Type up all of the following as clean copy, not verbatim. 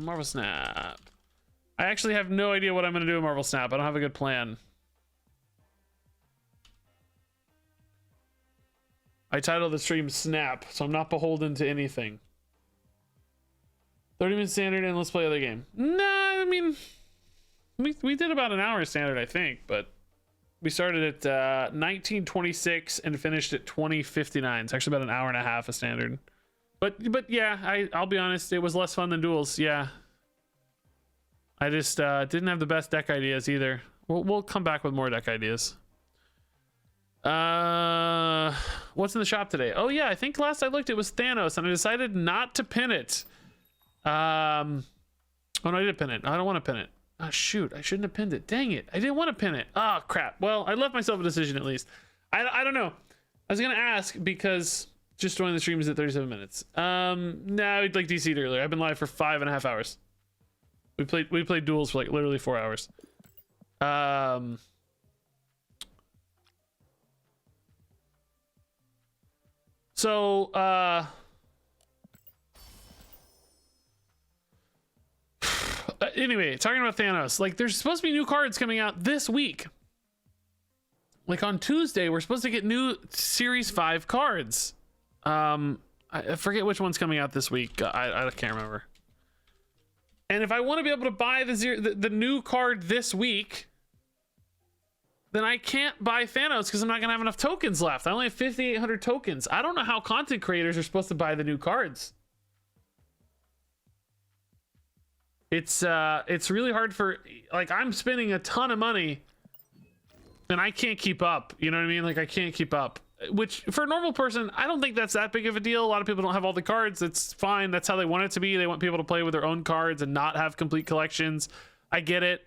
Marvel Snap. I actually have no idea what I'm going to do in Marvel Snap. I don't have a good plan. I titled the stream Snap, so I'm not beholden to anything. 30-minute standard and let's play other game. Nah, I mean, we did about an hour standard, I think, but we started at 1926 and finished at 2059. It's actually about an hour and a half of standard. But yeah, I'll be honest, it was less fun than duels. Yeah, I just didn't have the best deck ideas either. We'll come back with more deck ideas. What's in the shop today? Oh yeah, I think last I looked it was Thanos, and I decided not to pin it. Oh no, I did pin it. I don't want to pin it. Oh shoot, I shouldn't have pinned it. Dang it, I didn't want to pin it. Oh crap. Well, I left myself a decision at least. I don't know. I was gonna ask because just joining the stream is at 37 minutes. Nah, we'd like DC'd earlier. I've been live for 5.5 hours. We played duels for like literally 4 hours. Anyway, talking about Thanos, like there's supposed to be new cards coming out this week. Like on Tuesday, we're supposed to get new Series 5 cards. I forget which one's coming out this week. I can't remember. And if I want to be able to buy the new card this week, then I can't buy Thanos because I'm not gonna have enough tokens left. I only have 5,800 tokens. I don't know how content creators are supposed to buy the new cards. It's really hard for, like, I'm spending a ton of money and I can't keep up. You know what I mean? Like, I can't keep up. Which for a normal person, I don't think that's that big of a deal. A lot of people don't have all the cards. It's fine. That's how they want it to be. They want people to play with their own cards and not have complete collections. I get it.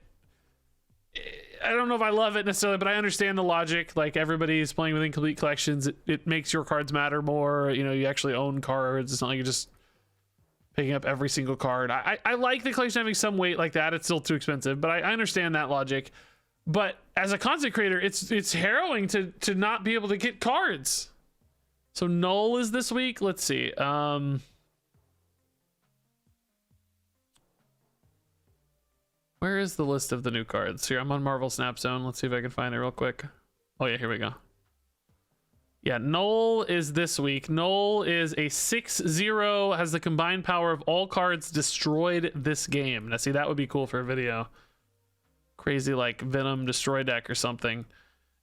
I don't know if I love it necessarily, but I understand the logic. Like, everybody's playing with incomplete collections. It makes your cards matter more. You know, you actually own cards. It's not like you're just picking up every single card. I like the collection having some weight like that. It's still too expensive, but I understand that logic. But as a content creator, it's harrowing to not be able to get cards. So Null is this week. Let's see. Where is the list of the new cards? Here, I'm on Marvel Snap Zone. Let's see if I can find it real quick. Oh yeah, here we go. Yeah, Null is this week. Null is a 6/0, has the combined power of all cards destroyed this game. Now see, that would be cool for a video. Crazy like Venom destroy deck or something.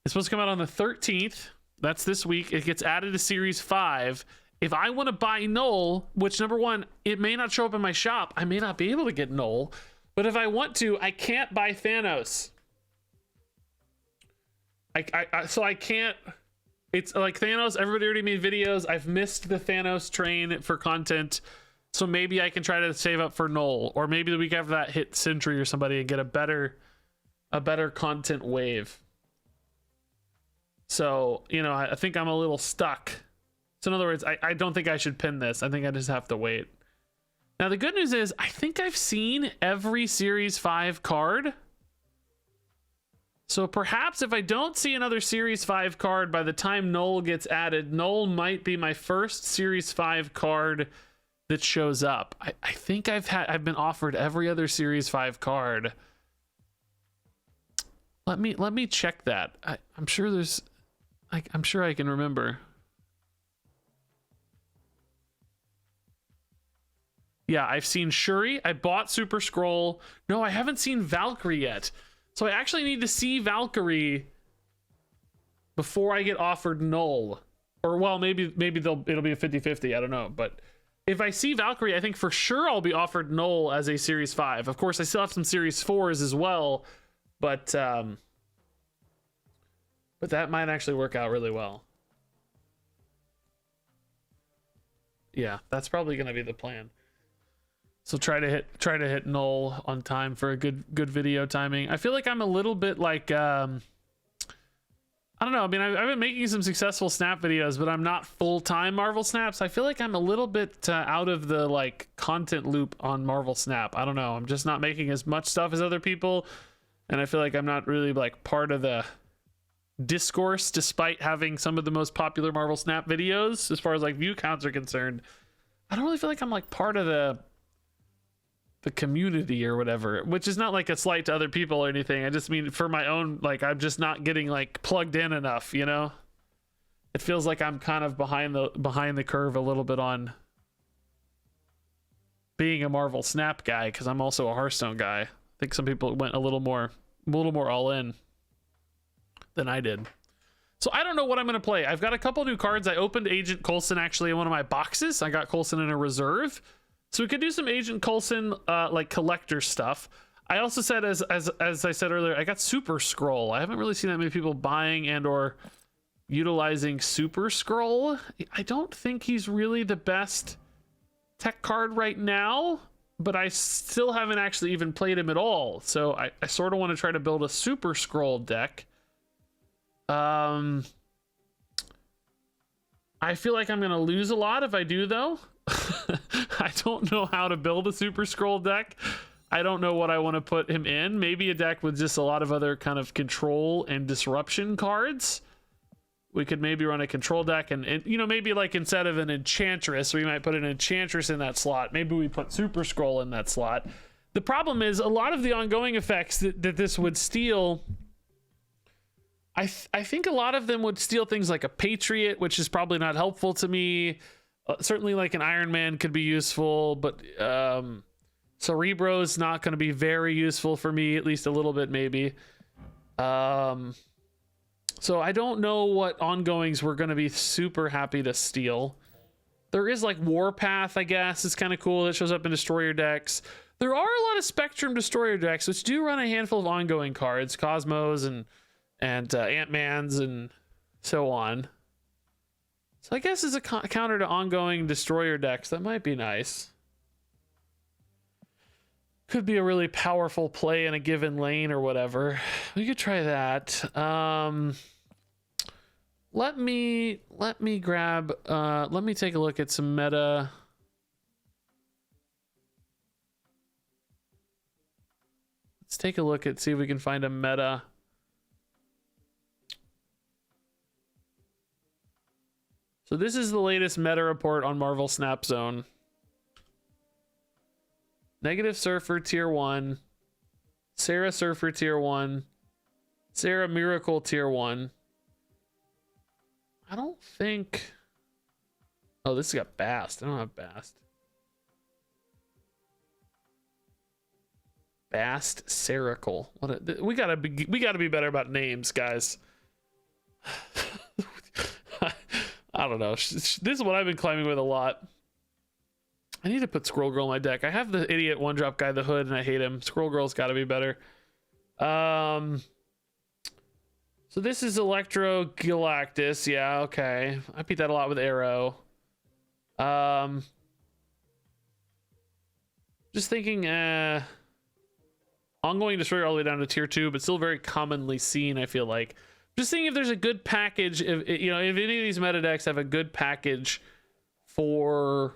It's supposed to come out on the 13th. That's this week. It gets added to Series 5. If I want to buy Null, which number one, it may not show up in my shop. I may not be able to get Null. But if I want to, I can't buy Thanos. So I can't. It's like Thanos, everybody already made videos. I've missed the Thanos train for content. So maybe I can try to save up for Null. Or maybe the week after that hit Sentry or somebody and get a better content wave. So, you know, I think I'm a little stuck. So in other words, I don't think I should pin this. I think I just have to wait. Now the good news is I think I've seen every Series 5 card. So perhaps if I don't see another Series 5 card by the time Null gets added, Null might be my first Series 5 card that shows up. I think I've been offered every other Series 5 card. Let me check that. I'm sure there's, I'm sure I can remember. Yeah, I've seen Shuri. I bought Super Skrull. No, I haven't seen Valkyrie yet. So I actually need to see Valkyrie before I get offered Null. Or, well, maybe it'll be a 50-50. I don't know. But if I see Valkyrie, I think for sure I'll be offered Null as a Series 5. Of course, I still have some Series 4s as well. But that might actually work out really well. Yeah, that's probably going to be the plan. So try to hit Null on time for a good video timing. I feel like I'm a little bit like I don't know. I mean, I've been making some successful Snap videos, but I'm not full-time Marvel Snaps. I feel like I'm a little bit out of the like content loop on Marvel Snap. I don't know. I'm just not making as much stuff as other people, and I feel like I'm not really like part of the discourse, despite having some of the most popular Marvel Snap videos as far as like view counts are concerned. I don't really feel like I'm like part of the the community or whatever, which is not like a slight to other people or anything. I just mean for my own, like, I'm just not getting like plugged in enough, you know? It feels like I'm kind of behind the curve a little bit on being a Marvel Snap guy, because I'm also a Hearthstone guy. I think some people went a little more all in than I did. So I don't know what I'm going to play. I've got a couple new cards. I opened Agent Coulson actually in one of my boxes. I got Coulson in a reserve. So we could do some Agent Coulson like collector stuff. I also said, as I said earlier, I got Super Skrull. I haven't really seen that many people buying and or utilizing Super Skrull. I don't think he's really the best tech card right now, but I still haven't actually even played him at all. So I sort of want to try to build a Super Skrull deck. I feel like I'm going to lose a lot if I do, though. I don't know how to build a Super Skrull deck. I don't know what I want to put him in. Maybe a deck with just a lot of other kind of control and disruption cards. We could maybe run a control deck and you know, maybe like instead of an Enchantress, we might put an Enchantress in that slot. Maybe we put Super Skrull in that slot. The problem is a lot of the ongoing effects that this would steal, I think a lot of them would steal things like a Patriot, which is probably not helpful to me. Certainly like an Iron Man could be useful, but Cerebro is not going to be very useful for me, at least a little bit maybe. So I don't know what ongoings we're going to be super happy to steal. There is like Warpath, I guess. It's kind of cool. That shows up in Destroyer decks. There are a lot of Spectrum Destroyer decks, which do run a handful of ongoing cards. Cosmos and Ant-Mans and so on. So I guess as a counter to ongoing Destroyer decks, that might be nice. Could be a really powerful play in a given lane or whatever. We could try that. Let me grab, let me take a look at some meta. Let's take a look at, see if we can find a meta. So this is the latest meta report on Marvel Snap Zone. Negative Surfer tier 1. Sarah Surfer tier 1. Sarah Miracle tier 1. I don't think... Oh, this has got Bast. I don't have Bast. Bast Saracle. We gotta be better about names, guys. I don't know. This is what I've been climbing with a lot. I need to put Skrull Girl in my deck. I have the idiot one drop guy, the Hood, and I hate him. Skrull Girl's got to be better. So this is Electro Galactus. Yeah, okay. I beat that a lot with Arrow. Just thinking, ongoing Destroyer all the way down to tier 2, but still very commonly seen, I feel like. Just thinking if there's a good package, if you know, if any of these meta decks have a good package for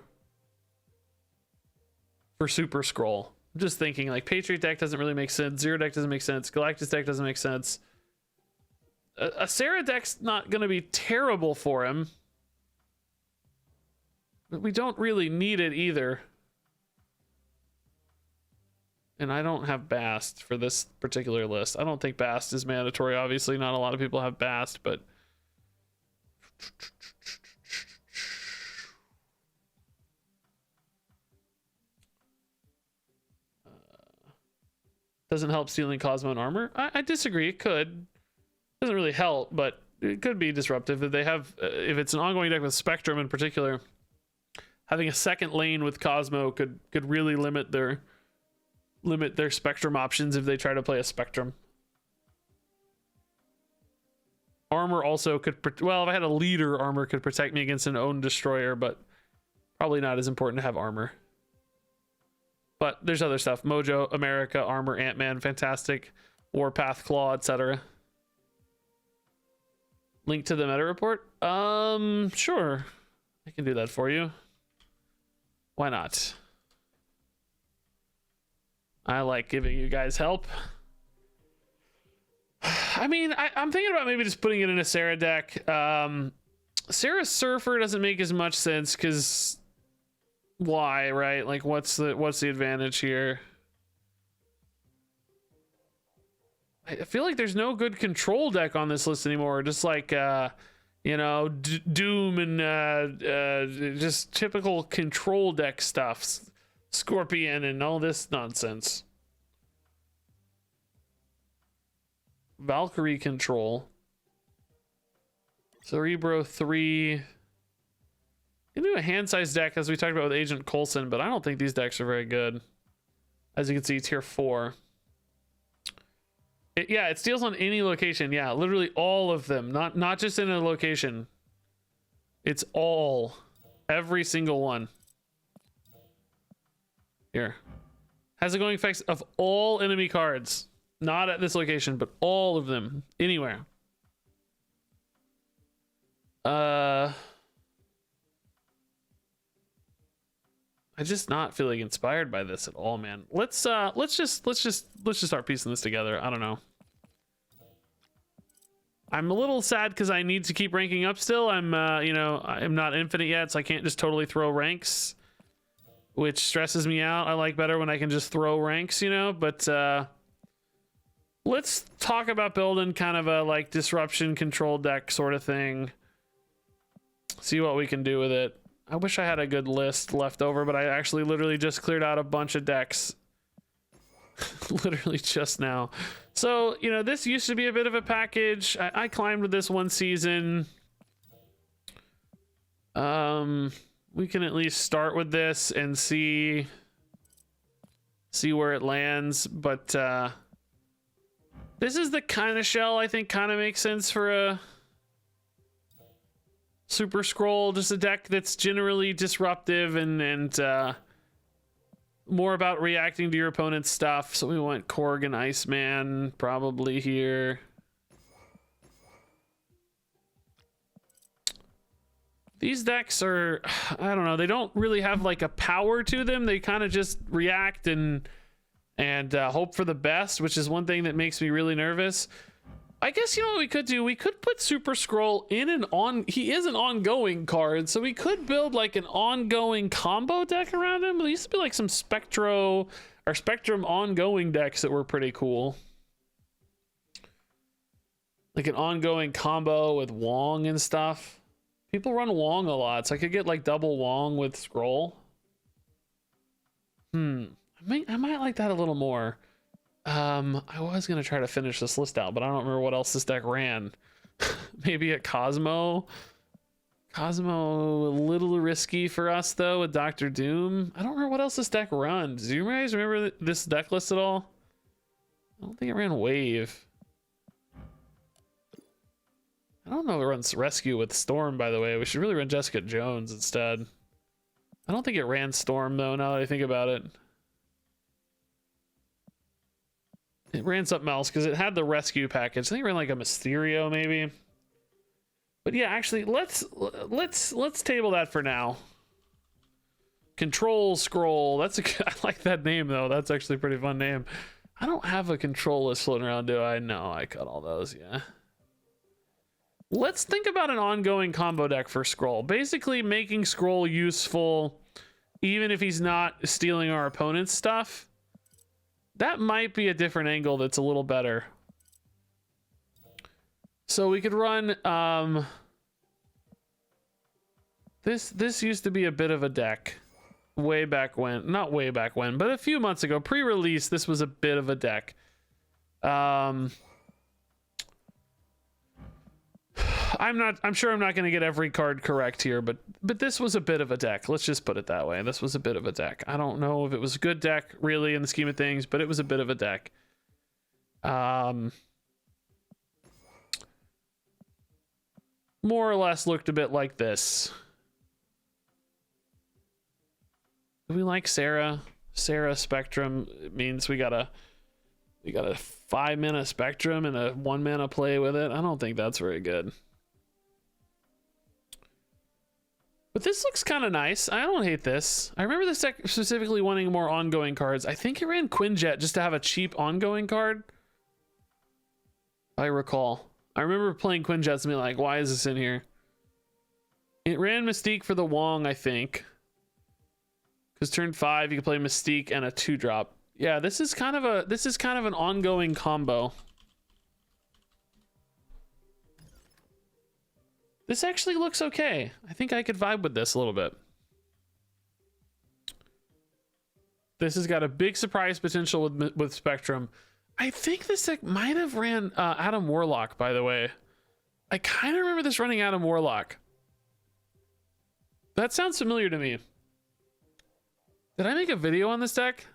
Super Skrull. I'm just thinking like Patriot deck doesn't really make sense. Zero deck doesn't make sense. Galactus deck doesn't make sense. A Sarah deck's not going to be terrible for him, but we don't really need it either. And I don't have Bast for this particular list. I don't think Bast is mandatory. Obviously, not a lot of people have Bast, but doesn't help stealing Cosmo and armor. I disagree. It could. Doesn't really help, but it could be disruptive. If they have, if it's an ongoing deck with Spectrum in particular, having a second lane with Cosmo could really limit their Spectrum options if they try to play a Spectrum. Armor also could, well, if I had a leader, armor could protect me against an own Destroyer, but probably not as important to have armor. But there's other stuff. Mojo, America, Armor, Ant-Man, Fantastic, Warpath, Claw, etc. Link to the meta report? Sure. I can do that for you. Why not? I like giving you guys help. I mean, I'm thinking about maybe just putting it in a Sarah deck. Sarah Surfer doesn't make as much sense because why, right? Like, what's the advantage here? I feel like there's no good control deck on this list anymore. Just like, you know, Doom and just typical control deck stuff. Scorpion and all this nonsense. Valkyrie control. Cerebro 3. You can do a hand-sized deck as we talked about with Agent Coulson, but I don't think these decks are very good. As you can see, tier 4. Yeah, it steals on any location. Yeah, literally all of them. Not just in a location. It's all. Every single one. Here. Has ongoing effects of all enemy cards. Not at this location, but all of them. Anywhere. I'm just not feeling inspired by this at all, man. Let's just start piecing this together. I don't know. I'm a little sad because I need to keep ranking up still. I'm you know, I'm not infinite yet, so I can't just totally throw ranks, which stresses me out. I like better when I can just throw ranks, you know, but let's talk about building kind of a like disruption control deck sort of thing. See what we can do with it. I wish I had a good list left over, but I actually literally just cleared out a bunch of decks. Literally just now. So, you know, this used to be a bit of a package. I climbed with this one season. We can at least start with this and see where it lands. But this is the kind of shell I think kind of makes sense for a Super Skrull, just a deck that's generally disruptive and more about reacting to your opponent's stuff. So we want Korg and Iceman probably here. These decks are, I don't know, they don't really have like a power to them. They kind of just react and hope for the best, which is one thing that makes me really nervous. I guess, you know what we could do? We could put Super Skrull in he is an ongoing card, so we could build like an ongoing combo deck around him. There used to be like some Spectrum ongoing decks that were pretty cool. Like an ongoing combo with Wong and stuff. People run Wong a lot, so I could get like double Wong with Skrull. I might like that a little more. I was gonna try to finish this list out, but I don't remember what else this deck ran. Maybe a Cosmo. Cosmo, a little risky for us though with Dr. Doom. I don't remember what else this deck runs. Do you guys remember this deck list at all? I don't think it ran Wave. I don't know if it runs Rescue with Storm, by the way. We should really run Jessica Jones instead. I don't think it ran Storm though, now that I think about it. It ran something else because it had the rescue package. I think it ran like a Mysterio maybe. But yeah, actually, let's table that for now. Control Skrull. I like that name though. That's actually a pretty fun name. I don't have a control list floating around, do I? No, I cut all those. Yeah. Let's think about an ongoing combo deck for Skrull. Basically, making Skrull useful, even if he's not stealing our opponent's stuff. That might be a different angle that's a little better. So we could run this used to be a bit of a deck way back when, not way back when, but a few months ago, pre-release, this was a bit of a deck. I'm sure I'm not going to get every card correct here, but this was a bit of a deck. Let's just put it that way. This was a bit of a deck. I don't know if it was a good deck really in the scheme of things, but it was a bit of a deck. More or less looked a bit like this. Do we like Sarah? Sarah Spectrum means we got a 5-mana Spectrum and a 1-mana play with it. I don't think that's very good. But this looks kind of nice. I don't hate this. I remember this deck specifically wanting more ongoing cards. I think it ran Quinjet just to have a cheap ongoing card. I recall. I remember playing Quinjets and being like, why is this in here? It ran Mystique for the Wong, I think. Because turn 5 you can play Mystique and a 2-drop. Yeah, this is kind of an ongoing combo. This actually looks okay. I think I could vibe with this a little bit. This has got a big surprise potential with Spectrum. I think this deck might have ran Adam Warlock, by the way. I kind of remember this running Adam Warlock. That sounds familiar to me. Did I make a video on this deck?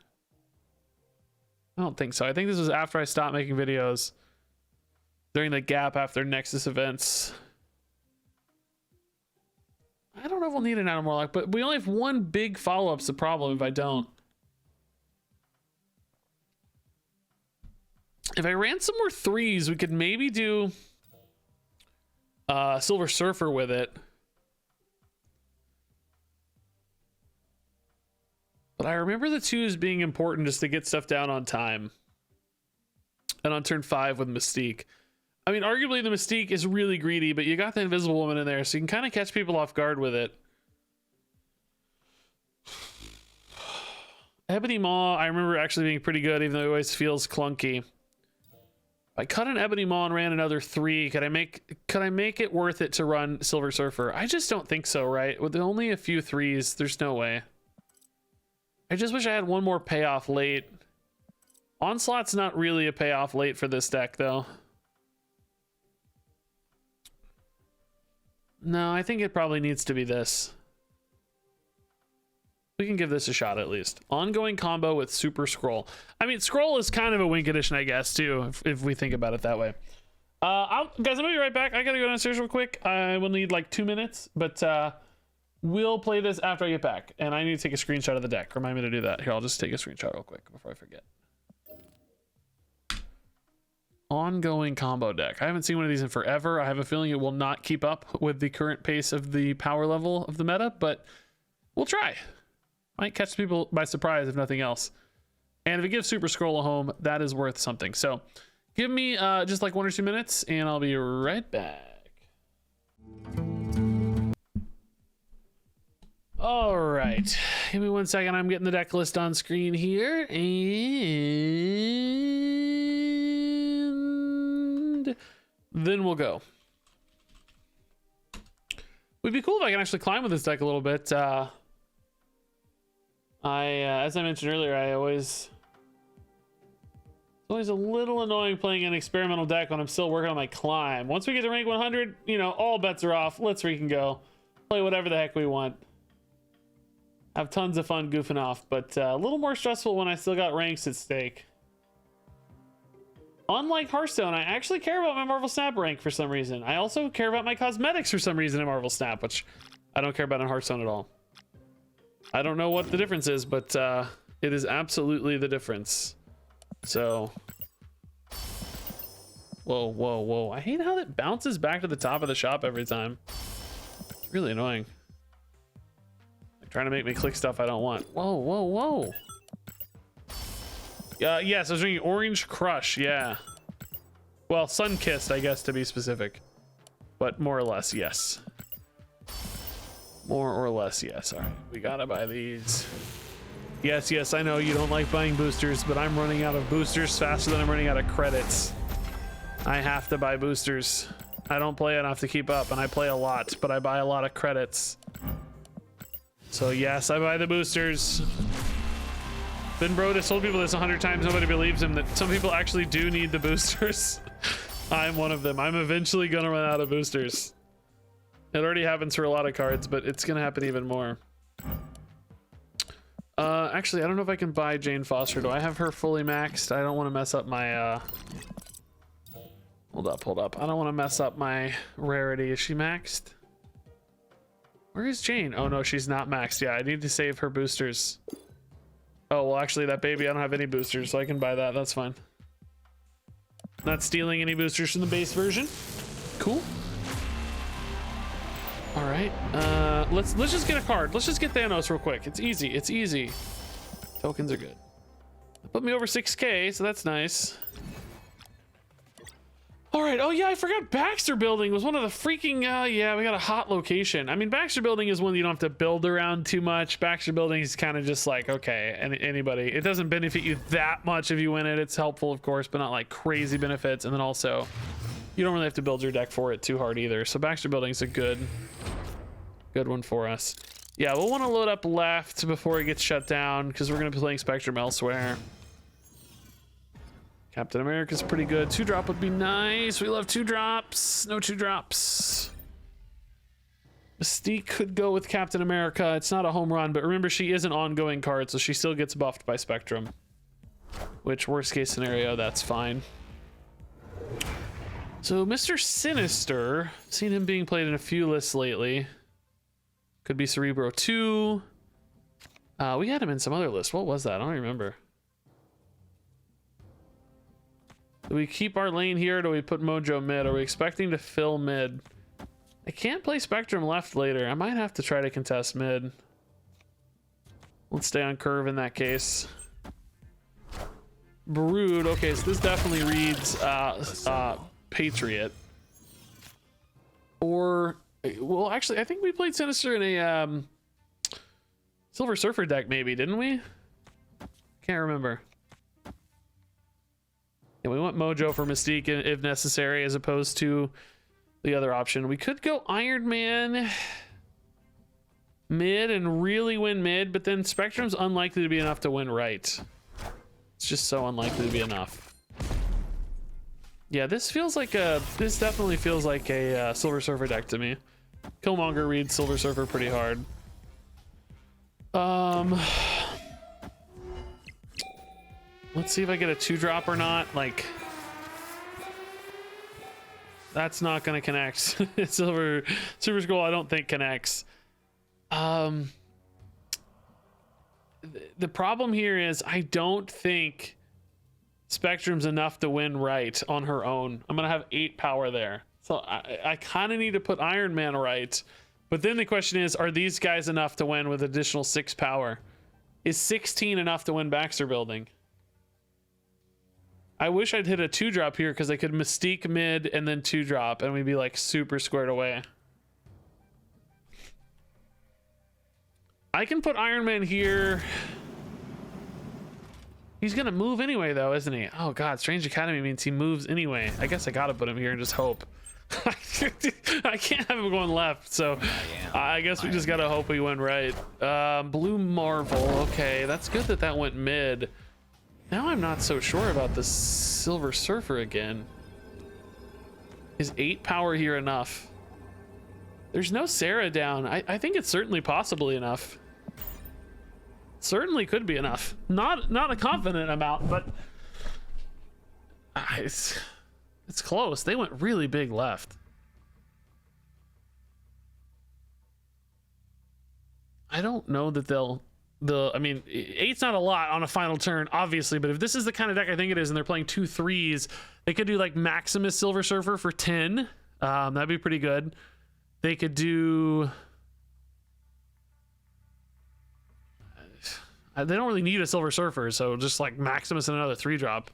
I don't think so. I think this was after I stopped making videos. During the gap after Nexus events. I don't know if we'll need an Adam Warlock, but we only have one big follow-up's the problem if I don't. If I ran some more 3s, we could maybe do Silver Surfer with it. But I remember the 2s being important just to get stuff down on time. And on turn 5 with Mystique. I mean, arguably the Mystique is really greedy, but you got the Invisible Woman in there, so you can kind of catch people off guard with it. Ebony Maw, I remember actually being pretty good, even though it always feels clunky. If I cut an Ebony Maw and ran another 3, could I make it worth it to run Silver Surfer? I just don't think so, right? With only a few 3s, there's no way. I just wish I had one more payoff late. Onslaught's not really a payoff late for this deck, though. No, I think it probably needs to be this. We can give this a shot at least. Ongoing combo with Super Skrull. I mean, Skrull is kind of a Wink edition, I guess, too, if we think about it that way. Guys, I'm gonna be right back. I gotta go downstairs real quick. I will need like 2 minutes, but we'll play this after I get back. And I need to take a screenshot of the deck. Remind me to do that. Here, I'll just take a screenshot real quick before I forget. Ongoing combo deck. I haven't seen one of these in forever. I have a feeling it will not keep up with the current pace of the power level of the meta, but we'll try. Might catch people by surprise if nothing else. And if it gives Super Skrull a home, that is worth something. So give me just like 1 or 2 minutes and I'll be right back. All right, give me 1 second. I'm getting the deck list on screen here, and then we'll go. Would be cool if I can actually climb with this deck a little bit. As I mentioned earlier, it's always a little annoying playing an experimental deck when I'm still working on my climb. Once we get to rank 100, you know, all bets are off. Let's freaking go. Play whatever the heck we want. Have tons of fun goofing off, but a little more stressful when I still got ranks at stake. Unlike Hearthstone, I actually care about my Marvel Snap rank for some reason. I also care about my cosmetics for some reason in Marvel Snap, which I don't care about in Hearthstone at all. I don't know what the difference is, but it is absolutely the difference. So, whoa, whoa, whoa. I hate how it bounces back to the top of the shop every time. It's really annoying. Trying to make me click stuff I don't want. Whoa, whoa, whoa. Yes, I was drinking Orange Crush, yeah. Well, Sun-Kissed, I guess, to be specific. But more or less, yes. More or less, yes. All right, we gotta buy these. Yes, yes, I know you don't like buying boosters, but I'm running out of boosters faster than I'm running out of credits. I have to buy boosters. I don't play enough to keep up, and I play a lot, but I buy a lot of credits. So yes, I buy the boosters. Ben Brodus told people this 100 times, nobody believes him, that some people actually do need the boosters. I'm one of them. I'm eventually gonna run out of boosters. It already happens for a lot of cards, but it's gonna happen even more. Actually, I don't know if I can buy Jane Foster. Do I have her fully maxed? I don't want to mess up my, hold up. I don't want to mess up my rarity. Is she maxed? Where is Jane? Oh no, she's not maxed. Yeah, I need to save her boosters. Oh, well, actually, that baby, I don't have any boosters, so I can buy that. That's fine. Not stealing any boosters from the base version. Cool. All right. Let's just get a card. Let's just get Thanos real quick. It's easy. It's easy. Tokens are good. Put me over 6K, so that's nice. All right. Oh yeah, I forgot Baxter Building was one of the freaking. Yeah, we got a hot location. I mean, Baxter Building is one you don't have to build around too much. Baxter Building is kind of just like, okay, anybody. It doesn't benefit you that much if you win it. It's helpful, of course, but not like crazy benefits. And then also, you don't really have to build your deck for it too hard either. So Baxter Building is a good one for us. Yeah, we'll want to load up left before it gets shut down because we're going to be playing Spectrum elsewhere. Captain America's pretty good. 2-drop would be nice. We love 2-drops. No 2-drops. Mystique could go with Captain America. It's not a home run, but remember she is an ongoing card, so she still gets buffed by Spectrum. Which, worst case scenario, that's fine. So Mr. Sinister, seen him being played in a few lists lately. Could be Cerebro 2. We had him in some other lists. What was that? I don't remember. Do we keep our lane here or do we put Mojo mid? Are we expecting to fill mid? I can't play Spectrum left later. I might have to try to contest mid. Let's stay on curve in that case. Brood. Okay, so this definitely reads Patriot. Or, well, actually, I think we played Sinister in a Silver Surfer deck maybe, didn't we? Can't remember. Yeah, we want Mojo for Mystique if necessary, as opposed to the other option. We could go Iron Man mid and really win mid, but then Spectrum's unlikely to be enough to win right. It's just so unlikely to be enough. Yeah, this definitely feels like a Silver Surfer deck to me. Killmonger reads Silver Surfer pretty hard. Let's see if I get a 2-drop or not. Like, that's not gonna connect. Super Skrull, I don't think connects. The problem here is I don't think Spectrum's enough to win right on her own. I'm gonna have 8 power there, so I kind of need to put Iron Man right. But then the question is, are these guys enough to win with additional 6 power? Is 16 enough to win Baxter Building? I wish I'd hit a 2-drop here because I could Mystique mid and then 2-drop and we'd be like super squared away. I can put Iron Man here. He's gonna move anyway though, isn't he? Oh god, Strange Academy means he moves anyway. I guess I gotta put him here and just hope. I can't have him going left, so I guess we just gotta hope we win right. Blue Marvel, okay, that's good that went mid. Now I'm not so sure about the Silver Surfer again. Is 8 power here enough? There's no Sarah down. I think it's certainly possibly enough. Certainly could be enough. Not a confident amount, but it's close. They went really big left. I don't know that I mean, 8's not a lot on a final turn, obviously, but if this is the kind of deck I think it is and they're playing 2 3s, they could do like Maximus Silver Surfer for 10. That'd be pretty good. They could do... They don't really need a Silver Surfer, so just like Maximus and another 3-drop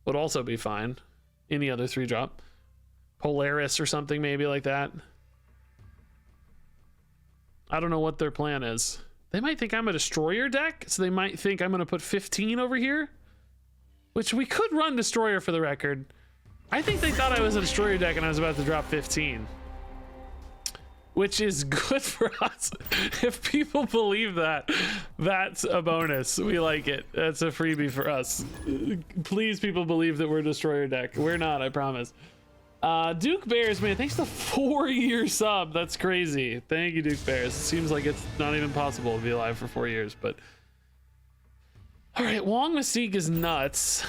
would also be fine. Any other 3-drop. Polaris or something maybe like that. I don't know what their plan is. They might think I'm a Destroyer deck, so they might think I'm going to put 15 over here, which we could run Destroyer for the record. I think they thought I was a Destroyer deck and I was about to drop 15, which is good for us. If people believe that, that's a bonus. We like it. That's a freebie for us. Please, people believe that we're a Destroyer deck. We're not, I promise. Duke Bears, man, thanks to 4-year sub. That's crazy. Thank you, Duke Bears. It seems like it's not even possible to be alive for 4 years, but all right. Wong Mystique is nuts.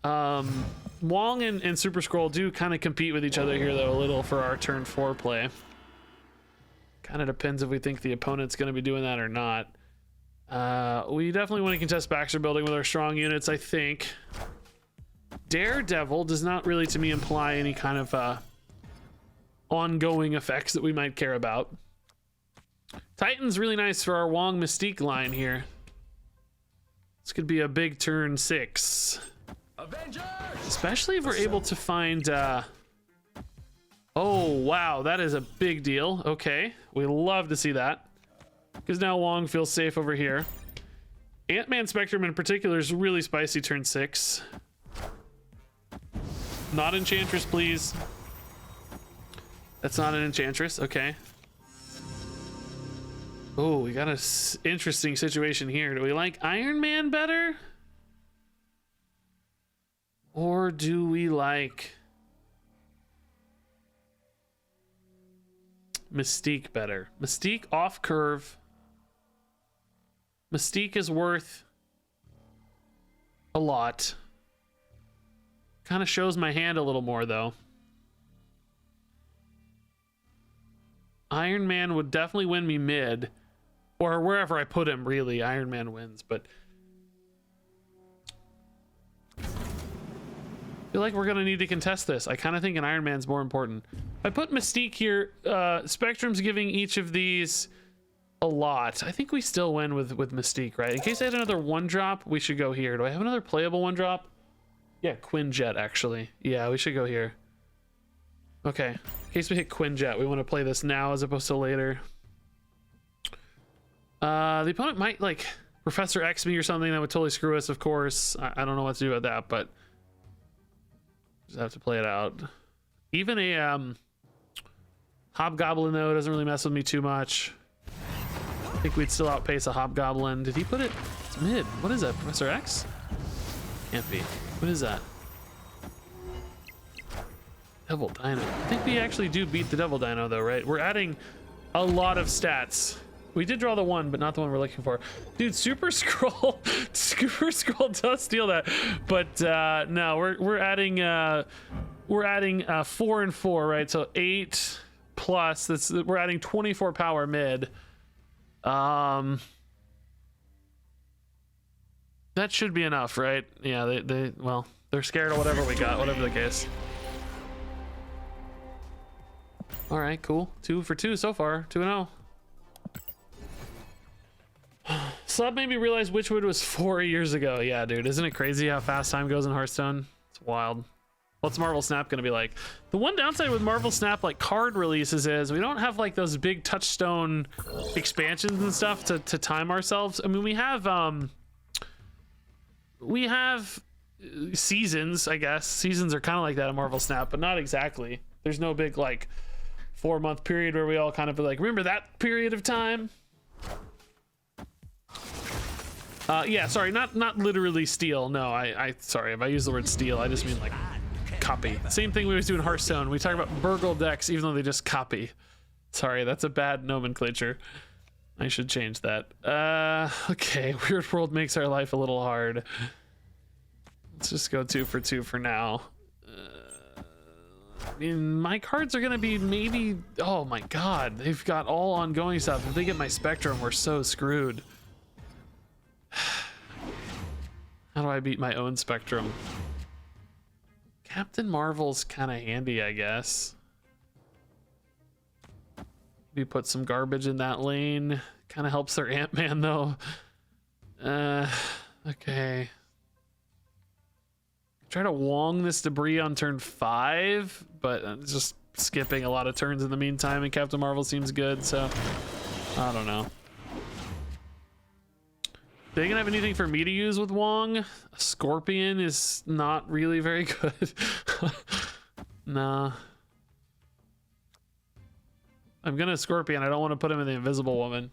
Wong and Super Skrull do kind of compete with each other here though a little for our turn 4 play. Kind of depends if we think the opponent's going to be doing that or not. We definitely want to contest Baxter Building with our strong units, I think. Daredevil does not really to me imply any kind of ongoing effects that we might care about. Titan's really nice for our Wong Mystique line here. This could be a big turn 6. Avengers! Especially if we're able to find Oh, wow, that is a big deal. Okay, we love to see that. Because now Wong feels safe over here. Ant-Man Spectrum in particular is really spicy turn 6. Not Enchantress, please. That's not an Enchantress, okay. Oh, we got a interesting situation here. Do we like Iron Man better? Or do we like Mystique better? Mystique off curve. Mystique is worth a lot. Kind of shows my hand a little more though. Iron Man would definitely win me mid, or wherever I put him, really. Iron Man wins, but I feel like we're gonna need to contest this. I kind of think an Iron Man's more important. I put Mystique here. Spectrum's giving each of these a lot. I think we still win with Mystique, right? In case I had another 1-drop, we should go here. Do I have another playable 1-drop? Yeah, Quinjet, actually. Yeah, we should go here. Okay, in case we hit Quinjet, we want to play this now as opposed to later. The opponent might, like, Professor X me or something. That would totally screw us, of course. I don't know what to do about that, but just have to play it out. Even a Hobgoblin, though, doesn't really mess with me too much. I think we'd still outpace a Hobgoblin. Did he put it? It's mid. What is that, Professor X? Can't be. What is that? Devil Dino. I think we actually do beat the Devil Dino, though, right? We're adding a lot of stats. We did draw the 1, but not the one we're looking for. Dude, Super Skrull, Super Skrull does steal that, but no, we're adding 4 and 4, right? So 8 plus. We're adding 24 power mid. That should be enough, right? Yeah, well, they're scared of whatever we got, whatever the case. All right, cool. 2 for 2 so far. 2-0. Sub made me realize Witchwood was 4 years ago. Yeah, dude, isn't it crazy how fast time goes in Hearthstone? It's wild. What's Marvel Snap gonna be like? The one downside with Marvel Snap, like, card releases is we don't have, like, those big touchstone expansions and stuff to time ourselves. I mean, we have seasons, I guess. Seasons are kind of like that in Marvel Snap, but not exactly. There's no big, like, 4-month period where we all kind of be like, remember that period of time? Yeah, sorry, not literally steal. No, I sorry if I use the word steal, I just mean like copy. Same thing we always do in Hearthstone. We talk about Burgle decks even though they just copy. Sorry, that's a bad nomenclature. I should change that. Okay, Weird World makes our life a little hard. Let's just go 2 for 2 for now. I mean, my cards are gonna be maybe, oh my god, they've got all ongoing stuff. If they get my Spectrum, we're so screwed. How do I beat my own Spectrum? Captain Marvel's kind of handy, I guess. Maybe put some garbage in that lane. Kind of helps their Ant-Man, though. Okay. Try to Wong this debris on turn 5, but I'm just skipping a lot of turns in the meantime, and Captain Marvel seems good, so I don't know. They gonna have anything for me to use with Wong? A Scorpion is not really very good. Nah. I'm gonna Scorpion. I don't want to put him in the Invisible Woman.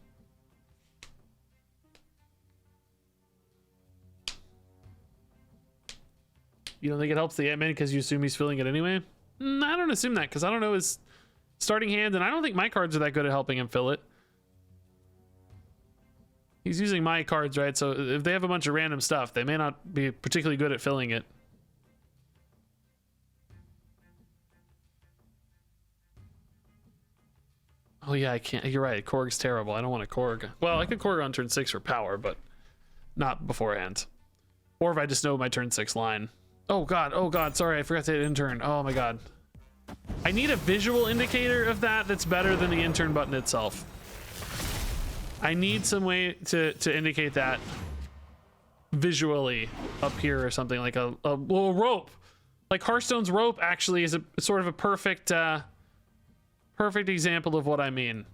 You don't think it helps the Ant-Man because you assume he's filling it anyway? I don't assume that because I don't know his starting hand, and I don't think my cards are that good at helping him fill it. He's using my cards, right? So if they have a bunch of random stuff, they may not be particularly good at filling it. Oh yeah, I can't. You're right. Korg's terrible. I don't want a Korg. Well, I could Korg on turn 6 for power, but not beforehand. Or if I just know my turn 6 line. Oh god, sorry, I forgot to hit intern. Oh my god. I need a visual indicator of that that's better than the intern button itself. I need some way to indicate that visually up here or something, like a rope. Like Hearthstone's rope actually is a sort of a perfect perfect example of what I mean.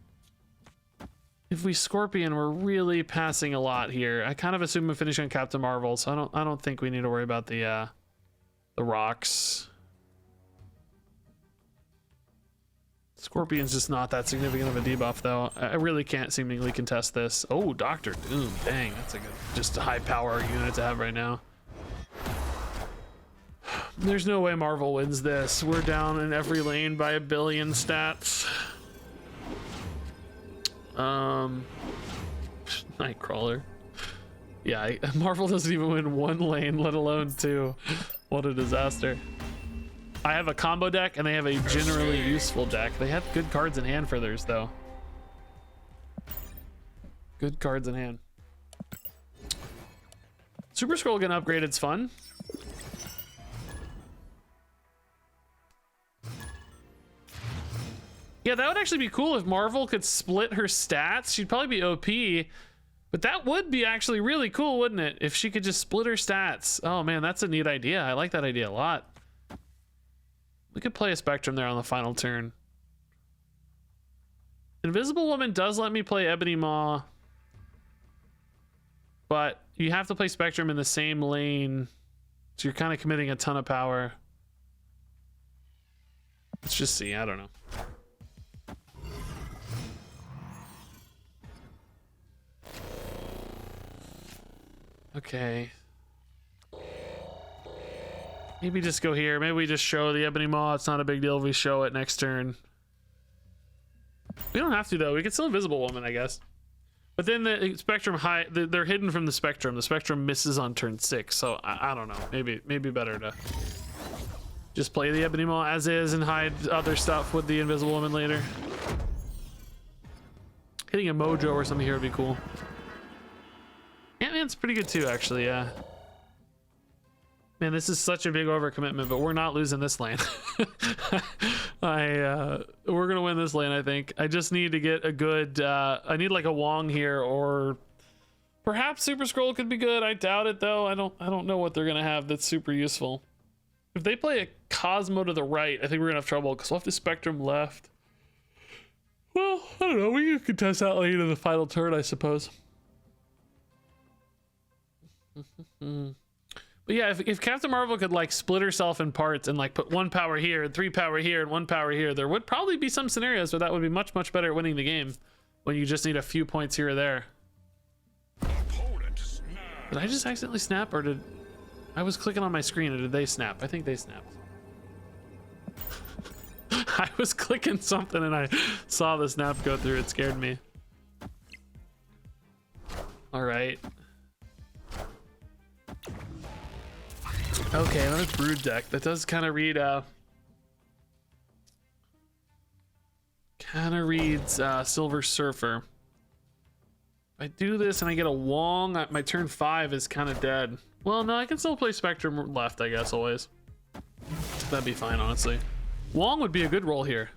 If we Scorpion, we're really passing a lot here. I kind of assume we finish on Captain Marvel, so I don't think we need to worry about the rocks. Scorpion's just not that significant of a debuff, though. I really can't seemingly contest this. Oh, Doctor Doom. Dang, that's a good, just a high power unit to have right now. There's no way Marvel wins this. We're down in every lane by 1 billion stats. Nightcrawler. Yeah, Marvel doesn't even win 1 lane, let alone 2. What a disaster. I have a combo deck and they have a generally useful deck. They have good cards in hand for theirs, though. Good cards in hand. Super Skrull getting upgraded, it's fun. Yeah, that would actually be cool if Marvel could split her stats. She'd probably be OP, but that would be actually really cool, wouldn't it? If she could just split her stats. Oh man, that's a neat idea. I like that idea a lot. We could play a Spectrum there on the final turn. Invisible Woman does let me play Ebony Maw, but you have to play Spectrum in the same lane, so you're kind of committing a ton of power. Let's just see. I don't know. Okay. Maybe just go here. Maybe we just show the Ebony Maw. It's not a big deal if we show it next turn. We don't have to, though. We can still Invisible Woman, I guess. But then the Spectrum high, they're hidden from the Spectrum. The Spectrum misses on turn 6, so I don't know. Maybe better to just play the Ebony Maw as is and hide other stuff with the Invisible Woman later. Hitting a Mojo or something here would be cool. Ant-Man's pretty good too, actually, yeah. Man, this is such a big overcommitment, but we're not losing this lane. We're gonna win this lane, I think. I just need to get a good, I need like a Wong here, or perhaps Super Skrull could be good. I doubt it though. I don't know what they're gonna have that's super useful. If they play a Cosmo to the right, I think we're gonna have trouble because we'll have to Spectrum left. Well, I don't know. We can contest that lane in the final turn, I suppose. But yeah, if Captain Marvel could like split herself in parts and like put 1 power here and 3 power here and 1 power here, there would probably be some scenarios where that would be much better at winning the game when you just need a few points here or there. Did I just accidentally snap, or did I was clicking on my screen, or did they snap? I think they snapped. I was clicking something and I saw the snap go through. It scared me. All right. Okay, another Brood deck. That does kind of read, Silver Surfer. If I do this and I get a Wong, my turn 5 is kind of dead. Well, no, I can still play Spectrum left, I guess, always. That'd be fine, honestly. Wong would be a good roll here.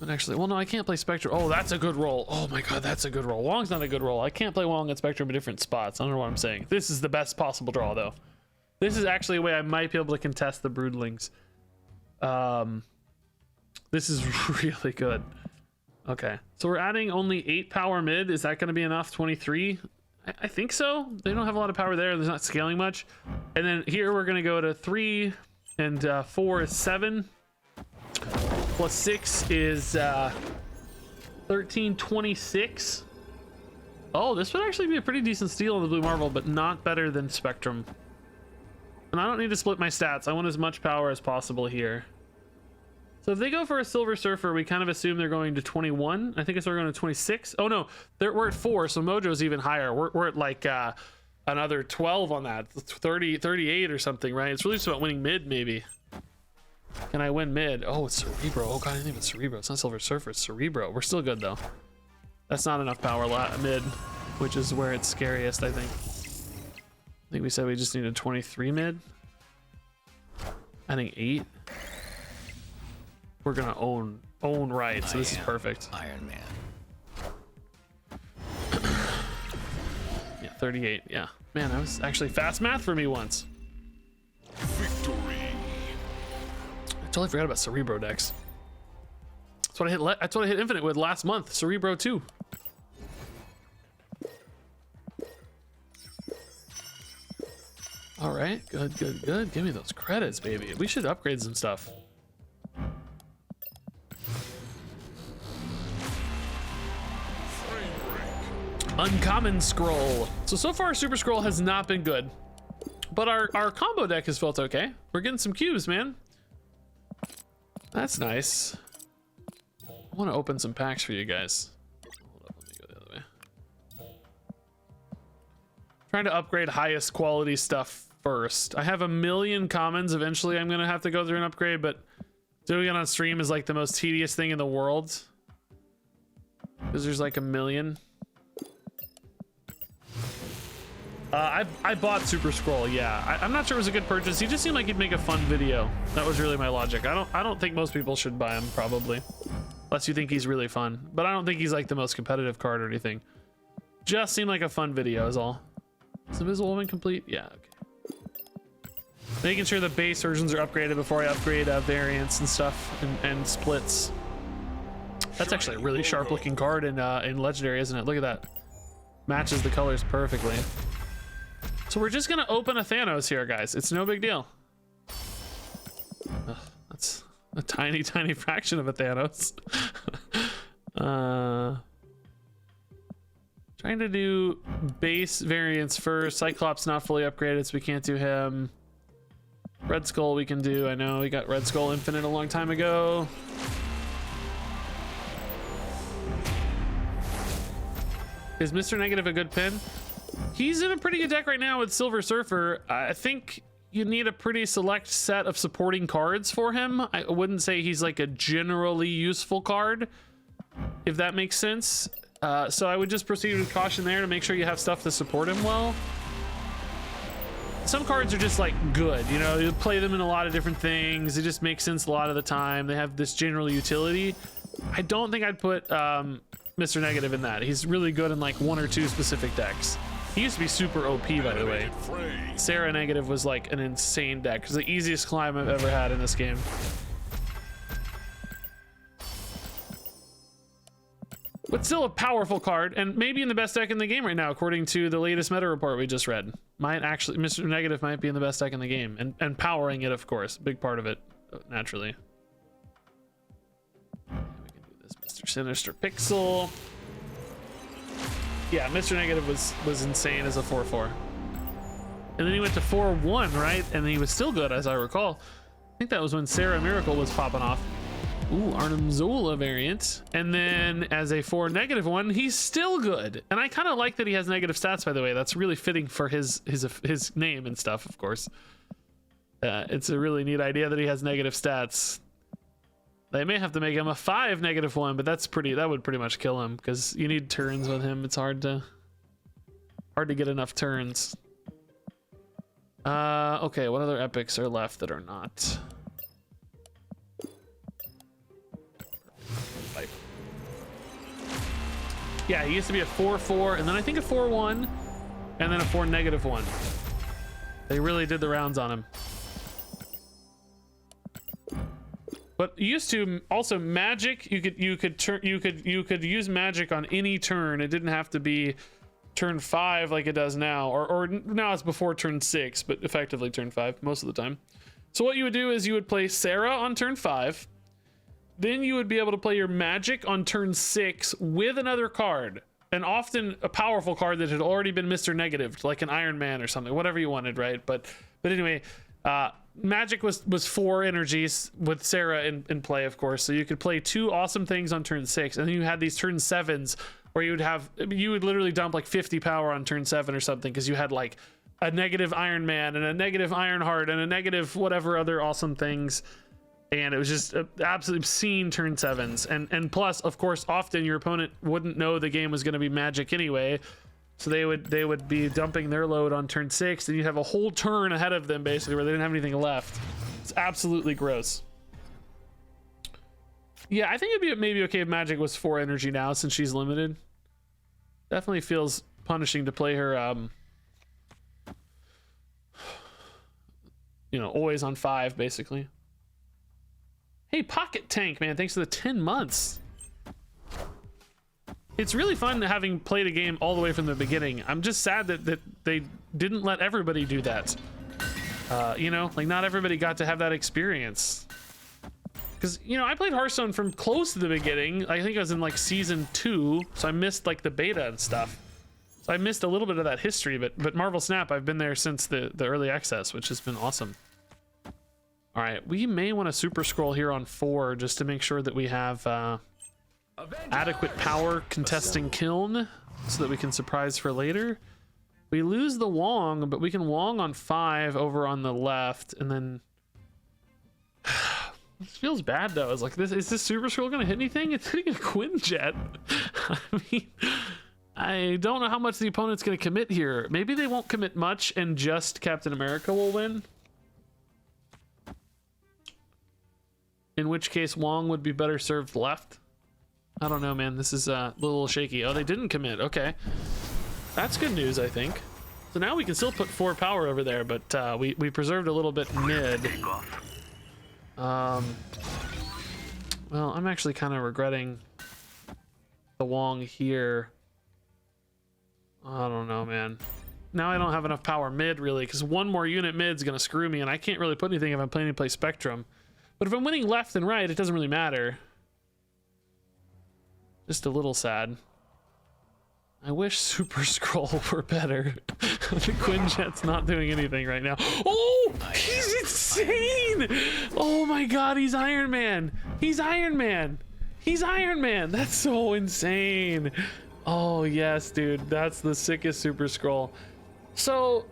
But actually, well, no, I can't play Spectrum. Oh, that's a good roll. Oh my god, that's a good roll. Wong's not a good roll. I can't play Wong and Spectrum in different spots. I don't know what I'm saying. This is the best possible draw, though. This is actually a way I might be able to contest the Broodlings. This is really good. Okay, so we're adding only 8 power mid. Is that going to be enough? 23? I think so. They don't have a lot of power there. There's not scaling much. And then here we're going to go to 3 and 4 is 7. Plus 6 is 13, 26. Oh, this would actually be a pretty decent steal in the Blue Marvel, but not better than Spectrum. And I don't need to split my stats. I want as much power as possible here. So if they go for a Silver Surfer, we kind of assume they're going to 21. I think it's we're going to 26. Oh no, we're at 4, so Mojo's even higher. We're at like another 12 on that. 30, 38 or something, right? It's really just about winning mid, maybe. Can I win mid? Oh, it's Cerebro. Oh god, I think it's Cerebro. It's not Silver Surfer, it's Cerebro. We're still good though. That's not enough power mid, which is where it's scariest, I think. I think we said we just needed 23 mid. I think 8. We're gonna own right, so this is perfect. Iron Man. Yeah, 38. Yeah, man, that was actually fast math for me once. Victory. totally forgot about Cerebro decks. That's what I hit. That's what I hit Infinite with last month. Cerebro 2. All right, good, good, good. Give me those credits, baby. We should upgrade some stuff. Uncommon Skrull. So far, Super Skrull has not been good, but our combo deck has felt okay. We're getting some cubes, man. That's nice. I want to open some packs for you guys. Hold up, let me go the other way. Trying to upgrade highest quality stuff first. I have a million commons. Eventually, I'm gonna have to go through and upgrade, but doing it on stream is like the most tedious thing in the world because there's like a million. I bought Super Skrull. Yeah, I'm not sure it was a good purchase. He just seemed like he'd make a fun video. That was really my logic. I don't think most people should buy him, probably, unless you think he's really fun. But I don't think he's like the most competitive card or anything. Just seemed like a fun video is all. Is Invisible Woman complete? Yeah. Okay. Making sure the base versions are upgraded before I upgrade variants and stuff and splits. That's actually a really sharp looking card in Legendary, isn't it? Look at that. Matches the colors perfectly. So we're just gonna open a Thanos here, guys. It's no big deal. Ugh, that's a tiny, tiny fraction of a Thanos. Trying to do base variants first. Cyclops not fully upgraded, so we can't do him. Red Skull we can do. I know we got Red Skull Infinite a long time ago. Is Mr. Negative a good pin? He's in a pretty good deck right now with Silver Surfer. I think you need a pretty select set of supporting cards for him. I wouldn't say he's like a generally useful card, if that makes sense. So I would just proceed with caution there to make sure you have stuff to support him well. Some cards are just like good, you know, you play them in a lot of different things. It just makes sense a lot of the time. They have this general utility. I don't think I'd put Mr. Negative in that. He's really good in like one or two specific decks. He used to be super OP, by the way. Sarah Negative was like an insane deck. It's the easiest climb I've ever had in this game. But still a powerful card, and maybe in the best deck in the game right now, according to the latest meta report we just read. Might actually, Mr. Negative might be in the best deck in the game, and powering it, of course, big part of it, naturally. We can do this, Mr. Sinister Pixel. Yeah, Mr. Negative was insane as a 4/4. And then he went to 4/1, right? And he was still good, as I recall. I think that was when Sarah Miracle was popping off. Ooh, Arnim Zola variant. And then as a 4-1, he's still good. And I kind of like that he has negative stats, by the way. That's really fitting for his name and stuff, of course. It's a really neat idea that he has negative stats. They may have to make him a 5-1, but that would pretty much kill him because you need turns with him. It's hard to get enough turns. Okay, what other epics are left that are not? Yeah, he used to be a 4/4, and then I think a 4/1, and then a 4-1. They really did the rounds on him. But used to also magic. You could use magic on any turn. It didn't have to be turn 5 like it does now, or now it's before turn 6, but effectively turn 5 most of the time. So what you would do is you would play Sarah on turn 5. Then you would be able to play your magic on turn 6 with another card, and often a powerful card that had already been Mr. Negative, like an Iron Man or something, whatever you wanted, right? But anyway, magic was 4 energies with Sarah in play, of course. So you could play 2 awesome things on turn 6, and then you had these turn 7s where you would literally dump like 50 power on turn 7 or something because you had like a negative Iron Man and a negative Ironheart and a negative whatever other awesome things. And it was just absolutely obscene turn 7s. And plus, of course, often your opponent wouldn't know the game was going to be magic anyway. So they would be dumping their load on turn 6, and you'd have a whole turn ahead of them, basically, where they didn't have anything left. It's absolutely gross. Yeah, I think it'd be maybe okay if magic was 4 energy now, since she's limited. Definitely feels punishing to play her, you know, always on 5, basically. Hey, Pocket Tank, man, thanks for the 10 months. It's really fun having played a game all the way from the beginning. I'm just sad that they didn't let everybody do that. You know, like not everybody got to have that experience. Because, you know, I played Hearthstone from close to the beginning. I think I was in like season 2, so I missed like the beta and stuff. So I missed a little bit of that history, but Marvel Snap, I've been there since the early access, which has been awesome. All right, we may want to super scroll here on 4 just to make sure that we have adequate power contesting Kiln so that we can surprise for later. We lose the Wong, but we can Wong on 5 over on the left, and then this feels bad though. It's like, is this super scroll gonna hit anything? It's hitting a Quinjet. I mean, I don't know how much the opponent's gonna commit here. Maybe they won't commit much and just Captain America will win. In which case Wong would be better served left. I don't know, man. This is a little shaky. Oh, they didn't commit. Okay. That's good news, I think. So now we can still put 4 power over there, but we preserved a little bit mid. Well, I'm actually kind of regretting the Wong here. I don't know, man. Now I don't have enough power mid, really, because 1 more unit mid's going to screw me, and I can't really put anything if I'm planning to play Spectrum. But if I'm winning left and right, it doesn't really matter. Just a little sad. I wish Super Skrull were better. The Quinjet's not doing anything right now. Oh, he's insane! Oh my god, he's Iron Man! He's Iron Man! He's Iron Man! That's so insane! Oh yes, dude, that's the sickest Super Skrull. So,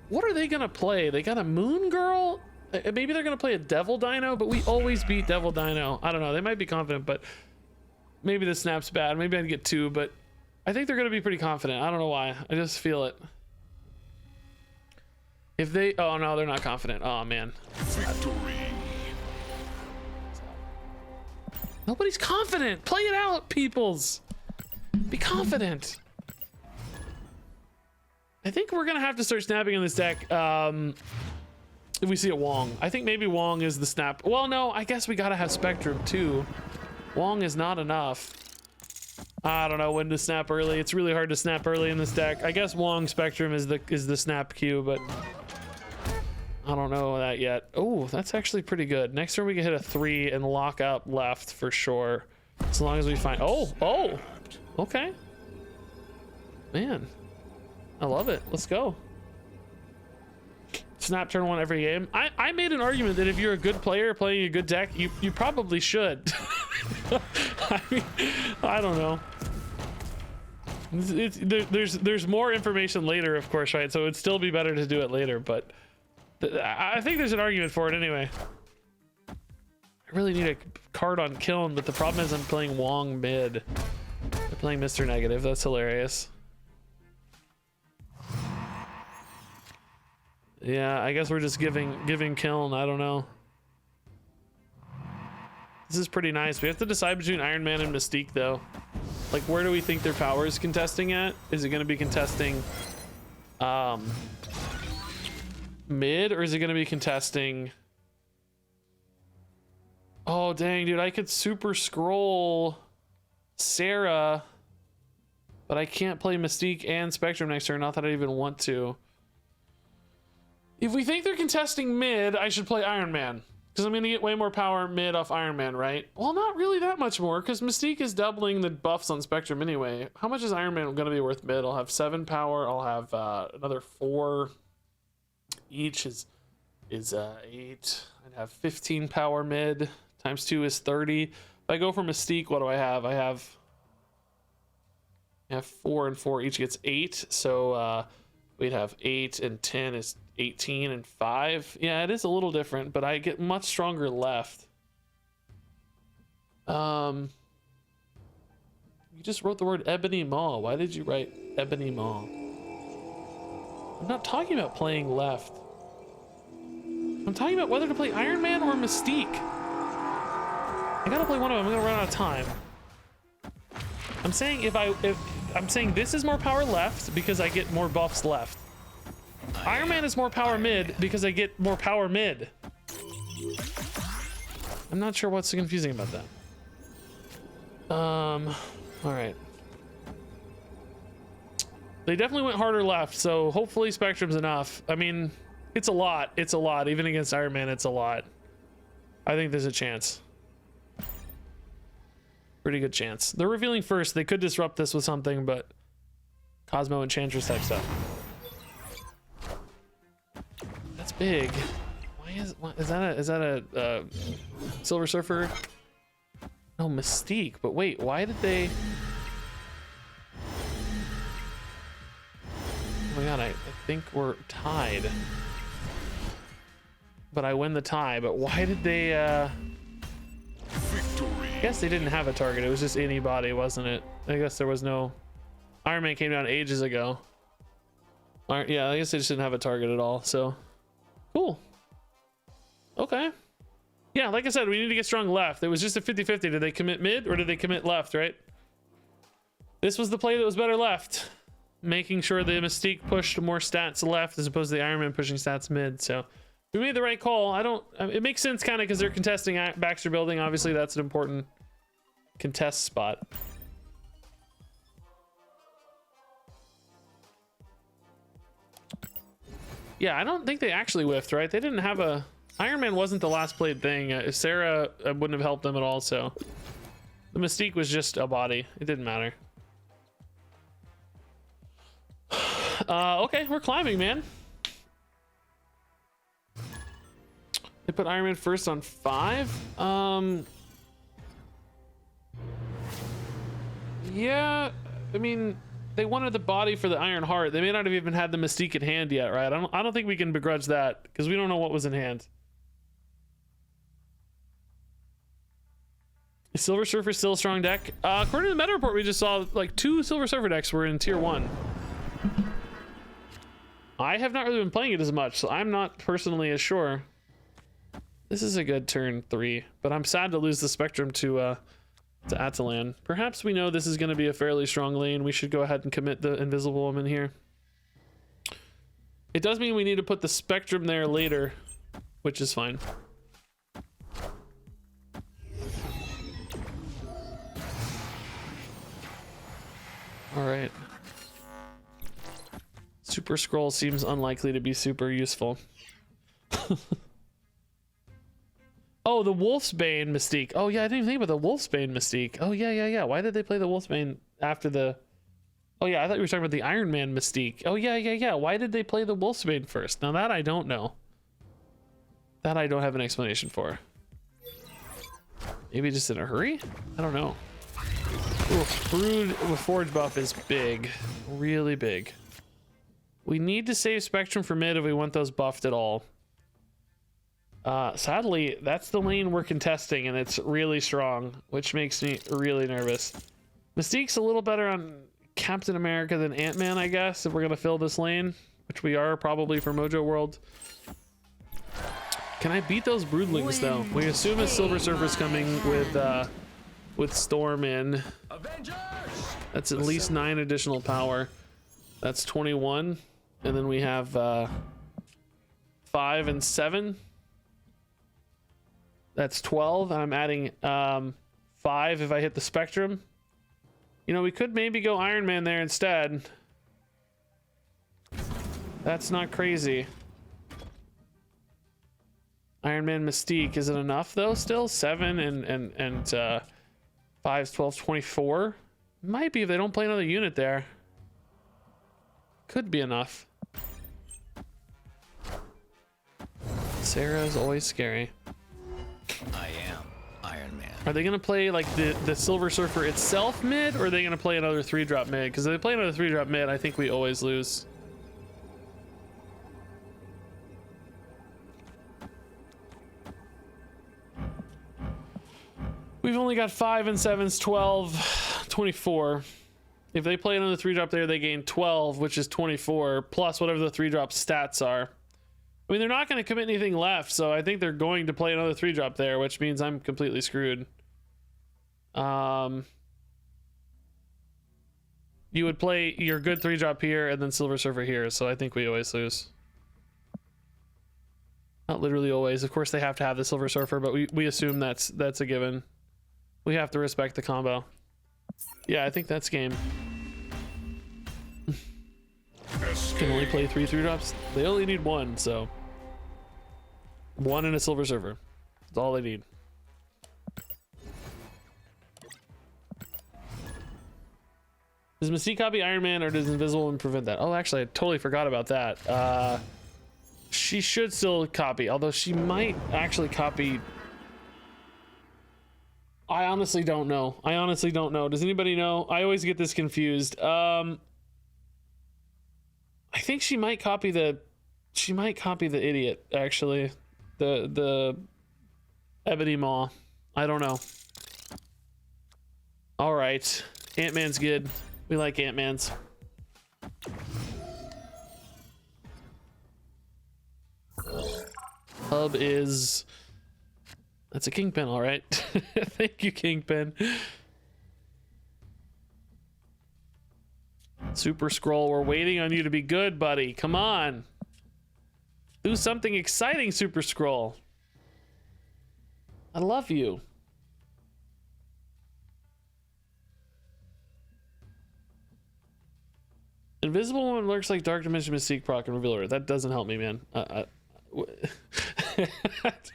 what are they gonna play? They got a Moon Girl? Maybe they're gonna play a Devil Dino, but we always beat Devil Dino. I don't know, they might be confident, but maybe the snap's bad. Maybe I'd get 2, but I think they're gonna be pretty confident. I don't know why. I just feel it. If they, oh no, they're not confident. Oh man. Victory. Nobody's confident. Play it out, peoples. Be confident. I think we're gonna have to start snapping in this deck. If we see a Wong, I think maybe Wong is the snap. Well, no, I guess we gotta have Spectrum too. Wong is not enough. I don't know when to snap early. It's really hard to snap early in this deck. I guess Wong Spectrum is the snap queue, but I don't know that yet. Oh, that's actually pretty good. Next turn we can hit a 3 and lock up left for sure. As long as we find, oh, okay. Man, I love it. Let's go. Snap turn 1 every game. I made an argument that if you're a good player playing a good deck, you probably should. I mean, I don't know. There's more information later, of course, right? So it'd still be better to do it later, but I think there's an argument for it anyway. I really need a card on Kiln, but the problem is I'm playing Wong mid. They're playing Mr. Negative. That's hilarious. Yeah, I guess we're just giving Kiln. I don't know. This is pretty nice. We have to decide between Iron Man and Mystique, though. Like, where do we think their power is contesting at? Is it going to be contesting mid, or is it going to be contesting? Oh, dang, dude. I could super scroll Sarah, but I can't play Mystique and Spectrum next turn. Not that I even want to. If we think they're contesting mid, I should play Iron Man. Because I'm going to get way more power mid off Iron Man, right? Well, not really that much more, because Mystique is doubling the buffs on Spectrum anyway. How much is Iron Man going to be worth mid? I'll have 7 power. I'll have another 4. Each is 8. I'd have 15 power mid. Times 2 is 30. If I go for Mystique, what do I have? I have 4 and 4. Each gets 8. So we'd have 8 and 10 is 18 and 5. Yeah, it is a little different, but I get much stronger left. You just wrote the word Ebony Maw. Why did you write Ebony Maw? I'm not talking about playing left. I'm talking about whether to play Iron Man or Mystique. I gotta play one of them. I'm gonna run out of time. I'm saying if I'm saying this is more power left because I get more buffs left. Iron Man is more power mid because I get more power mid. I'm not sure what's so confusing about that. All right. They definitely went harder left, so hopefully Spectrum's enough. I mean, it's a lot. It's a lot. Even against Iron Man, it's a lot. I think there's a chance. Pretty good chance. They're revealing first. They could disrupt this with something, but Cosmo Enchantress type stuff. That's big. Is that a Silver Surfer? No, Mystique. But wait, why did they? Oh my god, I think we're tied. But I win the tie. But why did they? Victory. I guess they didn't have a target. It was just anybody, wasn't it? I guess there was no. Iron Man came down ages ago. Yeah, I guess they just didn't have a target at all. So, cool. Okay. Yeah, like I said, we need to get strong left. It was just a 50-50. Did they commit mid or did they commit left, right? This was the play that was better left. Making sure the Mystique pushed more stats left as opposed to the Iron Man pushing stats mid. So we made the right call. It makes sense kind of because they're contesting Baxter Building. Obviously, that's an important contest spot. Yeah, I don't think they actually whiffed, right? They didn't have a... Iron Man wasn't the last played thing. Sarah wouldn't have helped them at all, so... The Mystique was just a body. It didn't matter. Okay, we're climbing, man. They put Iron Man first on 5. Yeah, I mean... They wanted the body for the Iron Heart. They may not have even had the Mystique in hand yet, right? I don't think we can begrudge that because we don't know what was in hand. Is Silver Surfer still a strong deck? According to the meta report, we just saw like 2 Silver Surfer decks were in tier 1. I have not really been playing it as much, so I'm not personally as sure. This is a good turn 3, but I'm sad to lose the Spectrum to Atalan. Perhaps we know this is going to be a fairly strong lane. We should go ahead and commit the Invisible Woman here. It does mean we need to put the Spectrum there later, which is fine. All right. Super Skrull seems unlikely to be super useful. Oh, the Wolfsbane Mystique. Oh, yeah, I didn't even think about the Wolfsbane Mystique. Oh, yeah. Why did they play the Wolfsbane after the... Oh, yeah, I thought you were talking about the Iron Man Mystique. Oh, yeah. Why did they play the Wolfsbane first? Now, that I don't know. That I don't have an explanation for. Maybe just in a hurry? I don't know. Ooh, Brood with Forge buff is big. Really big. We need to save Spectrum for mid if we want those buffed at all. Sadly, that's the lane we're contesting, and it's really strong, which makes me really nervous. Mystique's a little better on Captain America than Ant-Man, I guess, if we're gonna fill this lane, which we are probably for Mojo World. Can I beat those Broodlings, though? We assume a Silver Surfer's coming with Storm in. That's at least 9 additional power. That's 21, and then we have 5 and 7. That's 12, and I'm adding 5 if I hit the Spectrum. You know, we could maybe go Iron Man there instead. That's not crazy. Iron Man Mystique, is it enough though still? 7 and 5 is 12, 24. Might be if they don't play another unit there. Could be enough. Sarah's always scary. I am Iron Man. Are they gonna play like the Silver Surfer itself mid, or are they gonna play another 3-drop mid? Because if they play another 3-drop mid, I think we always lose. We've only got 5 and 7's 12, 24. If they play another 3-drop there, they gain 12, which is 24, plus whatever the 3-drop stats are. I mean, they're not going to commit anything left, so I think they're going to play another 3-drop there, which means I'm completely screwed. You would play your good 3-drop here and then Silver Surfer here, so I think we always lose. Not literally always. Of course, they have to have the Silver Surfer, but we assume that's a given. We have to respect the combo. Yeah, I think that's game. Can only play 3 3-drops. They only need 1, so 1 and a Silver Surfer. That's all they need. Does Mystique copy Iron Man, or does Invisible Woman prevent that? Oh, actually, I totally forgot about that. She should still copy, although she might actually copy. I honestly don't know. Does anybody know? I always get this confused. I think she might copy the idiot, actually. The Ebony Maw. I don't know. All right. Ant-Man's good. We like Ant-Man's. Hub is... That's a Kingpin, all right. Thank you, Kingpin. Super Skrull, we're waiting on you to be good, buddy. Come on. Do something exciting, Super Skrull. I love you. Invisible Woman looks like Dark Dimension Mystique proc and reveal her. That doesn't help me, man. I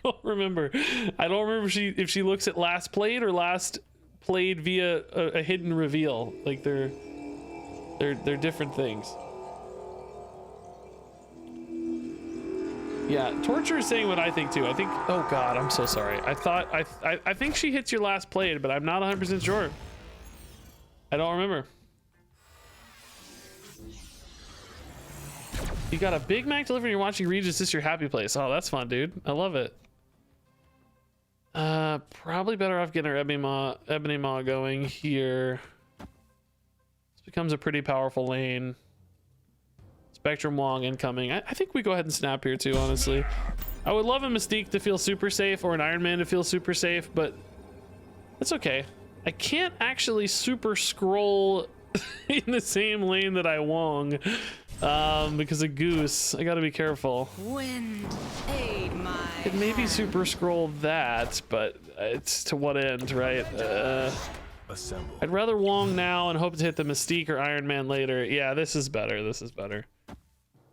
don't remember. I don't remember if she looks at last played or last played via a hidden reveal. Like they're different things. Yeah, Torture is saying what I think too. I think, oh god, I'm so sorry. I think she hits your last played, but I'm not 100% sure. I don't remember. You got a Big Mac delivery and you're watching Regis. This is your happy place. Oh, that's fun, dude. I love it. Probably better off getting our Ebony Maw going here. This becomes a pretty powerful lane. Spectrum Wong incoming. I think we go ahead and snap here too, honestly. I would love a Mystique to feel super safe or an Iron Man to feel super safe, but that's okay. I can't actually super scroll in the same lane that I Wong. Because of Goose. I gotta be careful. Wind, aid my It may be super scroll that, but it's to what end, right? I'd rather Wong now and hope to hit the Mystique or Iron Man later. Yeah, this is better. This is better.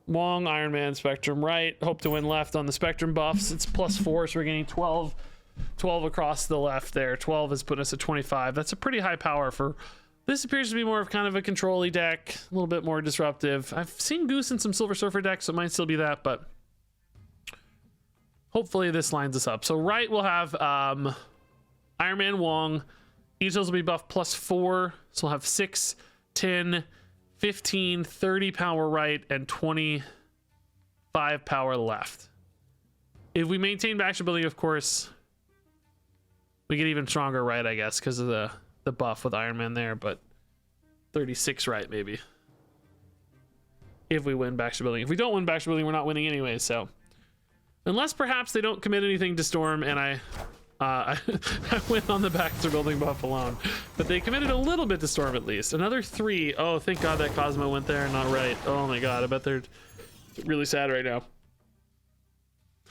Wong, Iron Man, Spectrum right. Hope to win left on the Spectrum buffs. It's +4, so we're getting 12 across the left there. 12 is putting us at 25. That's a pretty high power for... This appears to be more of kind of a control-y deck, a little bit more disruptive. I've seen Goose in some Silver Surfer decks, so it might still be that, but hopefully this lines us up. So right, we'll have Iron Man, Wong. Each of those will be buffed +4, so we'll have 6, 10, 15, 30 power right, and 25 power left. If we maintain Baxter Building, of course, we get even stronger right, I guess, because of the buff with Iron Man there, but 36 right maybe if we win Baxter Building. If we don't win Baxter Building, we're not winning anyway, so unless perhaps they don't commit anything to Storm and I win on the Baxter Building buff alone, but they committed a little bit to Storm at least. Another 3. Oh, thank god that Cosmo went there and not right. Oh my god, I bet they're really sad right now.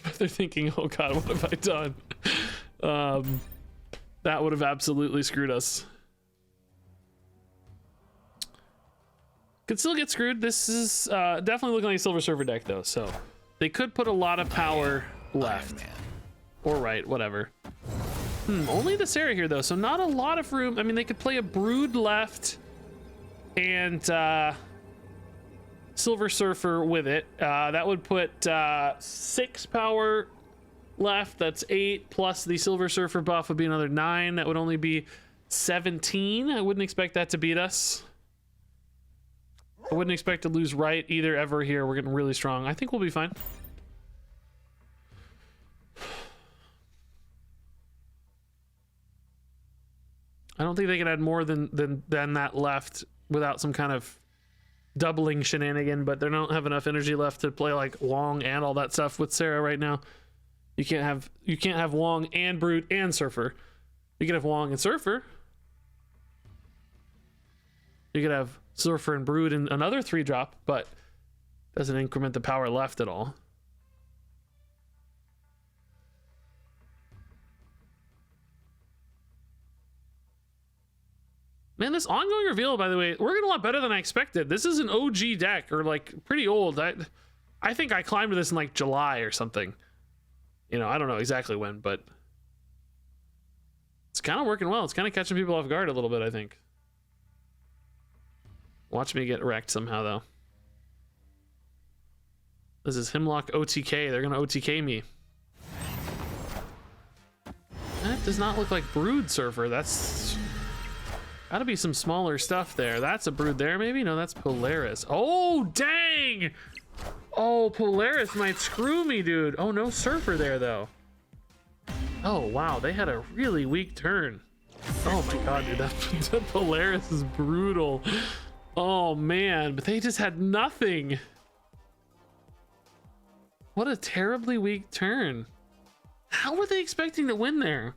I bet they're thinking, oh god, what have I done? That would have absolutely screwed us. Could still get screwed. This is definitely looking like a Silver Surfer deck, though. So they could put a lot of power left or right, whatever. Only the Sarah here, though, so not a lot of room. I mean, they could play a Brood left and Silver Surfer with it. That would put 6 power left. That's 8 plus the Silver Surfer buff would be another 9. That would only be 17. I wouldn't expect that to beat us. I wouldn't expect to lose right either ever here. We're getting really strong. I think we'll be fine. I don't think they can add more than that left without some kind of doubling shenanigan, but they don't have enough energy left to play like Wong and all that stuff with Sarah right now. You can't have Wong and Brute and Surfer. You can have Wong and Surfer. You could have Surfer and Brood and another 3-drop, but doesn't increment the power left at all. Man, this ongoing reveal, by the way, working a lot better than I expected. This is an OG deck, or like pretty old. I think I climbed this in like July or something. You know, I don't know exactly when, but it's kind of working well. It's kind of catching people off guard a little bit, I think. Watch me get wrecked somehow, though. This is Hemlock OTK. They're gonna OTK me. That does not look like Brood Surfer. That's gotta be some smaller stuff there. That's a Brood there, maybe? No, that's Polaris. Oh, dang! Oh, Polaris might screw me, dude. Oh, no Surfer there, though. Oh, wow. They had a really weak turn. Oh, my God, dude. That Polaris is brutal. Oh, man. But they just had nothing. What a terribly weak turn. How were they expecting to win there?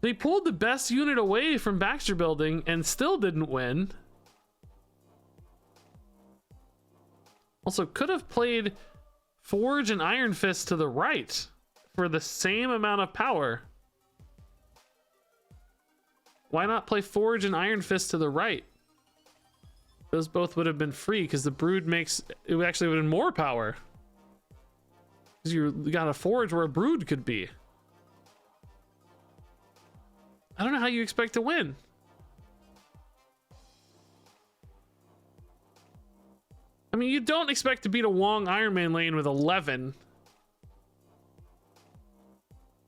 They pulled the best unit away from Baxter Building and still didn't win. Also, could have played Forge and Iron Fist to the right for the same amount of power. Why not play Forge and Iron Fist to the right? Those both would have been free because the Brood makes it actually would have been more power. Because you got a Forge where a Brood could be. I don't know how you expect to win. I mean, you don't expect to beat a Wong Iron Man lane with 11.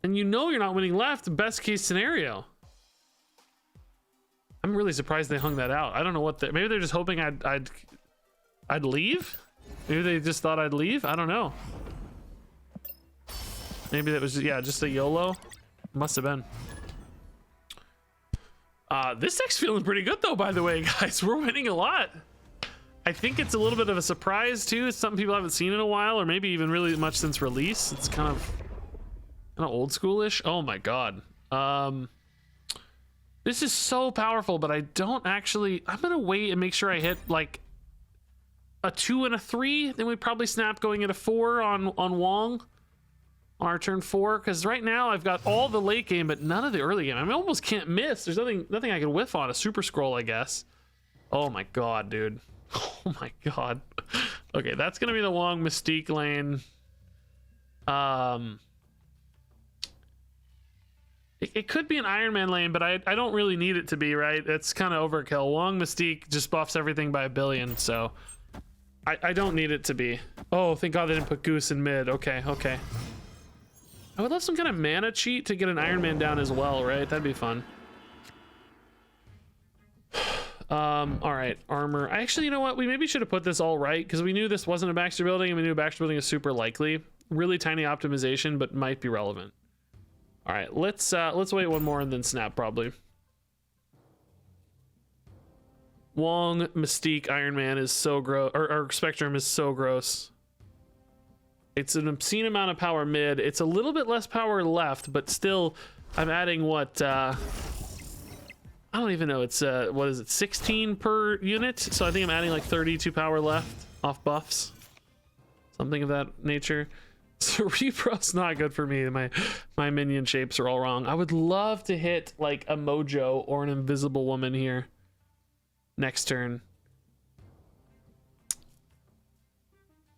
And you know you're not winning left, best case scenario. I'm really surprised they hung that out. I don't know what maybe they're just hoping I'd leave? Maybe they just thought I'd leave? I don't know. Maybe that was just a YOLO. Must have been. This deck's feeling pretty good though, by the way, guys. We're winning a lot. I think it's a little bit of a surprise too. It's something people haven't seen in a while, or maybe even really much since release. It's kind of old schoolish. Oh my God. This is so powerful, but I don't actually, I'm gonna wait and make sure I hit like a 2 and a 3. Then we probably snap going at a 4 on Wong on our turn 4, because right now I've got all the late game but none of the early game. I mean, I almost can't miss. There's nothing I can whiff on. A Super Skrull, I guess. Oh my God, dude. Oh my God. Okay, that's gonna be the Wong Mystique lane. It could be an Iron Man lane, but I don't really need it to be, right? It's kind of overkill. Wong Mystique just buffs everything by 1 billion, so I don't need it to be. Oh, thank God they didn't put Goose in mid. Okay. I would love some kind of mana cheat to get an Iron Man down as well, right? That'd be fun. All right, armor. Actually, you know what? We maybe should have put this all right, because we knew this wasn't a Baxter Building, and we knew Baxter Building is super likely. Really tiny optimization, but might be relevant. All right, let's wait one more and then snap probably. Wong, Mystique, Iron Man is so gross, or Spectrum is so gross. It's an obscene amount of power mid. It's a little bit less power left, but still, I'm adding what? I don't even know. It's what is it? 16 per unit. So I think I'm adding like 32 power left off buffs, something of that nature. Cerebro's not good for me. My minion shapes are all wrong. I would love to hit like a Mojo or an Invisible Woman here next turn.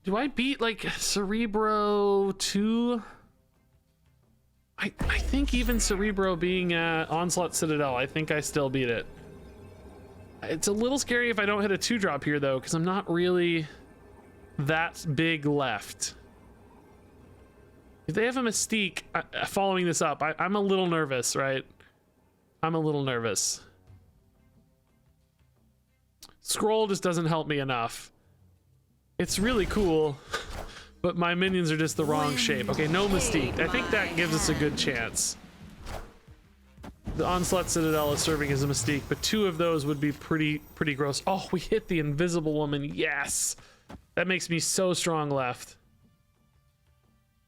Do I beat like Cerebro 2? I think even Cerebro being Onslaught Citadel, I think I still beat it. It's a little scary if I don't hit a 2-drop here though, because I'm not really that big left. If they have a Mystique following this up, I'm a little nervous, right? I'm a little nervous. Skrull just doesn't help me enough. It's really cool, but my minions are just the wrong shape. Okay, no Mystique. I think that gives us a good chance. The Onslaught Citadel is serving as a Mystique, but 2 of those would be pretty gross. Oh, we hit the Invisible Woman. Yes! That makes me so strong left.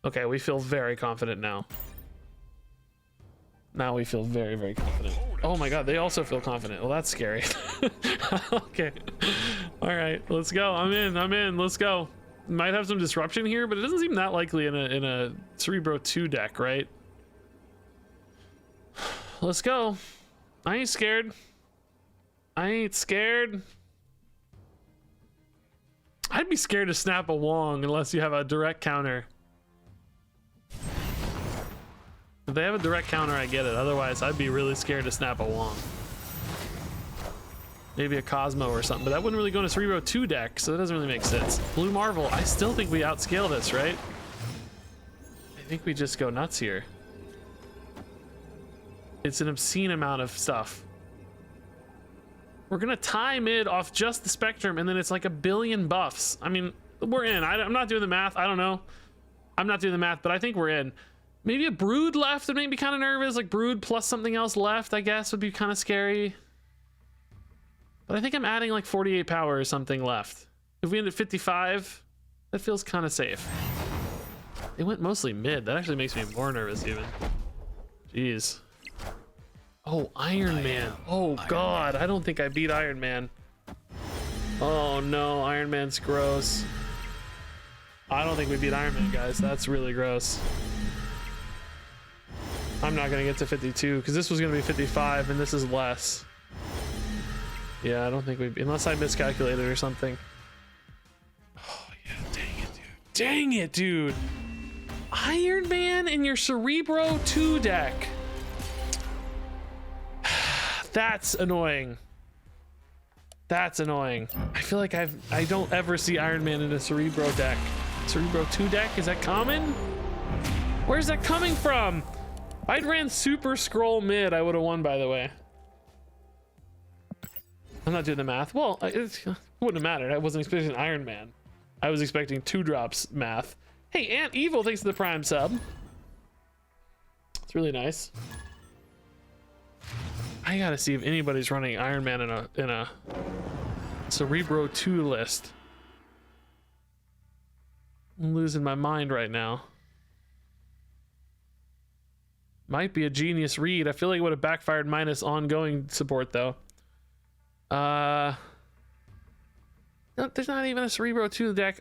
Okay, we feel very confident now. Now we feel very, very confident. Oh my God, they also feel confident. Well, that's scary. Okay. All right, let's go. I'm in. Let's go. Might have some disruption here, but it doesn't seem that likely in a Cerebro 2 deck, right? Let's go. I ain't scared. I ain't scared. I'd be scared to snap a Wong unless you have a direct counter. If they have a direct counter, I get it. Otherwise, I'd be really scared to snap a Wong. Maybe a Cosmo or something, but that wouldn't really go in a Cerebro 2 deck, so that doesn't really make sense. Blue Marvel, I still think we outscale this, right? I think we just go nuts here. It's an obscene amount of stuff. We're gonna tie mid off just the Spectrum, and then it's like 1 billion buffs. I mean, we're in. I'm not doing the math. I don't know. I'm not doing the math, but I think we're in. Maybe a Brood left would make me kind of nervous. Like Brood plus something else left, I guess, would be kind of scary. But I think I'm adding like 48 power or something left. If we end at 55, that feels kind of safe. They went mostly mid. That actually makes me more nervous even. Jeez. Oh, Iron Man. Oh God, I don't think I beat Iron Man. Oh no, Iron Man's gross. I don't think we beat Iron Man, guys. That's really gross. I'm not gonna get to 52 because this was gonna be 55 and this is less. Yeah, I don't think we, unless I miscalculated or something. Oh yeah, dang it, dude. Dang it, dude. Iron Man in your Cerebro 2 deck. That's annoying. That's annoying. I feel like I don't ever see Iron Man in a Cerebro deck. Cerebro 2 deck, is that common? Where's that coming from? If I'd ran Super Skrull mid, I would have won, by the way. I'm not doing the math. Well, it wouldn't have mattered. I wasn't expecting Iron Man. I was expecting 2 drops math. Hey, Ant Evil, thanks for the Prime sub. It's really nice. I gotta see if anybody's running Iron Man in a Cerebro 2 list. I'm losing my mind right now. Might be a genius read. I feel like it would have backfired minus ongoing support though. No, there's not even a Cerebro 2 deck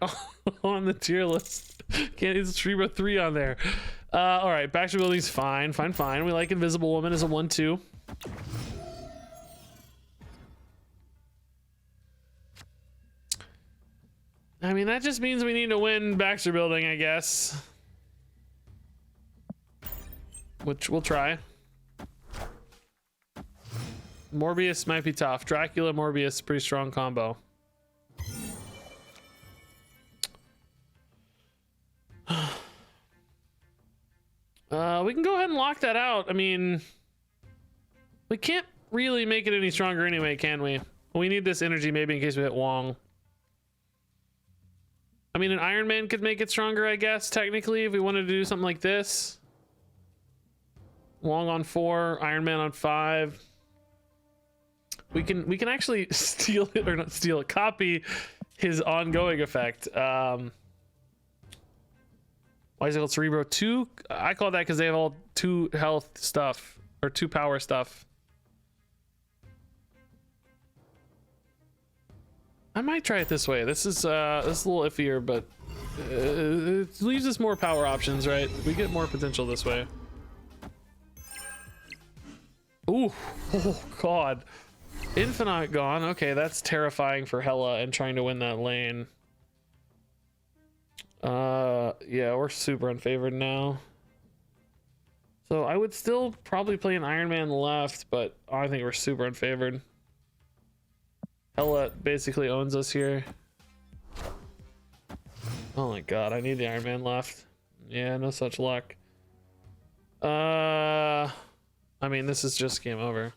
on the tier list. Can't use Cerebro 3 on there. All right, Baxter Building's fine. We like Invisible Woman as a 1/2. I mean, that just means we need to win Baxter Building, I guess. Which we'll try. Morbius might be tough. Dracula, Morbius, pretty strong combo. We can go ahead and lock that out. I mean, we can't really make it any stronger anyway, can we? We need this energy maybe in case we hit Wong. I mean, an Iron Man could make it stronger, I guess, technically, if we wanted to do something like this. Wong on 4, Iron Man on 5. We can actually steal it, or not steal it, copy his ongoing effect. Why is it called Cerebro 2? I call that because they have all 2 health stuff, or 2 power stuff. I might try it this way. This is a little iffier, but it leaves us more power options, right? We get more potential this way. Ooh, oh God. Infinite gone. Okay, that's terrifying for Hela and trying to win that lane. Yeah, we're super unfavored now. So I would still probably play an Iron Man left, but I think we're super unfavored. Hela basically owns us here. Oh my God, I need the Iron Man left. Yeah, no such luck. I mean, this is just game over.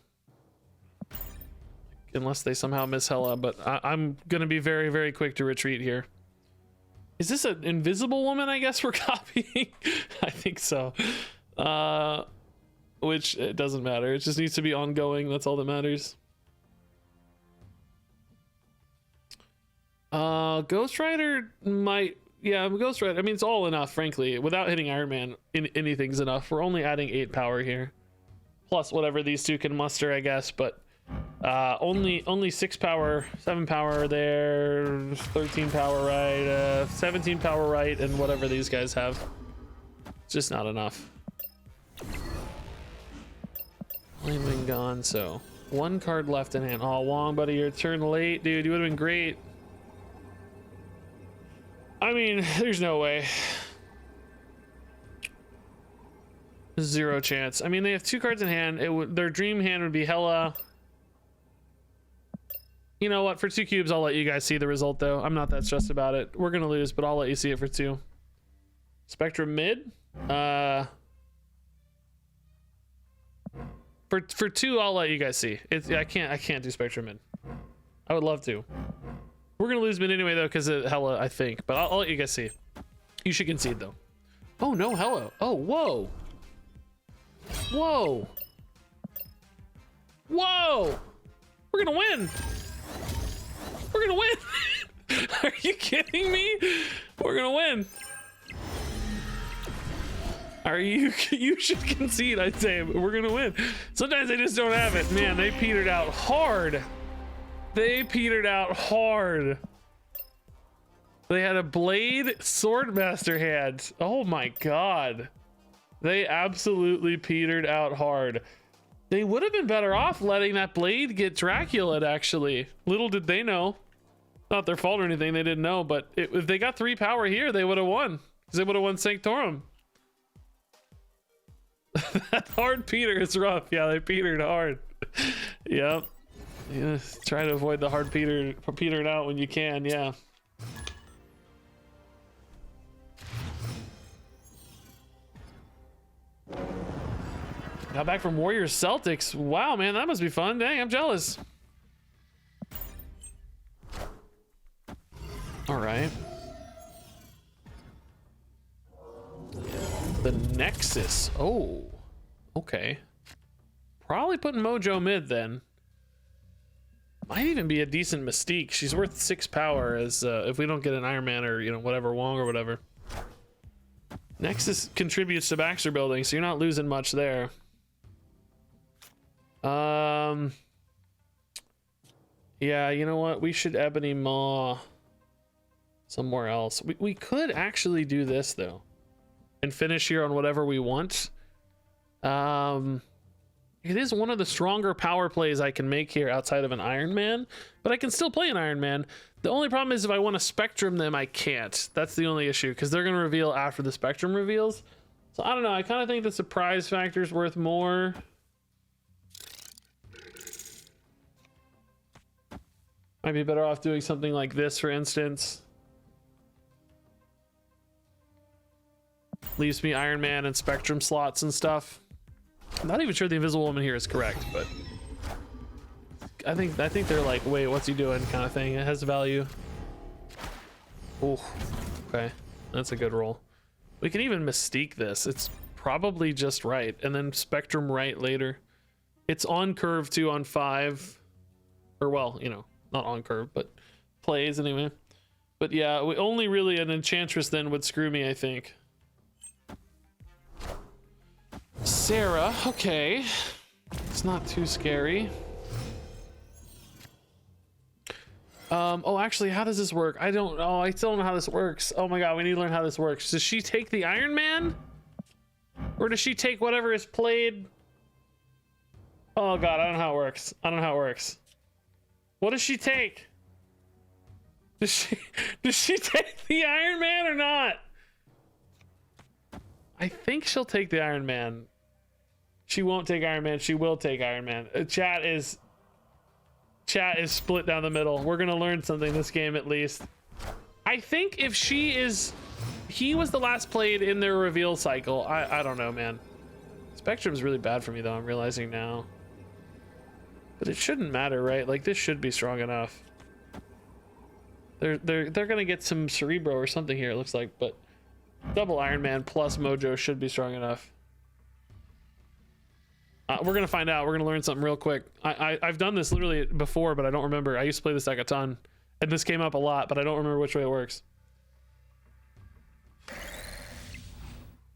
Unless they somehow miss Hela, but I'm gonna be very, very quick to retreat here. Is this an Invisible Woman, I guess we're copying? I think so. Which, it doesn't matter. It just needs to be ongoing. That's all that matters. Ghost Rider might... Yeah, Ghost Rider. I mean, it's all enough, frankly. Without hitting Iron Man, anything's enough. We're only adding 8 power here. Plus whatever these 2 can muster, I guess, but... only 6 power, 7 power there, 13 power right, 17 power right, and whatever these guys have. It's just not enough. Flame Wing gone, so 1 card left in hand. Oh, Wong, buddy, your turn late, dude. You would have been great. I mean, there's no way. 0 chance. I mean, they have 2 cards in hand. Their dream hand would be hella. You know what? For 2 cubes, I'll let you guys see the result, though. I'm not that stressed about it. We're gonna lose, but I'll let you see it for 2. Spectrum mid. For 2, I'll let you guys see. I can't do Spectrum mid. I would love to. We're gonna lose mid anyway, though, because of hella, I think. But I'll let you guys see. You should concede, though. Oh no, hello. Oh, whoa. Whoa. Whoa. We're gonna win. We're gonna win. Are you kidding me? We're gonna win. Are you should concede, I'd say. We're gonna win. Sometimes they just don't have it. Man, they petered out hard. They petered out hard. They had a blade swordmaster hand. Oh my god. They absolutely petered out hard. They would have been better off letting that blade get Dracula'd, actually. Little did they know. Not their fault or anything, they didn't know, but if they got 3 power here, they would have won. Because they would have won Sanctorum. That hard peter is rough. Yeah, they petered hard. Yep. Yeah, try to avoid the hard petering out when you can, yeah. Got back from Warriors Celtics. Wow, man, that must be fun. Dang, I'm jealous. All right. The Nexus. Oh, okay. Probably putting Mojo mid then. Might even be a decent Mystique. She's worth 6 power as if we don't get an Iron Man or, you know, whatever, Wong or whatever. Nexus contributes to Baxter building, so you're not losing much there. Yeah, you know what? We should Ebony Maw somewhere else. We could actually do this though, and finish here on whatever we want. It is one of the stronger power plays I can make here outside of an Iron Man, but I can still play an Iron Man. The only problem is if I want to Spectrum them, I can't. That's the only issue, because they're going to reveal after the Spectrum reveals. So I don't know. I kind of think the surprise factor is worth more. Might be better off doing something like this, for instance. Leaves me Iron Man and Spectrum slots and stuff. I'm not even sure the Invisible Woman here is correct, but I think they're like, wait, what's he doing kind of thing. It has value. Oh, okay. That's a good roll. We can even Mystique this. It's probably just right. And then Spectrum right later. It's on curve too on 5. Or well, you know, not on curve, but plays anyway. But yeah, we only really an Enchantress then would screw me, I think. Sarah, okay. It's not too scary. Oh, actually, how does this work? I still don't know how this works. Oh my god, we need to learn how this works. Does she take the Iron Man? Or does she take whatever is played? Oh god, I don't know how it works. I don't know how it works. What does she take? Does she take the Iron Man or not? I think she'll take the Iron Man. She won't take Iron Man. She will take Iron Man. Chat is split down the middle. We're gonna learn something this game at least. I think if he was the last played in their reveal cycle. I don't know, man. Spectrum's really bad for me though, I'm realizing now. But it shouldn't matter, right? Like this should be strong enough. They're gonna get some Cerebro or something here, it looks like, but double Iron Man plus Mojo should be strong enough. We're gonna find out. We're gonna learn something real quick. I've done this literally before, but I don't remember. I used to play this deck a ton, and this came up a lot, but I don't remember which way it works.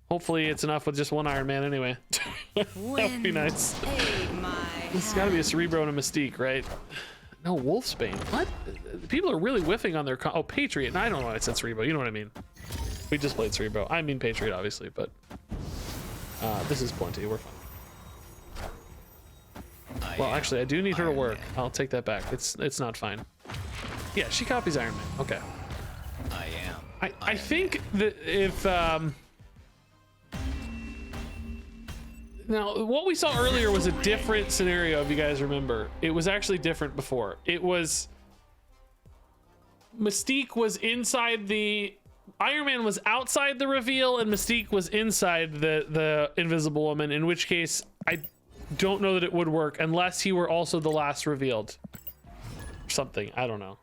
Hopefully it's enough with just one Iron Man anyway. That would be nice. It's gotta be a Cerebro and a Mystique, right? No, Wolfsbane. What? People are really whiffing on their... Oh, Patriot. And I don't know why I said Cerebro. You know what I mean. We just played Cerebro. I mean Patriot, obviously, but... this is plenty. We're fine. Well, actually, I do need her to Iron work. Man. I'll take that back. It's not fine. Yeah, she copies Iron Man. Okay. I am. I think that if now what we saw earlier was a different scenario, if you guys remember. It was actually different before. It was Mystique was inside the Iron Man was outside the reveal and Mystique was inside the Invisible Woman, in which case I don't know that it would work unless he were also the last revealed. Or something. I don't know.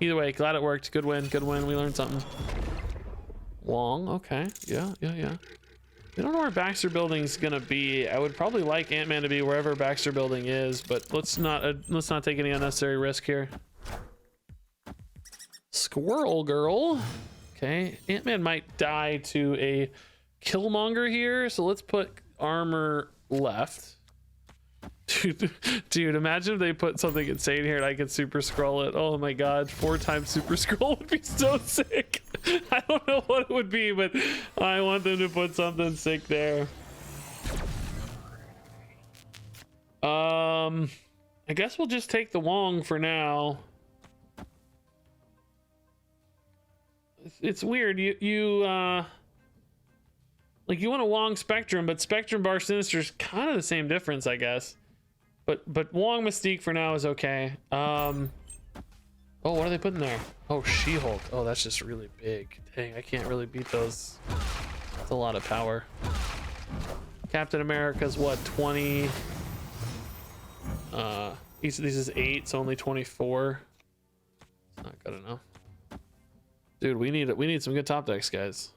Either way, glad it worked. Good win. Good win. We learned something. Wong. Okay. Yeah. I don't know where Baxter Building's gonna be. I would probably like Ant-Man to be wherever Baxter Building is, but let's not take any unnecessary risk here. Squirrel girl. Okay. Ant-Man might die to a Killmonger here, so let's put armor left. Dude, imagine if they put something insane here and I could super scroll it. Oh my god, 4 times super scroll would be so sick. I don't know what it would be, but I want them to put something sick there. I guess we'll just take the Wong for now. It's weird. You like you want a Wong Spectrum, but Spectrum bar Sinister is kind of the same difference, I guess. But Wong Mystique for now is okay. Oh, what are they putting there? Oh, She-Hulk. Oh, that's just really big. Dang, I can't really beat those. That's a lot of power. Captain America's what, 20? Each of these is 8, so only 24. It's not good enough. Dude, we need some good top decks, guys.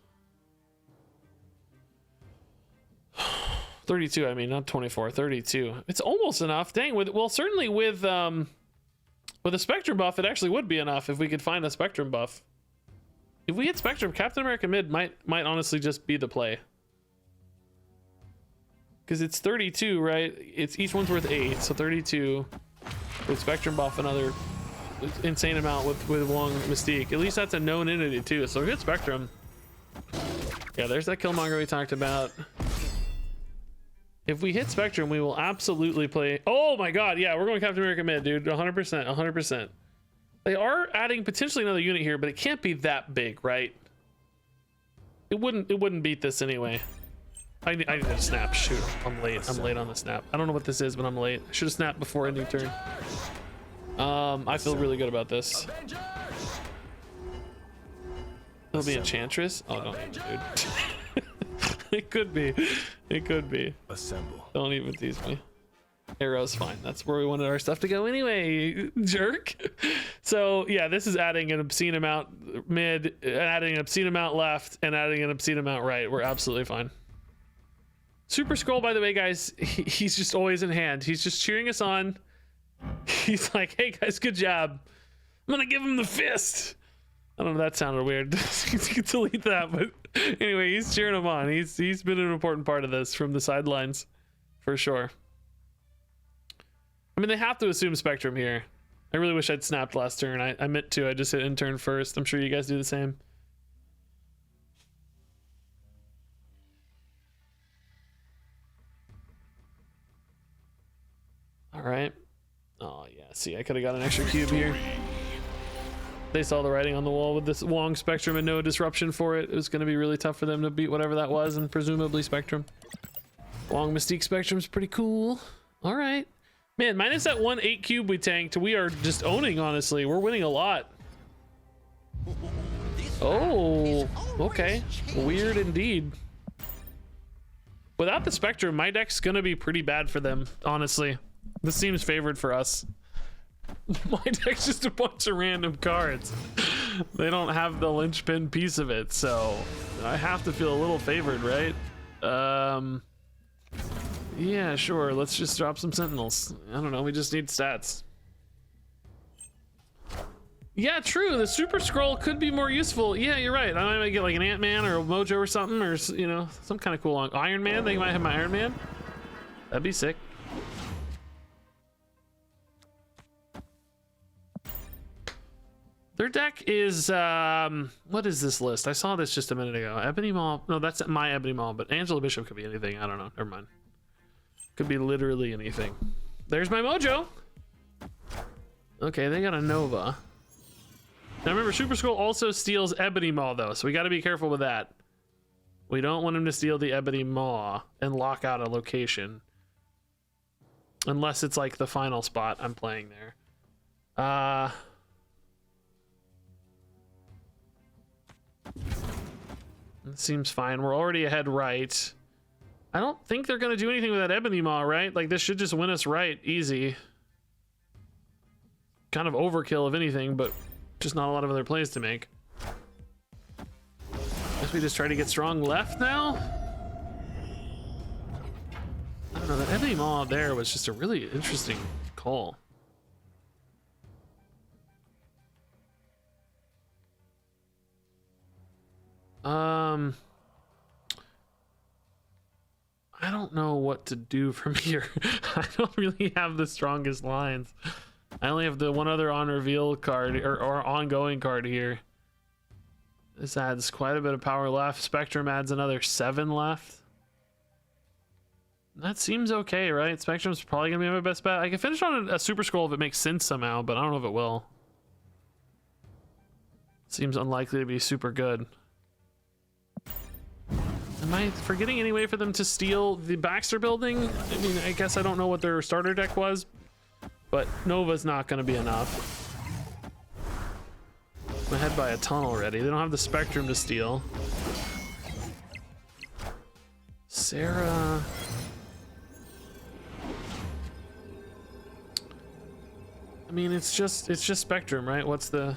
32, I mean, not 24, 32. It's almost enough. Dang, certainly with a Spectrum buff, it actually would be enough if we could find a Spectrum buff. If we hit Spectrum, Captain America mid might honestly just be the play. Because it's 32, right? It's each one's worth 8, so 32 with Spectrum buff, another insane amount with Wong Mystique. At least that's a known entity too, so good Spectrum. Yeah, there's that Killmonger we talked about. If we hit Spectrum, we will absolutely play. Oh my god, yeah, we're going Captain America mid, dude. 100%, 100%. They are adding potentially another unit here, but it can't be that big, right? It wouldn't beat this anyway. I need to snap. Shoot, I'm late. I'm late on the snap. I don't know what this is, but I'm late. I should have snapped before ending turn. I feel really good about this. It'll be Enchantress. Oh, don't even, dude. It could be. It could be. Assemble. Don't even tease me. Arrow's fine. That's where we wanted our stuff to go anyway, jerk. So yeah, this is adding an obscene amount mid, adding an obscene amount left, and adding an obscene amount right. We're absolutely fine. Super Skrull, by the way, guys, he's just always in hand. He's just cheering us on. He's like, hey guys, good job. I'm gonna give him the fist. I don't know, that sounded weird. You can delete that, but anyway, he's cheering him on. He's been an important part of this from the sidelines, for sure. I mean, they have to assume Spectrum here. I really wish I'd snapped last turn. I meant to. I just hit intern first. I'm sure you guys do the same. All right. Oh yeah. See, I could have got an extra cube here. They saw the writing on the wall with this Wong Spectrum and no disruption for it. It was going to be really tough for them to beat whatever that was, and presumably Spectrum. Wong Mystique Spectrum's pretty cool. All right. Man, minus that 1/8 cube we tanked, we are just owning, honestly. We're winning a lot. Oh, okay. Weird indeed. Without the Spectrum, my deck's going to be pretty bad for them, honestly. This seems favored for us. My deck's just a bunch of random cards. They don't have the linchpin piece of it, so I have to feel a little favored, right? Yeah, sure. Let's just drop some Sentinels. I don't know. We just need stats. Yeah, true. The Super Skrull could be more useful. Yeah, you're right. I might get like an Ant-Man or a Mojo or something, or you know, some kind of cool Iron Man. They might have my Iron Man. That'd be sick. Their deck is what is this list? I saw this just a minute ago. Ebony Maw. No, that's my Ebony Maw, but Angela Bishop could be anything. I don't know. Never mind. Could be literally anything. There's my Mojo. Okay, they got a Nova. Now remember, Super Skrull also steals Ebony Maw though, so we got to be careful with that. We don't want him to steal the Ebony Maw and lock out a location. Unless it's like the final spot I'm playing there. It seems fine. We're already ahead right. I don't think they're going to do anything with that Ebony Maw, right? Like, this should just win us right. Easy. Kind of overkill, if anything, but just not a lot of other plays to make. Guess we just try to get strong left now? I don't know. That Ebony Maw there was just a really interesting call. I don't know what to do from here. I don't really have the strongest lines. I only have the one other on reveal card or ongoing card here. This adds quite a bit of power left. Spectrum adds another 7 left. That seems okay, right? Spectrum's probably gonna be my best bet. I can finish on a Super Skrull if it makes sense somehow, but I don't know if it will. Seems unlikely to be super good. Am I forgetting any way for them to steal the Baxter building? I mean, I guess I don't know what their starter deck was, but Nova's not going to be enough. I'm ahead by a ton already. They don't have the Spectrum to steal. Sarah... I mean, it's just Spectrum, right? That's the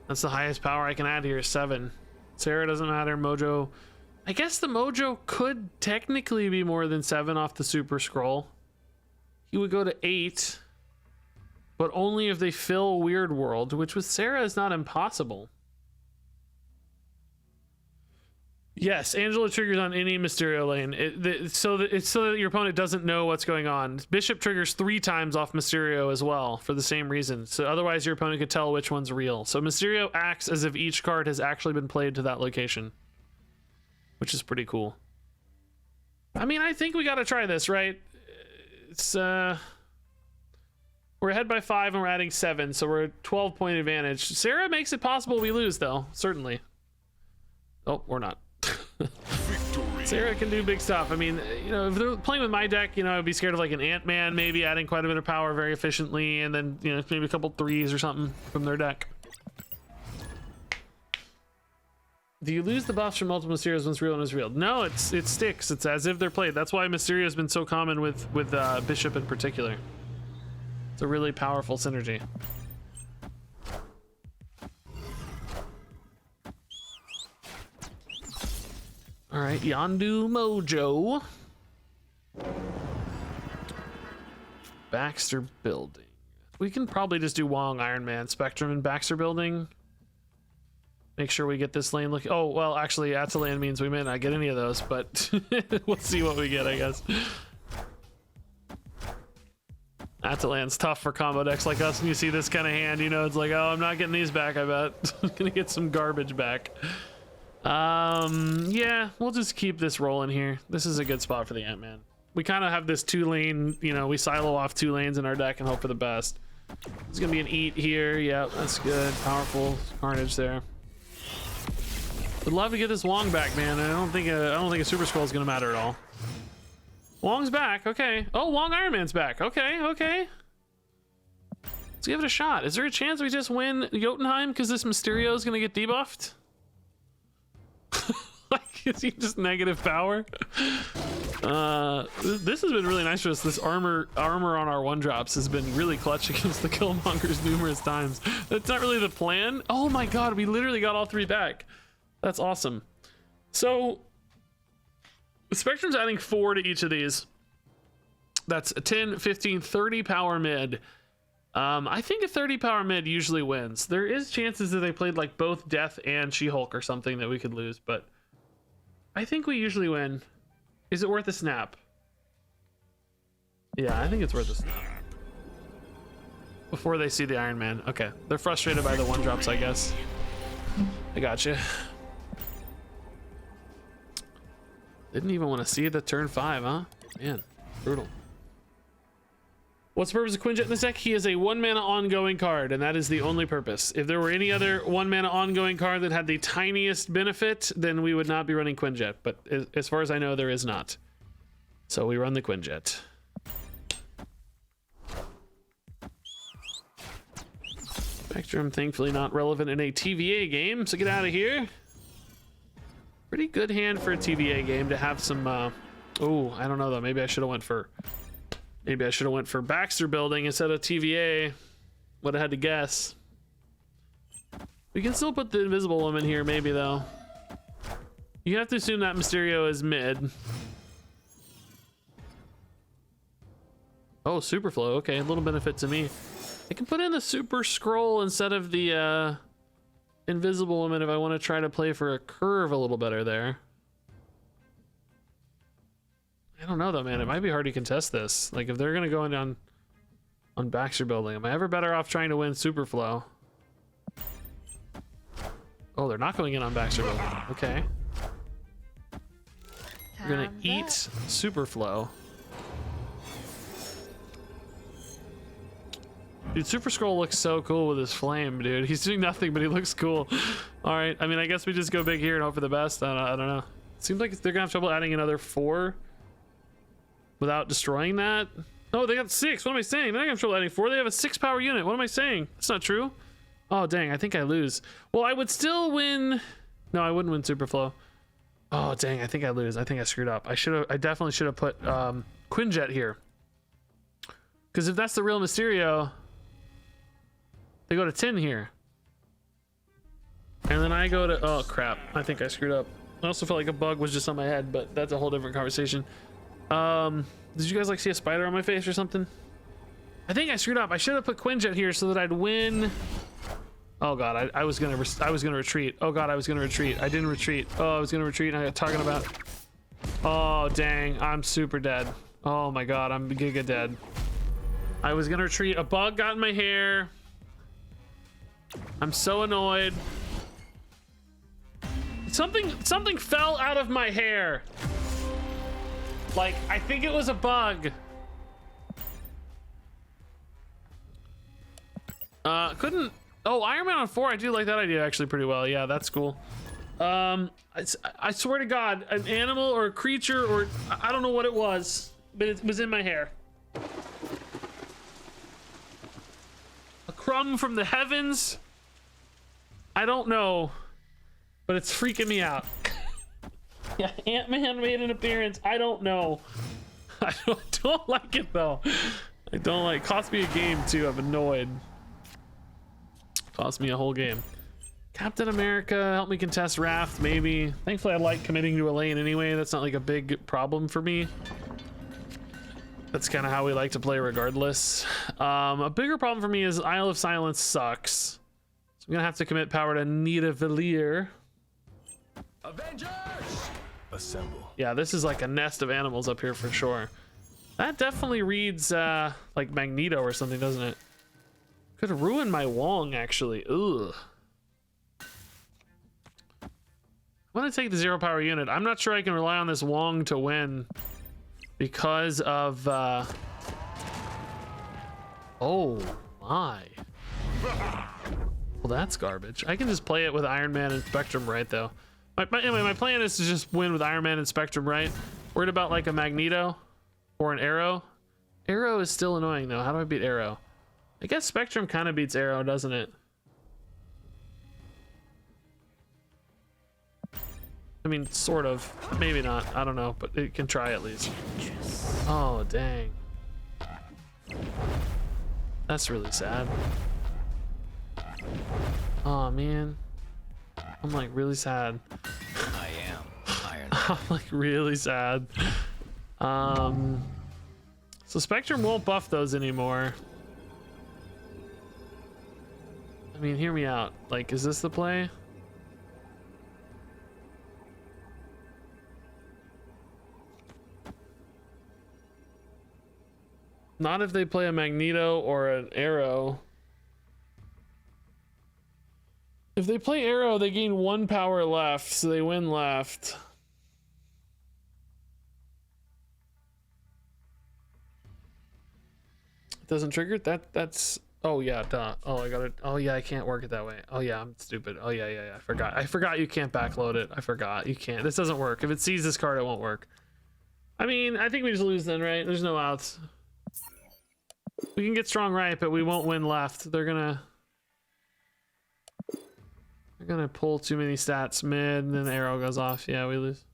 highest power I can add here, 7. Sarah doesn't matter. Mojo, I guess the Mojo could technically be more than 7 off the Super Skrull. He would go to 8, but only if they fill Weird World, which with Sarah is not impossible. Yes, Angela triggers on any Mysterio lane, so that your opponent doesn't know what's going on. Bishop triggers 3 times off Mysterio as well for the same reason. So otherwise your opponent could tell which one's real. So Mysterio acts as if each card has actually been played to that location, which is pretty cool. I mean, I think we got to try this, right? It's we're ahead by 5 and we're adding 7, so we're at 12-point advantage. Sarah makes it possible we lose, though, certainly. Oh, we're not. Sarah can do big stuff. I mean, you know, if they're playing with my deck, you know, I'd be scared of like an Ant-Man maybe adding quite a bit of power very efficiently, and then, you know, maybe a couple 3s or something from their deck. Do you lose the buffs from multiple Mysterios once real and is real? No, it sticks. It's as if they're played. That's why Mysterio has been so common with Bishop in particular. It's a really powerful synergy. All right, Yondu Mojo. Baxter Building. We can probably just do Wong, Iron Man, Spectrum, and Baxter Building. Make sure we get this lane looking. Oh, well, actually, Atalan means we may not get any of those, but we'll see what we get, I guess. Atalan's tough for combo decks like us, and you see this kind of hand, you know, it's like, oh, I'm not getting these back, I bet. I'm gonna get some garbage back. Yeah, we'll just keep this rolling here. This is a good spot for the Ant-Man. We kind of have this 2-lane, you know, we silo off 2 lanes in our deck and hope for the best. It's gonna be an eat here. Yep, that's good. Powerful carnage there. Would love to get this Wong back, man. I don't think a Super Skrull is gonna matter at all. Wong's back. Okay. Oh, Wong Iron Man's back. Okay. Okay. Let's give it a shot. Is there a chance we just win Jotunheim because this Mysterio is gonna get debuffed? Like, is he just negative power? This has been really nice for us. This armor on our 1-drops has been really clutch against the Killmongers numerous times. That's not really the plan. Oh my god, we literally got all 3 back. That's awesome. So Spectrum's adding 4 to each of these. That's a 10, 15, 30 power mid. I think a 30 power mid usually wins. There is chances that they played like both Death and She-Hulk or something that we could lose, but I think we usually win. Is it worth a snap? Yeah, I think it's worth a snap. before they see the Iron Man. Okay, they're frustrated by the one drops, I guess. I gotcha. Didn't even want to see the turn 5, huh? Man, brutal. What's the purpose of Quinjet in this deck? He is a 1-mana ongoing card, and that is the only purpose. If there were any other 1-mana ongoing card that had the tiniest benefit, then we would not be running Quinjet. But as far as I know, there is not. So we run the Quinjet. Spectrum, thankfully not relevant in a TVA game, so get out of here. Pretty good hand for a TVA game to have some. Oh, I don't know though. Maybe I should have went for Baxter building instead of TVA. Would have had to guess. We can still put the Invisible Woman here, maybe though. You have to assume that Mysterio is mid. Oh, Superflow. Okay, a little benefit to me. I can put in the Super Skrull instead of the Invisible Woman if I want to try to play for a curve a little better there. I don't know though, man. It might be hard to contest this. Like if they're gonna go in on Baxter building, am I ever better off trying to win Superflow? Oh, they're not going in on Baxter building. Okay. We're gonna eat Superflow. Dude, Super Skrull looks so cool with his flame, dude. He's doing nothing, but he looks cool. All right, I mean, I guess we just go big here and hope for the best. I don't know. Seems like they're gonna have trouble adding another 4 without destroying that. Oh, they got 6. What am I saying? They're not gonna have trouble adding 4. They have a 6-power unit. What am I saying? That's not true. Oh, dang, I think I lose. Well, I would still win. No, I wouldn't win Superflow. Oh, dang, I think I lose. I think I screwed up. I definitely should have put Quinjet here. Because if that's the real Mysterio, they go to 10 here. And then I go to, oh crap, I think I screwed up. I also felt like a bug was just on my head, but that's a whole different conversation. Did you guys like see a spider on my face or something? I think I screwed up. I should have put Quinjet here so that I'd win. Oh god, I was gonna retreat. Oh god, I was gonna retreat. I didn't retreat. Oh, I was gonna retreat and I got talking about. Oh dang, I'm super dead. Oh my god, I'm giga dead. I was gonna retreat. A bug got in my hair. I'm so annoyed. Something fell out of my hair. Like, I think it was a bug. Couldn't. Oh, Iron Man on 4. I do like that idea actually pretty well. Yeah, that's cool. I swear to God, an animal or a creature or I don't know what it was, but it was in my hair. A crumb from the heavens. I don't know, but it's freaking me out. Yeah, Ant-Man made an appearance. I don't know. I don't like it though. I don't like. Cost me a game too. I'm annoyed. Cost me a whole game. Captain America, help me contest Raft, maybe. Thankfully, I like committing to a lane anyway. That's not like a big problem for me. That's kind of how we like to play regardless. A bigger problem for me is Isle of Silence sucks. So I'm gonna have to commit power to Nidavellir. Avengers! Assemble. Yeah, this is like a nest of animals up here for sure. That definitely reads like Magneto or something, doesn't it? Could ruin my Wong actually. Ugh. I want to take the 0-power unit. I'm not sure I can rely on this Wong to win because of oh my. Well, that's garbage. I can just play it with Iron Man and Spectrum right though. Anyway, my plan is to just win with Iron Man and Spectrum right. Worried about like a Magneto or an Arrow. Arrow is still annoying though. How do I beat Arrow? I guess Spectrum kind of beats Arrow, doesn't it? I mean, sort of. Maybe not. I don't know, but it can try at least. Oh, dang. That's really sad. Oh, man. I'm like really sad. I am Iron Man. I'm like really sad. So Spectrum won't buff those anymore. I mean, hear me out. Like, is this the play? Not if they play a Magneto or an Arrow. If they play Arrow, they gain 1 power left, so they win left. It doesn't trigger it? That's oh yeah, duh. Oh, I got it. Oh yeah, I can't work it that way. Oh yeah, I'm stupid. Oh yeah. I forgot you can't backload it. I forgot you can't. This doesn't work. If it sees this card, it won't work. I mean, I think we just lose then, right? There's no outs. We can get strong right, but we won't win left. They're gonna pull too many stats mid, and then the arrow goes off. Yeah, we lose.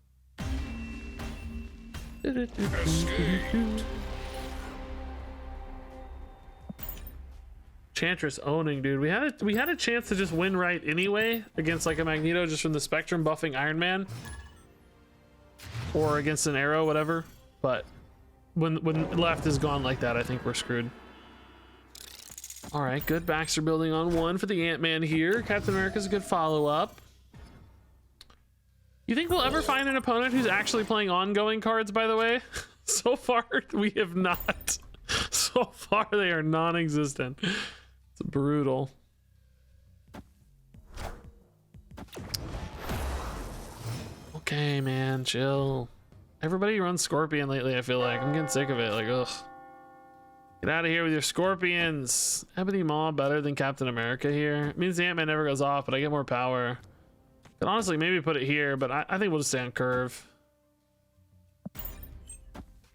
Chantress owning, dude. We had a chance to just win right anyway against like a Magneto just from the Spectrum buffing Iron Man, or against an Arrow, whatever. But when left is gone like that, I think we're screwed. All right, good Baxter building on 1 for the Ant-Man here. Captain America's a good follow-up. You think we'll ever find an opponent who's actually playing ongoing cards, by the way? So far, we have not. So far, they are non-existent. It's brutal. Okay, man, chill. Everybody runs Scorpion lately, I feel like. I'm getting sick of it. Like, ugh. Get out of here with your Scorpions. Ebony Maw better than Captain America here. It means the Ant-Man never goes off, but I get more power. Could honestly maybe put it here, but I think we'll just stay on curve. Does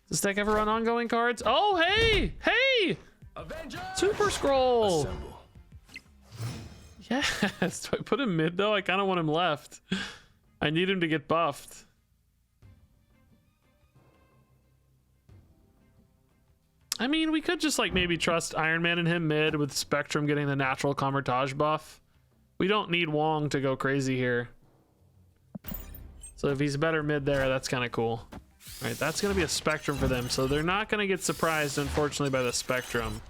this deck ever run ongoing cards? Oh, hey! Hey! Avengers! Super Skrull! Assemble. Yes. Do I put him mid, though? I kind of want him left. I need him to get buffed. I mean, we could just like maybe trust Iron Man and him mid with Spectrum getting the natural Camouflage buff. We don't need Wong to go crazy here. So if he's better mid there, that's kind of cool. All right, that's going to be a Spectrum for them. So they're not going to get surprised, unfortunately, by the Spectrum.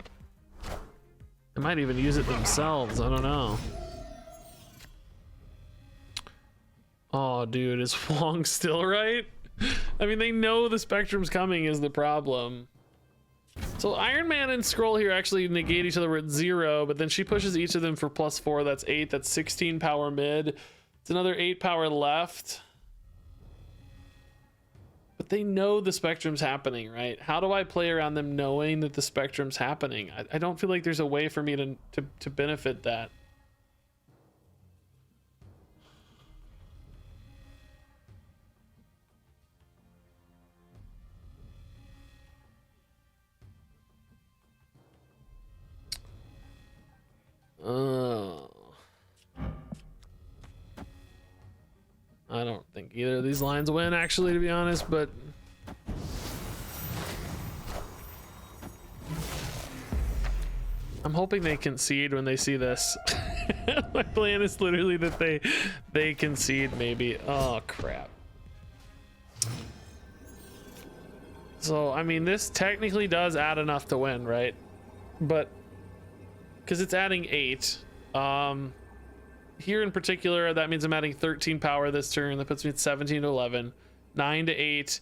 They might even use it themselves. I don't know. Oh, dude, is Wong still right? I mean, they know the Spectrum's coming is the problem. So Iron Man and Skrull here actually negate each other at 0, but then she pushes each of them for +4. That's 8. That's 16 power mid. It's another 8 power left. But they know the Spectrum's happening, right? How do I play around them knowing that the Spectrum's happening? I don't feel like there's a way for me to benefit that. I don't think either of these lines win, actually, to be honest, but I'm hoping they concede when they see this. My plan is literally that they concede, maybe. Oh, crap. So, I mean, this technically does add enough to win, right? But because it's adding 8. Here in particular, that means I'm adding 13 power this turn. That puts me at 17 to 11, 9 to 8,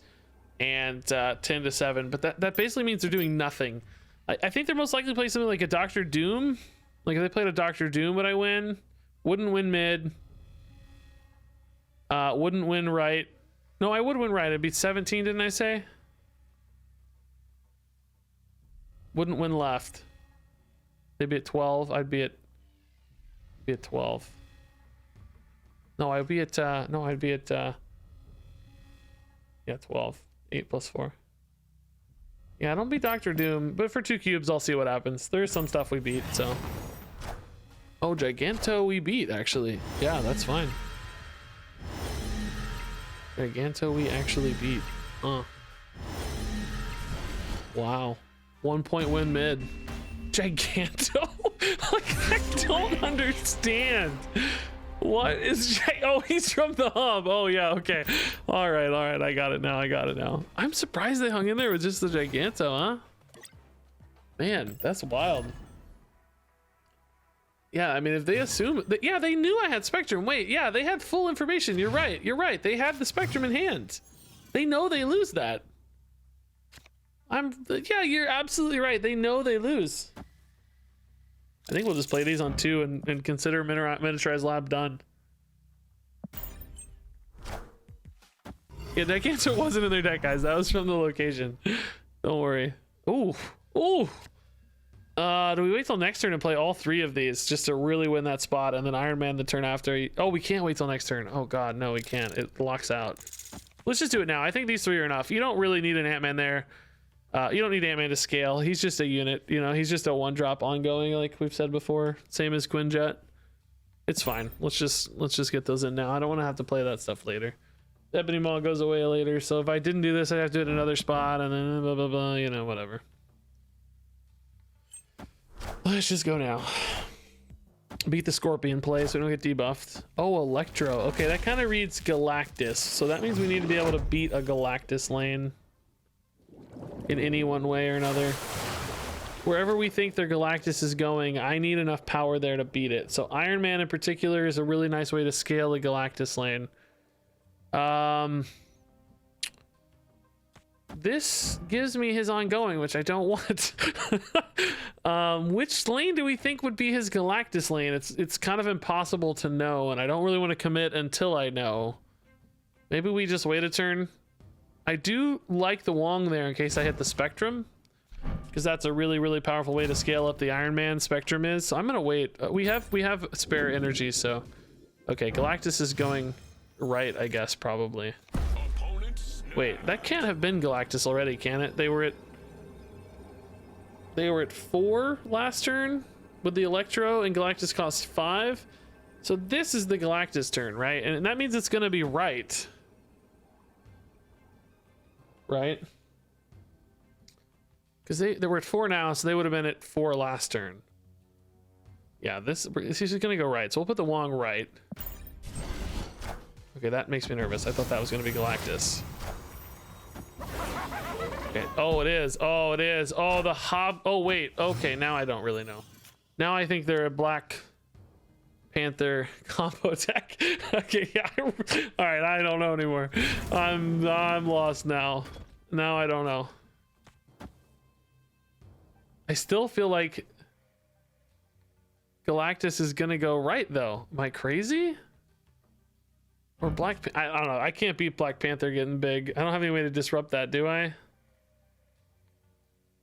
and 10 to 7. But that basically means they're doing nothing. I think they're most likely playing something like a Doctor Doom. Like if they played a Doctor Doom, would I win? Wouldn't win mid. Wouldn't win right. No, I would win right. I'd be 17, didn't I say? Wouldn't win left. They'd be at 12. I'd be at 12. No, I'd be at yeah, 12. 8 plus 4. Yeah, I don't beat Doctor Doom, but for 2 cubes, I'll see what happens. There's some stuff we beat, so. Oh, Giganto we beat, actually. Yeah, that's fine. Giganto we actually beat. Wow. 1 point win mid. Giganto? Like, I don't understand. What is oh, he's from the hub. Oh yeah, okay. All right, I got it now. I'm surprised they hung in there with just the Giganto, huh? Man, that's wild. Yeah, I mean, if they assume that, yeah, they knew I had Spectrum. Wait, yeah, they had full information. You're right. They had the Spectrum in hand. They know they lose that. Yeah, you're absolutely right. They know they lose. I think we'll just play these on 2 and consider miniaturized lab done. Yeah, deck answer wasn't in their deck, guys. That was from the location. Don't worry. Ooh. Ooh. Do we wait till next turn and play all 3 of these just to really win that spot, and then Iron Man the turn after? Oh, we can't wait till next turn. Oh god, no, we can't. It locks out. Let's just do it now. I think these 3 are enough. You don't really need an Ant-Man there. You don't need Ant-Man to scale. He's just a unit. You know, he's just a 1-drop ongoing, like we've said before. Same as Quinjet. It's fine. Let's just get those in now. I don't want to have to play that stuff later. Ebony Maw goes away later, so if I didn't do this, I'd have to do it in another spot, and then blah blah blah. You know, whatever. Let's just go now. Beat the Scorpion play so we don't get debuffed. Oh, Electro. Okay, that kind of reads Galactus, so that means we need to be able to beat a Galactus lane in any one way or another. Wherever we think their Galactus is going, I need enough power there to beat it. So Iron Man in particular is a really nice way to scale the Galactus lane. This gives me his ongoing, which I don't want. Which lane do we think would be his Galactus lane? It's kind of impossible to know, and I don't really want to commit until I know. Maybe we just wait a turn. I do like the Wong there in case I hit the Spectrum, because that's a really, really powerful way to scale up the Iron Man Spectrum is. So I'm gonna wait. We have spare energy, so okay. Galactus is going right, I guess, probably. Wait, that can't have been Galactus already, can it? They were at 4 last turn with the Electro, and Galactus costs 5. So this is the Galactus turn, right? And that means it's gonna be right. Right? Because they were at 4 now, so they would have been at 4 last turn. Yeah, this is gonna go right. So we'll put the Wong right. Okay, that makes me nervous. I thought that was gonna be Galactus. Okay. Oh, it is. Oh, it is. Oh, the Hob. Oh, wait. Okay, now I don't really know. Now I think they're a Black Panther combo deck. Okay, yeah. All right, I don't know anymore. I'm lost now. Now I don't know. I still feel like Galactus is gonna go right though. Am I crazy? Or I don't know. I can't beat Black Panther getting big. I don't have any way to disrupt that, do I?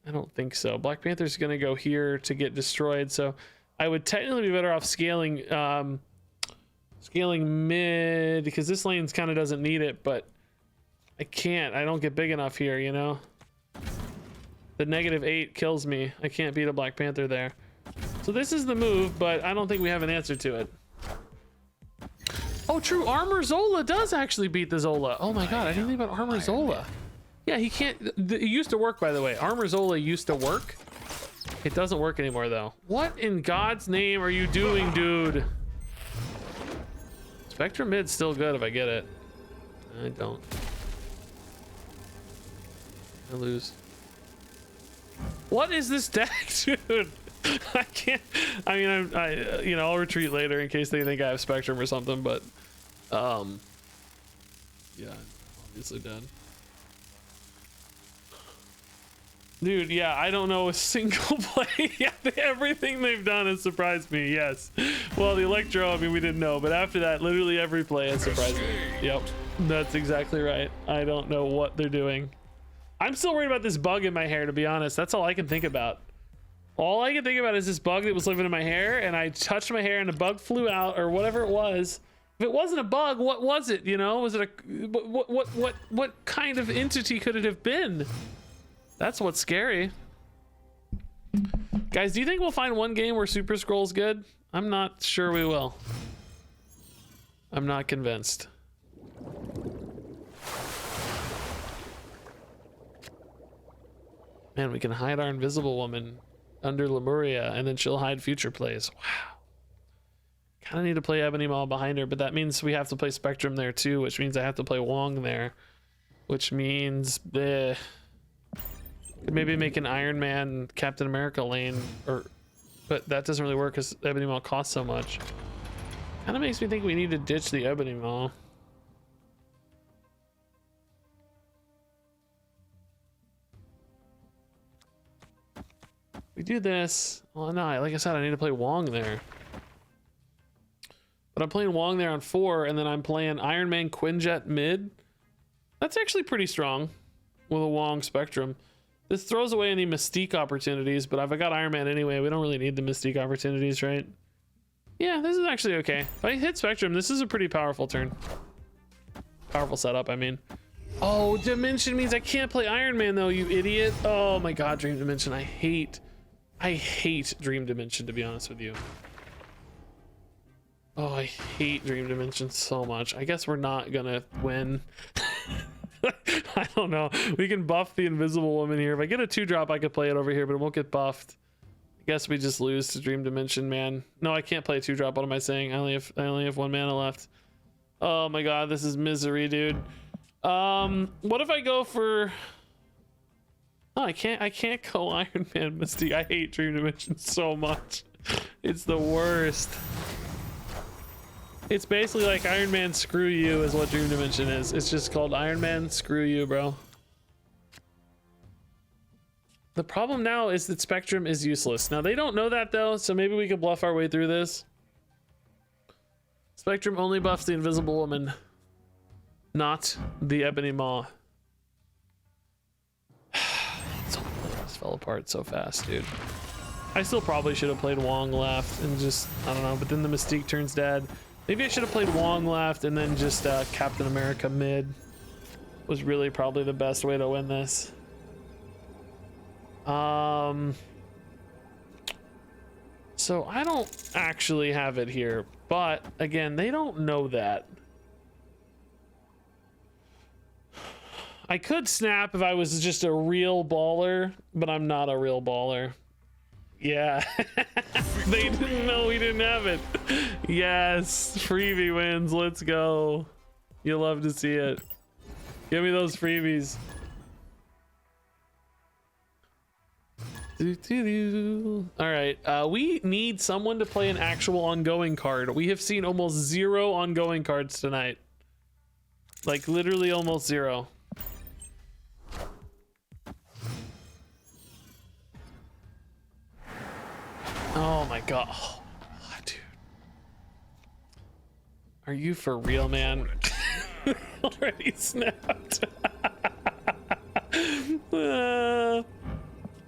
I don't think so. Black Panther's gonna go here to get destroyed, so I would technically be better off scaling scaling mid, because this lane's kind of doesn't need it, but I can't. I don't get big enough here, you know? The -8 kills me. I can't beat a Black Panther there. So this is the move, but I don't think we have an answer to it. Oh, true. Armor Zola does actually beat the Zola. Oh my god, I didn't think about Armor Zola. Yeah, he can't. It used to work, by the way. Armor Zola used to work. It doesn't work anymore, though. What in God's name are you doing, dude? Spectrum mid's still good if I get it. I don't. I lose. What is this deck, dude? I can't. I mean, you know, I'll retreat later in case they think I have Spectrum or something, but yeah, obviously dead. Dude, yeah, I don't know a single play. Yeah, everything they've done has surprised me. Yes. Well, the Electro, I mean, we didn't know, but after that, literally every play has surprised me. Yep, that's exactly right. I don't know what they're doing. I'm still worried about this bug in my hair, to be honest. That's all I can think about. All I can think about is this bug that was living in my hair, and I touched my hair and the bug flew out, or whatever it was. If it wasn't a bug, what was it? You know, was it a what kind of entity could it have been? That's what's scary. Guys, do you think we'll find one game where Super Skrull's good? I'm not sure we will. I'm not convinced. Man, we can hide our Invisible Woman under Lemuria, and then she'll hide future plays. Wow. Kind of need to play Ebony Maw behind her, but that means we have to play Spectrum there too, which means I have to play Wong there, which means could maybe make an Iron Man Captain America lane, but that doesn't really work because Ebony Maw costs so much. Kind of makes me think we need to ditch the Ebony Maw. We do this. Well, no, like I said, I need to play Wong there. But I'm playing Wong there on 4, and then I'm playing Iron Man Quinjet mid. That's actually pretty strong with a Wong Spectrum. This throws away any Mystique opportunities, but I've got Iron Man anyway. We don't really need the Mystique opportunities, right? Yeah, this is actually okay. If I hit Spectrum, this is a pretty powerful turn. Powerful setup, I mean. Oh, Dimension means I can't play Iron Man though, you idiot. Oh my god, Dream Dimension. I hate Dream Dimension, to be honest with you. Oh, I hate Dream Dimension so much. I guess we're not gonna win. I don't know. We can buff the Invisible Woman here. If I get a 2-drop, I could play it over here, but it won't get buffed. I guess we just lose to Dream Dimension, man. No, I can't play a 2-drop. What am I saying? I only have 1 mana left. Oh my god, this is misery, dude. What if I go for... Oh, I can't go Iron Man Mystique. I hate Dream Dimension so much. It's the worst. It's basically like Iron Man Screw You is what Dream Dimension is. It's just called Iron Man Screw You, bro. The problem now is that Spectrum is useless. Now they don't know that though, so maybe we could bluff our way through this. Spectrum only buffs the Invisible Woman, not the Ebony Maw. This fell apart so fast, dude. I still probably should have played Wong left and just, I don't know, but then the Mystique turns dead. Maybe I should have played Wong left and then just Captain America mid. Was really probably the best way to win this. So I don't actually have it here, but again, they don't know that. I could snap if I was just a real baller, but I'm not a real baller. Yeah. They didn't know we didn't have it. Yes, freebie wins. Let's go. You'll love to see it. Give me those freebies. All right, we need someone to play an actual ongoing card. We have seen almost 0 ongoing cards tonight. Like literally almost 0. Oh my god. Oh, dude. Are you for real, man? Already snapped.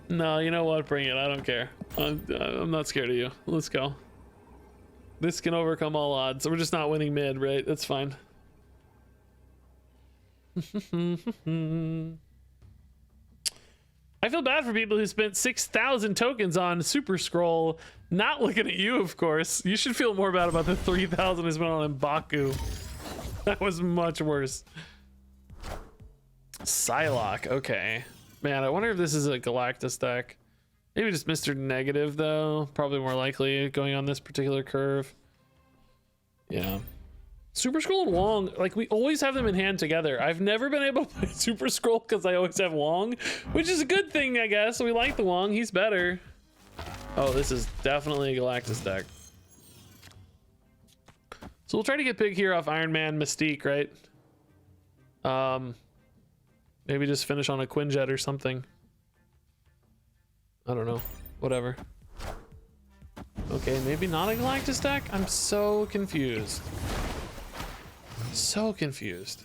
No, you know what? Bring it. I don't care. I'm not scared of you. Let's go. This can overcome all odds. We're just not winning mid, right? That's fine. I feel bad for people who spent 6,000 tokens on Super Skrull. Not looking at you, of course. You should feel more bad about the 3,000 I spent on M'Baku. That was much worse. Psylocke, okay. Man, I wonder if this is a Galactus deck. Maybe just Mr. Negative, though. Probably more likely going on this particular curve. Yeah. Super Skrull and Wong, like, we always have them in hand together. I've never been able to play Super Skrull because I always have Wong, which is a good thing, I guess. We like the Wong. He's better. Oh, this is definitely a Galactus deck. So we'll try to get big here off Iron Man Mystique, right? Maybe just finish on a Quinjet or something. I don't know. Whatever. Okay, maybe not a Galactus deck? I'm so confused. So confused.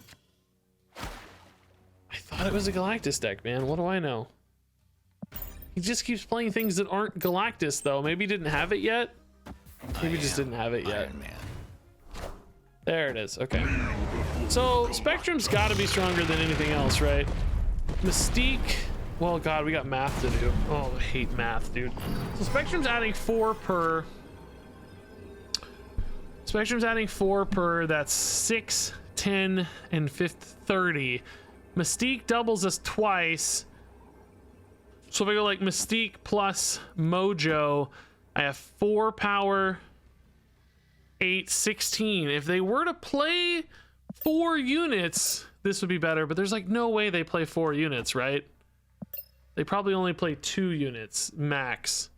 I thought it was a Galactus deck, man. What do I know? He just keeps playing things that aren't Galactus, though. Maybe he didn't have it yet? Maybe he just didn't have it yet. There it is. Okay. So Spectrum's got to be stronger than anything else, right? Mystique. Well, God, we got math to do. Oh, I hate math, dude. So Spectrum's adding 4 per. Spectrum's adding 4 per. That's 6, 10, and 30. Mystique doubles us twice. So if I go like Mystique plus Mojo, I have 4 power. 8, 16. If they were to play 4 units, this would be better, but there's like no way they play 4 units, right? They probably only play 2 units max.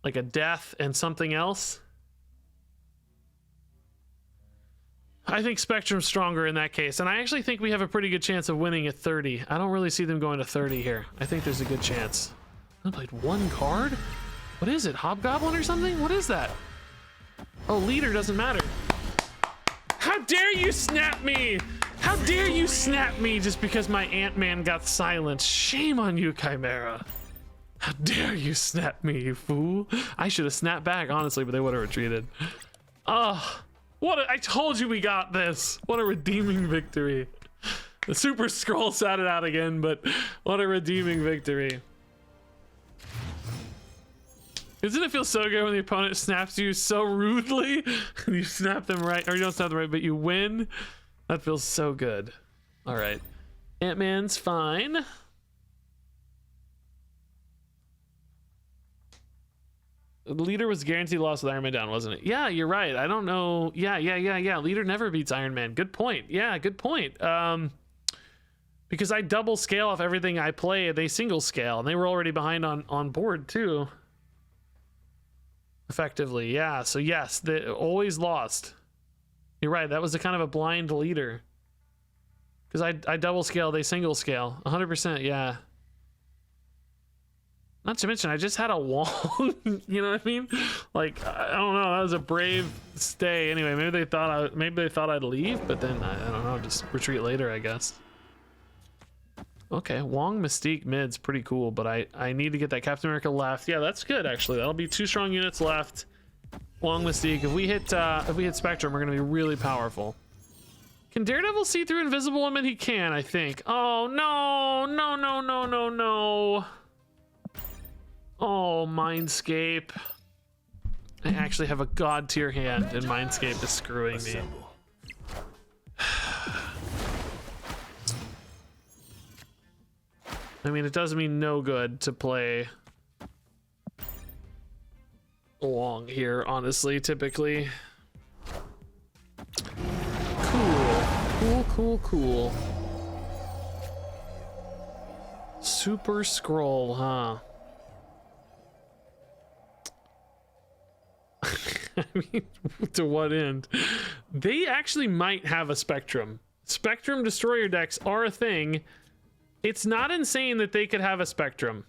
Like a death and something else. I think Spectrum's stronger in that case, and I actually think we have a pretty good chance of winning at 30. I don't really see them going to 30 here. I think there's a good chance. I played one card? What is it? Hobgoblin or something? What is that? Oh, leader doesn't matter. How dare you snap me? How dare you snap me just because my Ant-Man got silenced? Shame on you, Chimera. How dare you snap me, you fool? I should have snapped back, honestly, but they would have retreated. Oh, I told you we got this. What a redeeming victory. The Super Skrull sat it out again, but what a redeeming victory. Doesn't it feel so good when the opponent snaps you so rudely? You snap them right, or you don't snap them right, but you win? That feels so good. All right. Ant-Man's fine. The leader was guaranteed loss with Iron Man down, wasn't it? Yeah, you're right. I don't know. Yeah. Leader never beats Iron Man. Good point. Yeah, good point. Because I double scale off everything I play, they single scale, and they were already behind on board too. Effectively, yeah. So yes, they always lost. You're right. That was a kind of a blind leader. Because I double scale, they single scale. 100%, yeah. Not to mention, I just had a Wong. You know what I mean? Like, I don't know. That was a brave stay. Anyway, maybe they thought I'd leave, but then I don't know. Just retreat later, I guess. Okay, Wong Mystique mid's pretty cool, but I need to get that Captain America left. Yeah, that's good actually. That'll be 2 strong units left. Wong Mystique. If we hit Spectrum, we're gonna be really powerful. Can Daredevil see through Invisible Woman? He can, I think. Oh no. Oh, Mindscape. I actually have a god tier hand, and Mindscape is screwing me. I mean, it does me no good to play Wong here, honestly, typically. Cool. Super Skrull, huh? I mean, to what end? They actually might have a Spectrum. Spectrum Destroyer decks are a thing. It's not insane that they could have a Spectrum,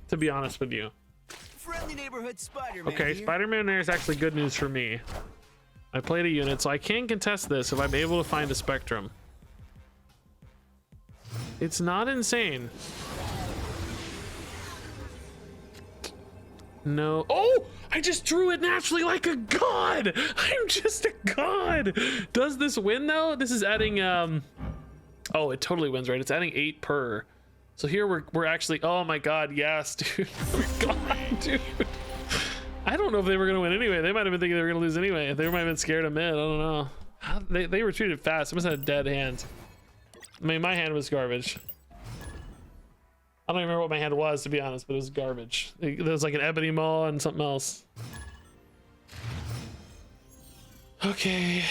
to be honest with you. Friendly neighborhood Spider-Man. Okay, Spider-Man there is actually good news for me. I played a unit, so I can contest this if I'm able to find a Spectrum. It's not insane. No. Oh! I just drew it naturally like a god! I'm just a god! Does this win, though? This is adding, Oh, it totally wins, right? It's adding 8 per. So here we're actually... Oh my god, yes, dude. Oh my god, dude. I don't know if they were going to win anyway. They might have been thinking they were going to lose anyway. They might have been scared of mid. I don't know. They retreated fast. They must have had a dead hand. I mean, my hand was garbage. I don't even remember what my hand was, to be honest, but it was garbage. There was like an ebony maul and something else. Okay.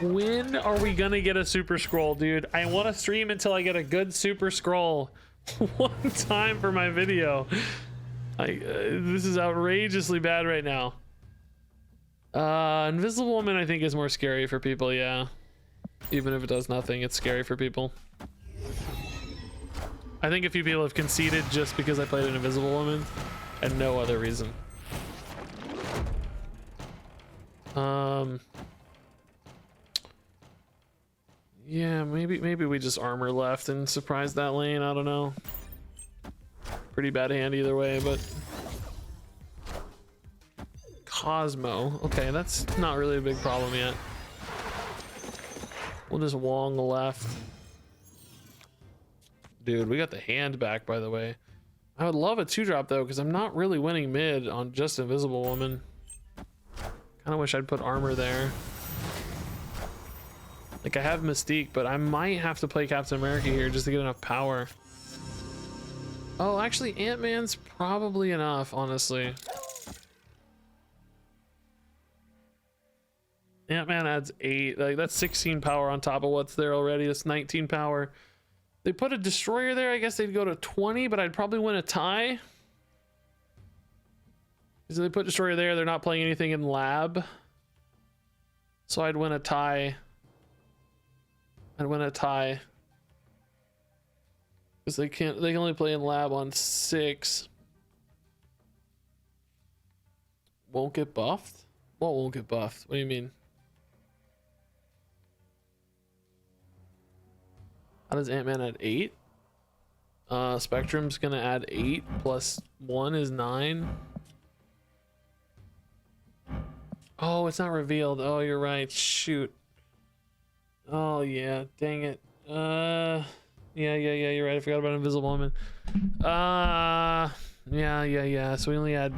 When are we gonna get a Super Skrull, dude? I want to stream until I get a good Super Skrull. One time for my video. This is outrageously bad right now. Invisible Woman, I think, is more scary for people, yeah. Even if it does nothing, it's scary for people. I think a few people have conceded just because I played an Invisible Woman and no other reason. Yeah, maybe we just armor left and surprise that lane. I don't know. Pretty bad hand either way, but Cosmo. Okay, that's not really a big problem yet. We'll just Wong left. Dude, we got the hand back, by the way. I would love a 2-drop though, because I'm not really winning mid on just Invisible Woman. Kind of wish I'd put armor there. Like, I have Mystique, but I might have to play Captain America here just to get enough power. Oh, actually, Ant-Man's probably enough, honestly. Ant-Man adds 8. Like, that's 16 power on top of what's there already. That's 19 power. They put a destroyer there. I guess they'd go to 20, but I'd probably win a tie. So they put destroyer there. They're not playing anything in lab. So I'd win a tie. Because they can only play in lab on 6. won't get buffed? What won't get buffed? What do you mean? How does Ant-Man add 8? Spectrum's gonna add 8 plus 1 is 9. Oh, it's not revealed. Oh, you're right. Shoot. Oh yeah, dang it. Yeah, you're right. I forgot about Invisible Woman. Yeah. So we only had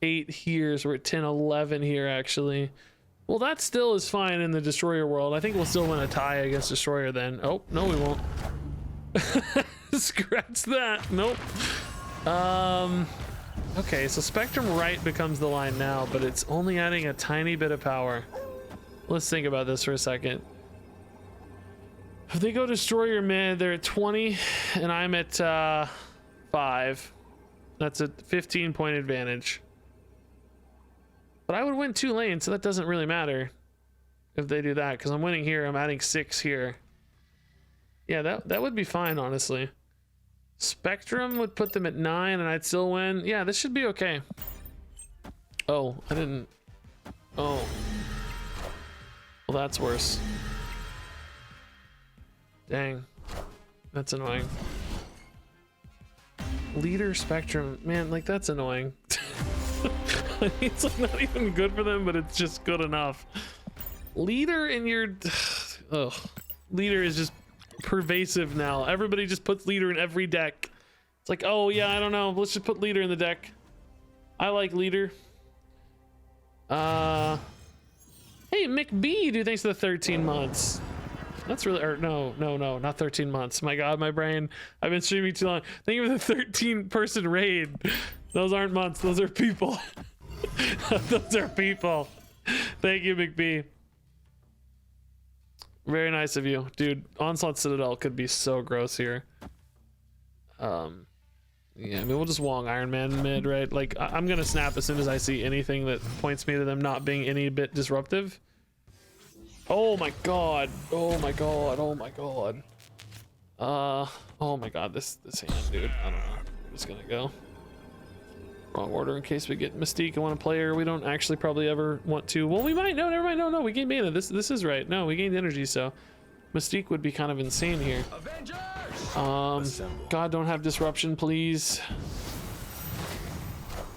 8 here, so we're at 10, 11 here actually. Well, that still is fine in the Destroyer world. I think we'll still win a tie against Destroyer then. Oh, no, we won't. Scratch that. Nope. Okay, so Spectrum right becomes the line now, but it's only adding a tiny bit of power. Let's think about this for a second. If they go Destroyer mid, they're at 20, and I'm at 5. That's a 15-point advantage. But I would win 2 lanes, so that doesn't really matter if they do that, because I'm winning here. I'm adding 6 here. Yeah, that would be fine, honestly. Spectrum would put them at 9, and I'd still win. Yeah, this should be okay. Oh, I didn't. Oh. Well, that's worse. Dang. That's annoying. Leader Spectrum. Man, like, that's annoying. It's like not even good for them, but it's just good enough. Leader in your... Ugh. Leader is just pervasive now. Everybody just puts leader in every deck. It's like, oh yeah, I don't know. Let's just put leader in the deck. I like leader. Hey, McB, dude, thanks for the 13 months. That's really, or no, not 13 months. My God, my brain. I've been streaming too long. Thank you for the 13-person raid. Those aren't months. Those are people. Those are people. Thank you, McB. Very nice of you, dude. Onslaught Citadel could be so gross here. Yeah, I mean, we'll just Wong Iron Man mid, right? Like, I'm gonna snap as soon as I see anything that points me to them not being any bit disruptive. Oh my God. Oh my God. Oh my God. Oh my God. This hand, dude. I don't know. I'm just gonna go wrong order in case we get Mystique and want to play her. We don't actually probably ever want to. Well, we might. No, never mind. No, we gained mana. This is right. No, we gained energy, so Mystique would be kind of insane here. God, don't have disruption, please.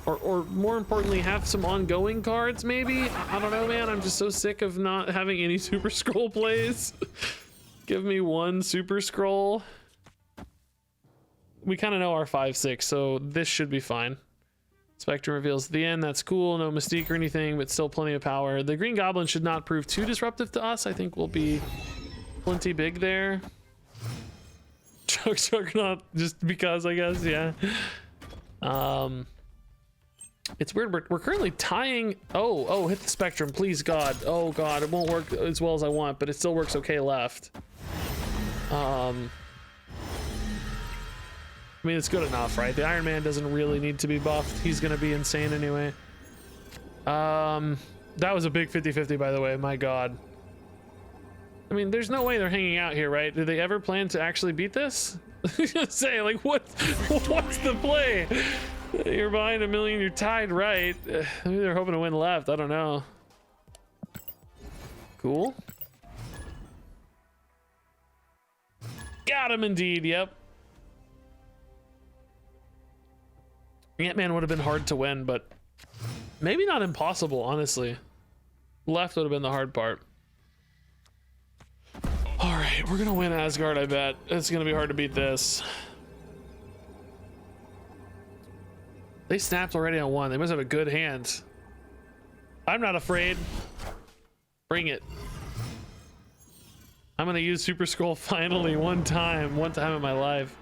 Or more importantly, have some ongoing cards, maybe? I don't know, man. I'm just so sick of not having any Super Skrull plays. Give me one Super Skrull. We kind of know our 5/6, so this should be fine. Spectrum reveals at the end. That's cool. No Mystique or anything, but still plenty of power. The Green Goblin should not prove too disruptive to us. I think we'll be plenty big there. Juggernaut, just because, I guess, yeah. It's weird. We're currently tying. Oh, hit the Spectrum, please, God. Oh God, it won't work as well as I want, but it still works okay left. I mean, it's good enough, right? The Iron Man doesn't really need to be buffed. He's gonna be insane anyway. That was a big 50-50, by the way. My God. I mean, there's no way they're hanging out here, right? Do they ever plan to actually beat this? Say, like, what's the play? You're behind a million, you're tied right. Maybe they're hoping to win left. I don't know. Cool. Got him indeed, yep. Ant-Man would have been hard to win, but maybe not impossible, honestly. Left would have been the hard part. All right, we're gonna win Asgard, I bet. It's gonna be hard to beat this. They snapped already on one. They must have a good hand. I'm not afraid. Bring it. I'm gonna use Super Skrull finally one time in my life.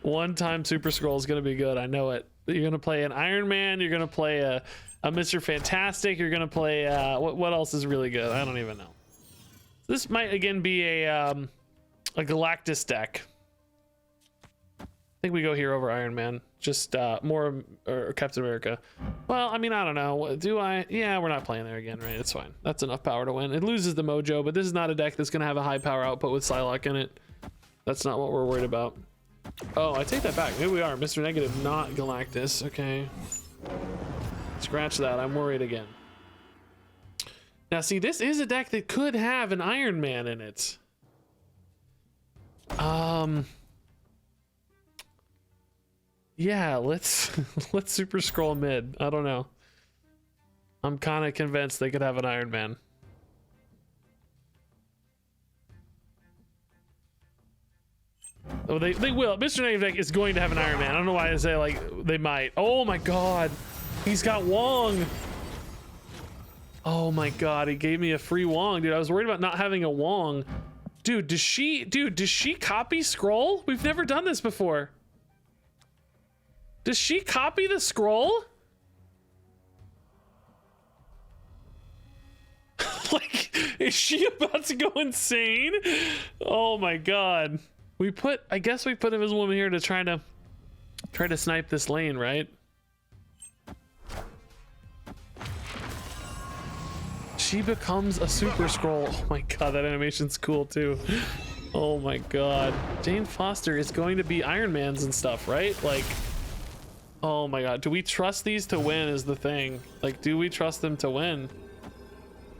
One time Super Skrull is gonna be good. I know it. You're gonna play an Iron Man. You're gonna play a Mr. Fantastic. You're gonna play what else is really good? I don't even know. This might again be a Galactus deck. I think we go here over Iron Man. Just more or Captain America. Well, I mean, I don't know. Do I? Yeah, we're not playing there again, right? It's fine. That's enough power to win. It loses the mojo, but this is not a deck that's gonna have a high power output with Psylocke in it. That's not what we're worried about. Oh, I take that back. Maybe we are. Mr. Negative, not Galactus. Okay. Scratch that. I'm worried again. Now, see, this is a deck that could have an Iron Man in it. Yeah, let's Super Skrull mid. I don't know. I'm kind of convinced they could have an Iron Man. Oh, they will. Mr. Native Deck is going to have an Iron Man. I don't know why I say like they might. Oh my god. He's got Wong. Oh my god, he gave me a free Wong, dude. I was worried about not having a Wong. Dude, does she copy Skrull? We've never done this before. Does she copy the Skrull? Like, is she about to go insane? Oh my god. I guess we put Invisible Woman here to try to snipe this lane, right? She becomes a Super Skrull. Oh my god, that animation's cool too. Oh my god. Jane Foster is going to be Iron Mans and stuff, right? Like, oh my god. Do we trust these to win is the thing. Like, do we trust them to win?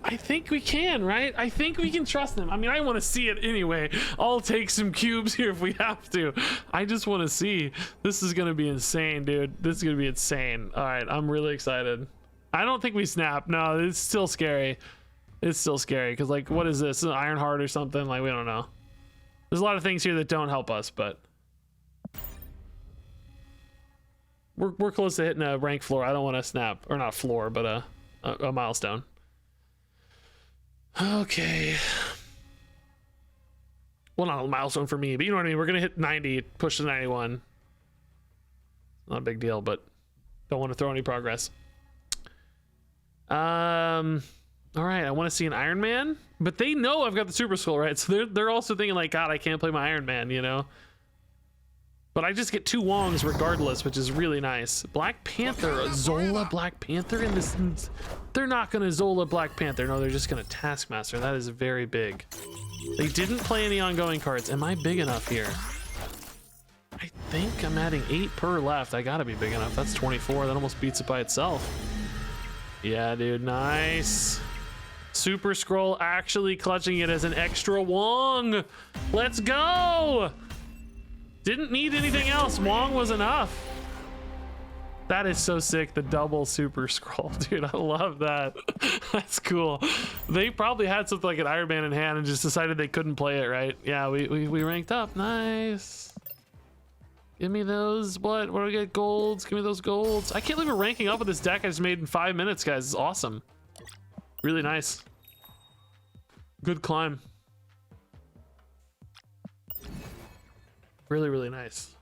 I think we can, right? I think we can trust them. I mean, I want to see it anyway. I'll take some cubes here if we have to. I just want to see. This is going to be insane, dude. This is going to be insane. All right, I'm really excited. I don't think we snap. No, it's still scary. It's still scary because, like, what is this? An Ironheart or something? Like, we don't know. There's a lot of things here that don't help us, but we're close to hitting a rank floor. I don't want to snap, or not floor, but a milestone. Okay. Well, not a milestone for me, but you know what I mean. We're gonna hit 90, push to 91. Not a big deal, but don't want to throw any progress. All right. I want to see an Iron Man, but they know I've got the Super Skrull, right? So they're also thinking like, God, I can't play my Iron Man, you know. But I just get 2 Wongs regardless, which is really nice. Black Panther, Zola Black Panther in this. They're not gonna Zola Black Panther. No, they're just gonna Taskmaster. That is very big. They didn't play any ongoing cards. Am I big enough here? I think I'm adding 8 per left. I gotta be big enough. That's 24. That almost beats it by itself. Yeah, dude, nice. Super Skrull actually clutching it as an extra Wong. Let's go. Didn't need anything else. Wong was enough. That is so sick. The double Super Skrull, dude. I love that. That's cool. They probably had something like an Iron Man in hand and just decided they couldn't play it, right? Yeah, we ranked up. Nice. Give me those. What do we get? Golds. Give me those golds. I can't believe we're ranking up with this deck I just made in 5 minutes, guys. It's awesome. Really nice. Good climb. Really, really nice.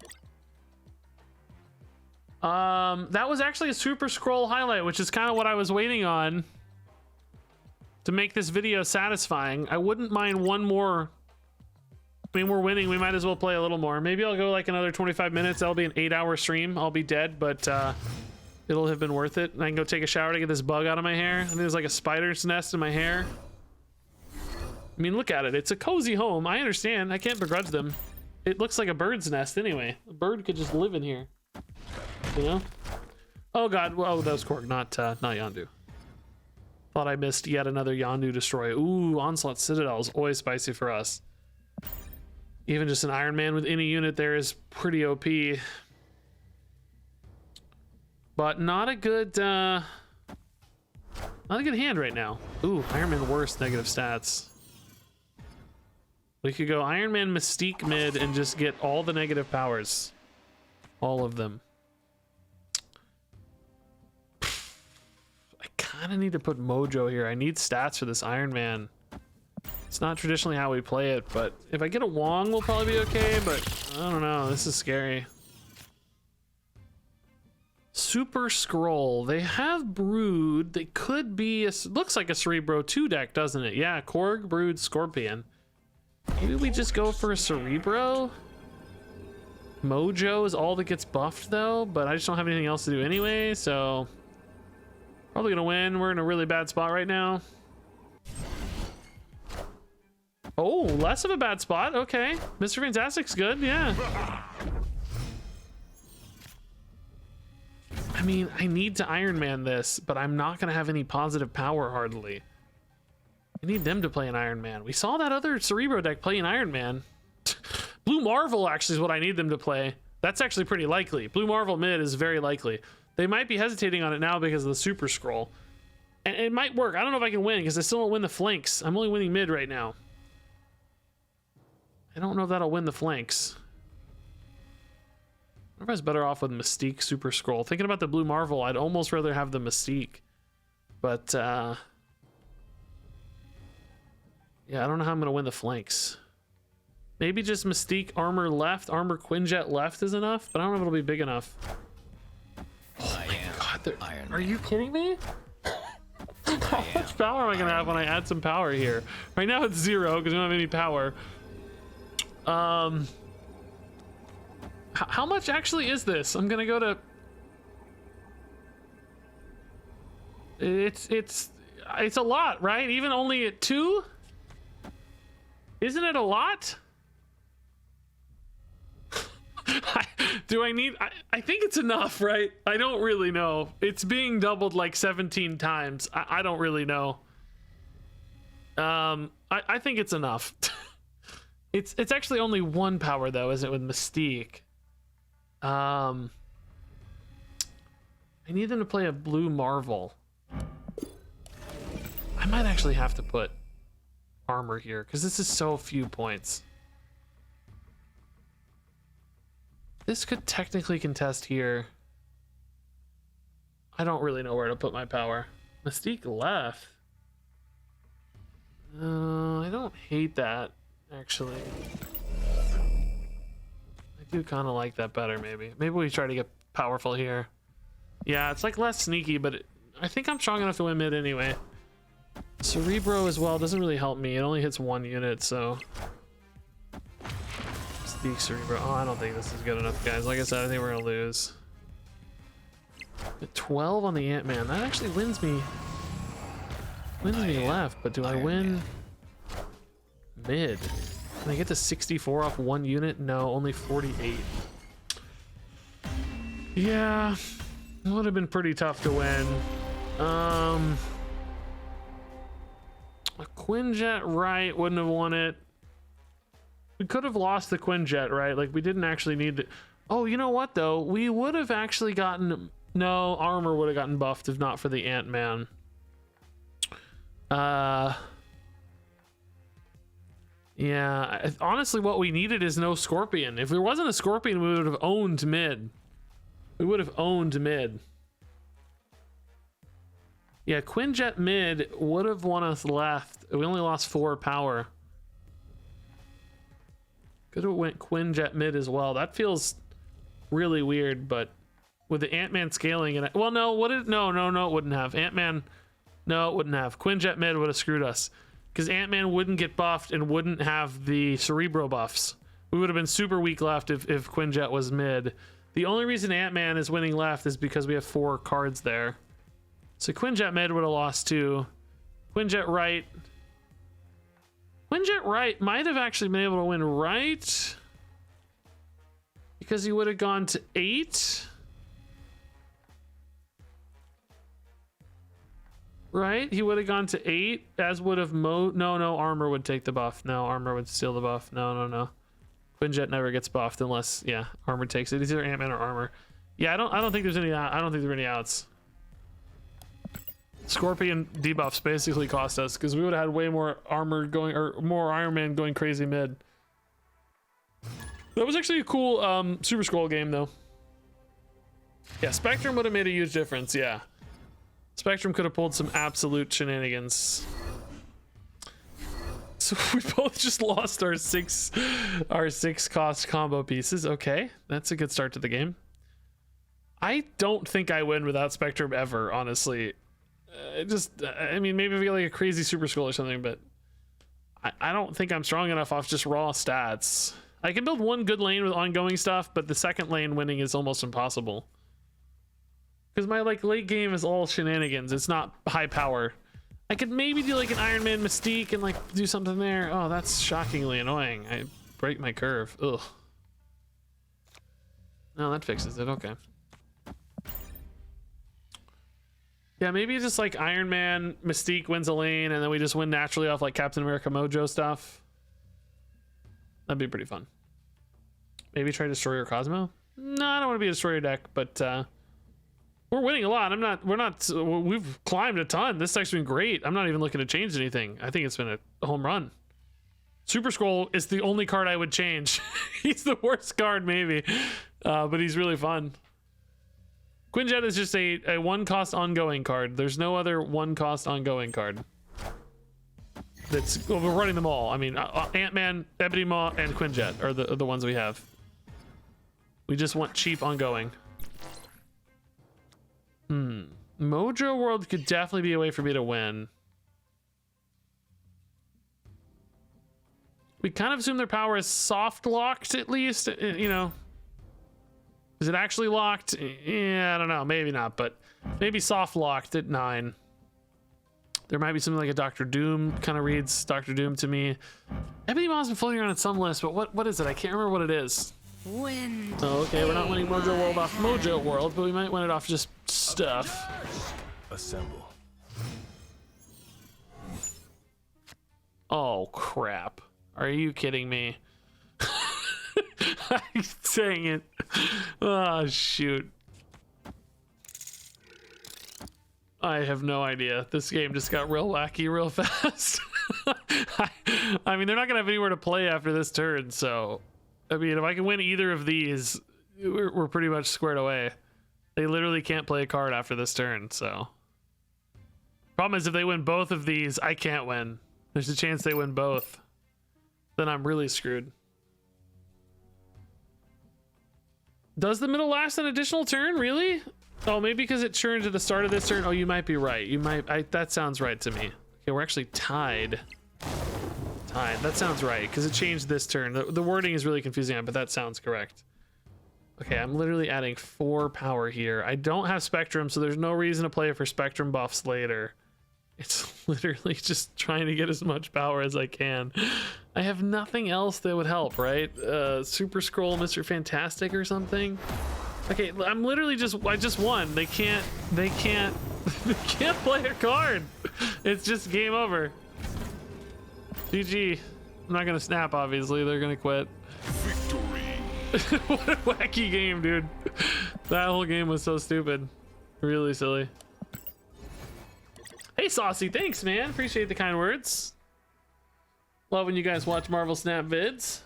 That was actually a Super Skrull highlight, which is kind of what I was waiting on to make this video satisfying. I wouldn't mind one more. I mean, we're winning. We might as well play a little more. Maybe I'll go like another 25 minutes. That'll be an 8-hour stream. I'll be dead, but it'll have been worth it. And I can go take a shower to get this bug out of my hair. I think there's like a spider's nest in my hair. I mean, look at it. It's a cozy home. I understand. I can't begrudge them. It looks like a bird's nest anyway. A bird could just live in here. You know? Oh god. Oh, that was Korg, not Yondu. Thought I missed yet another Yondu destroy. Ooh, Onslaught Citadel is always spicy for us. Even just an Iron Man with any unit there is pretty OP. But not a good hand right now. Ooh, Iron Man worst negative stats. We could go Iron Man Mystique mid and just get all the negative powers. All of them. I kind of need to put Mojo here. I need stats for this Iron Man. It's not traditionally how we play it, but if I get a Wong, we'll probably be okay, but I don't know. This is scary. Super Skrull. They have Brood. They could be, looks like a Cerebro 2 deck, doesn't it? Yeah, Korg, Brood, Scorpion. Maybe we just go for a Cerebro? Mojo is all that gets buffed though, but I just don't have anything else to do anyway, so probably gonna win. We're in a really bad spot right now. Oh, less of a bad spot. Okay. Mr. Fantastic's good, yeah. I mean, I need to Iron Man this, but I'm not going to have any positive power hardly. I need them to play an Iron Man. We saw that other Cerebro deck play an Iron Man. Blue Marvel actually is what I need them to play. That's actually pretty likely. Blue Marvel mid is very likely. They might be hesitating on it now because of the Super Skrull. And it might work. I don't know if I can win because I still don't win the flanks. I'm only winning mid right now. I don't know if that'll win the flanks. I wonder if I was better off with Mystique Super Skrull. Thinking about the Blue Marvel, I'd almost rather have the Mystique. But, yeah, I don't know how I'm going to win the flanks. Maybe just Mystique armor left, armor Quinjet left is enough, but I don't know if it'll be big enough. Oh my god, are you kidding me? How much power am I going to have when I add some power here? Right now it's 0 because we don't have any power. How much actually is this? I'm gonna go to. It's a lot, right? Even only at 2? Isn't it a lot? Do I need? I think it's enough, right? I don't really know. It's being doubled like 17 times. I don't really know. I think it's enough. It's actually only 1 power though, isn't it, with Mystique? I need them to play a Blue Marvel. I might actually have to put armor here because this is so few points. This could technically contest here. I don't really know where to put my power. Mystique left. I don't hate that, actually. I do kind of like that better, maybe. Maybe we try to get powerful here. Yeah, it's like less sneaky, but I think I'm strong enough to win mid anyway. Cerebro as well doesn't really help me. It only hits 1 unit, so... Mystique, Cerebro. Oh, I don't think this is good enough, guys. Like I said, I think we're gonna lose. At 12 on the Ant-Man. That actually wins me. Wins me left, but do I win mid? Can I get to 64 off 1 unit? No, only 48. Yeah, it would have been pretty tough to win. A Quinjet right wouldn't have won it. We could have lost the Quinjet, right? Like, we didn't actually need the... Oh, you know what, though? We would have actually gotten... No, armor would have gotten buffed if not for the Ant-Man. Yeah, honestly, what we needed is no Scorpion. If there wasn't a Scorpion, we would have owned mid. We would have owned mid. Yeah, Quinjet mid would have won us left. We only lost 4 power. Could have went Quinjet mid as well. That feels really weird, but with the Ant-Man scaling and well, no, would it? No, it wouldn't have. Ant-Man, no, it wouldn't have. Quinjet mid would have screwed us because Ant-Man wouldn't get buffed and wouldn't have the Cerebro buffs. We would have been super weak left if Quinjet was mid. The only reason Ant-Man is winning left is because we have 4 cards there. So Quinjet mid would have lost 2. Quinjet right. Quinjet right might have actually been able to win right because he would have gone to 8. Right? He would have gone to 8, as would have No, armor would take the buff. No, armor would steal the buff. No. Quinjet never gets buffed unless, yeah, armor takes it. It's either Ant-Man or armor. Yeah, I don't think there's any. I don't think there are any outs. Scorpion debuffs basically cost us because we would have had way more armor going or more Iron Man going crazy mid. That was actually a cool Super Skrull game though. Yeah, Spectrum would have made a huge difference. Yeah, Spectrum could have pulled some absolute shenanigans. So we both just lost our six cost combo pieces. Okay, that's a good start to the game. I don't think I win without Spectrum ever, honestly. I mean, maybe if we get like a crazy Super Skrull or something, but I don't think I'm strong enough off just raw stats. I can build one good lane with ongoing stuff, but the second lane winning is almost impossible. Because my like late game is all shenanigans. It's not high power. I could maybe do like an Iron Man Mystique and like do something there. Oh, that's shockingly annoying. I break my curve. Ugh. No, that fixes it. Okay. Yeah, maybe just like Iron Man, Mystique wins a lane, and then we just win naturally off like Captain America Mojo stuff. That'd be pretty fun. Maybe try Destroyer Cosmo? No, I don't want to be a Destroyer deck, but we're winning a lot. We've climbed a ton. This deck's been great. I'm not even looking to change anything. I think it's been a home run. Super Skrull is the only card I would change. He's the worst card, maybe, but he's really fun. Quinjet is just a one-cost ongoing card. There's no other one-cost ongoing card. Well, we're running them all. I mean, Ant-Man, Ebony Maw, and Quinjet are the ones we have. We just want cheap ongoing. Mojo World could definitely be a way for me to win. We kind of assume their power is soft locked, at least, you know. Is it actually locked? Yeah, I don't know. Maybe not, but maybe soft locked at 9. There might be something like a Doctor Doom. Kind of reads Doctor Doom to me. Ebony Maw's been floating around in some list, but what is it? I can't remember what it is. Win. Oh, okay, we're not winning Mojo World off Mojo World, but we might win it off just stuff. Assemble. Oh, crap. Are you kidding me? Dang it. Oh, shoot. I have no idea. This game just got real wacky real fast. I mean, they're not going to have anywhere to play after this turn, so... I mean, if I can win either of these, we're pretty much squared away. They literally can't play a card after this turn, so... Problem is, if they win both of these, I can't win. There's a chance they win both. Then I'm really screwed. Does the middle last an additional turn? Really? Oh, maybe because it turned to the start of this turn. Oh, you might be right. That sounds right to me. Okay, we're actually tied. That sounds right, because it changed this turn. The wording is really confusing, but that sounds correct. Okay, I'm literally adding 4 power here. I don't have Spectrum, so there's no reason to play it for Spectrum buffs later. It's literally just trying to get as much power as I can. I have nothing else that would help, right? Super Skrull, Mr. Fantastic or something? Okay, I'm literally I just won. They can't play a card. It's just game over. GG. I'm not gonna snap, obviously. They're gonna quit. Victory. What a wacky game, dude. That whole game was so stupid. Really silly. Hey, Saucy, thanks, man. Appreciate the kind words. Love when you guys watch Marvel Snap vids.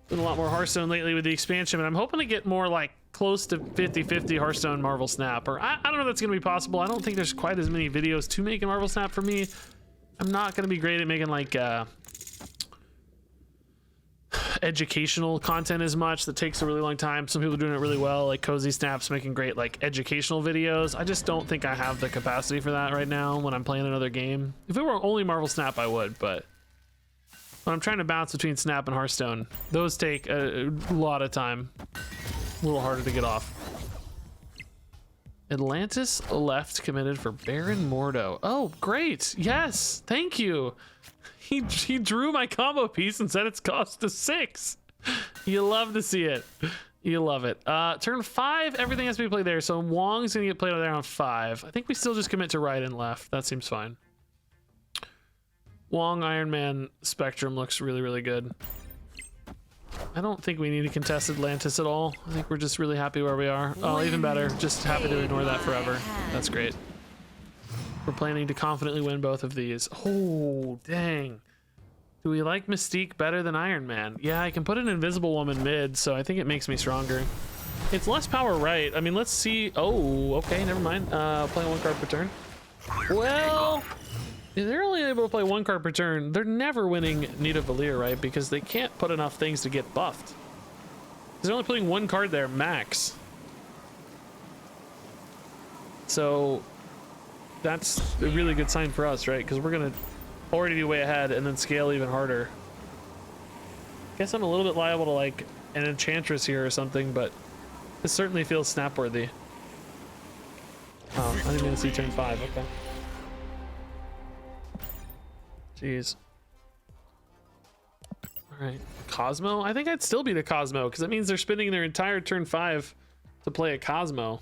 Been a lot more Hearthstone lately with the expansion, and I'm hoping to get more like close to 50-50 Hearthstone Marvel Snap. Or I don't know if that's gonna be possible. I don't think there's quite as many videos to make in Marvel Snap for me. I'm not gonna be great at making like educational content as much. That takes a really long time. Some people are doing it really well, like Cozy Snaps making great like educational videos. I just don't think I have the capacity for that right now when I'm playing another game. If it were only Marvel Snap, I would, but when I'm trying to bounce between Snap and Hearthstone, those take a lot of time. A little harder to get off. Atlantis left committed for Baron Mordo. Oh, great. Yes, thank you. He drew my combo piece and said it's cost to 6. You love to see it. You love it. Turn 5, everything has to be played there. So Wong's gonna get played there on 5. I think we still just commit to right and left. That seems fine. Wong, Iron Man, Spectrum looks really, really good. I don't think we need to contest Atlantis at all. I think we're just really happy where we are. Oh, even better. Just happy to ignore that forever. That's great. We're planning to confidently win both of these. Oh, dang. Do we like Mystique better than Iron Man? Yeah, I can put an Invisible Woman mid, so I think it makes me stronger. It's less power right. I mean, let's see. Oh, okay, never mind. Playing 1 card per turn. Well, if they're only able to play 1 card per turn, they're never winning Nita Valir, right? Because they can't put enough things to get buffed. They're only putting 1 card there, max. So that's a really good sign for us, right? Because we're gonna already be way ahead and then scale even harder. Guess I'm a little bit liable to like an Enchantress here or something, but this certainly feels snap worthy. Oh, I didn't even see turn 5. Okay. Jeez. All right, Cosmo. I think I'd still be the Cosmo because that means they're spending their entire turn 5 to play a Cosmo.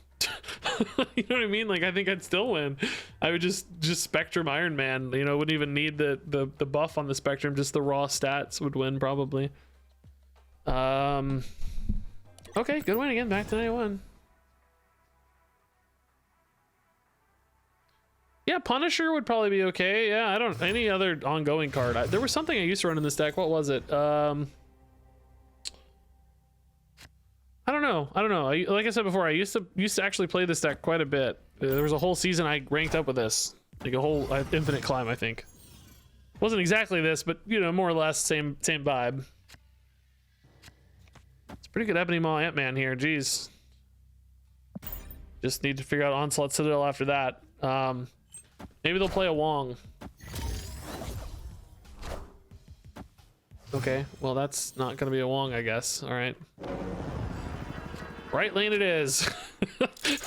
You know what I mean? Like, I think I'd still win. I would just Spectrum Iron Man, you know, wouldn't even need the buff on the Spectrum, just the raw stats would win probably. Okay, good win again, back to 91. Yeah, Punisher would probably be okay. Yeah, I don't, any other ongoing card. There was something I used to run in this deck. What was it? I don't know. Like I said before, I used to actually play this deck quite a bit. There was a whole season I ranked up with this, like a whole infinite climb, I think. Wasn't exactly this, but you know, more or less same vibe. It's pretty good Ebony Maw Ant-Man here. Jeez. Just need to figure out Onslaught Citadel after that. Maybe they'll play a Wong. Okay, well that's not gonna be a Wong, I guess. All right. Right lane it is.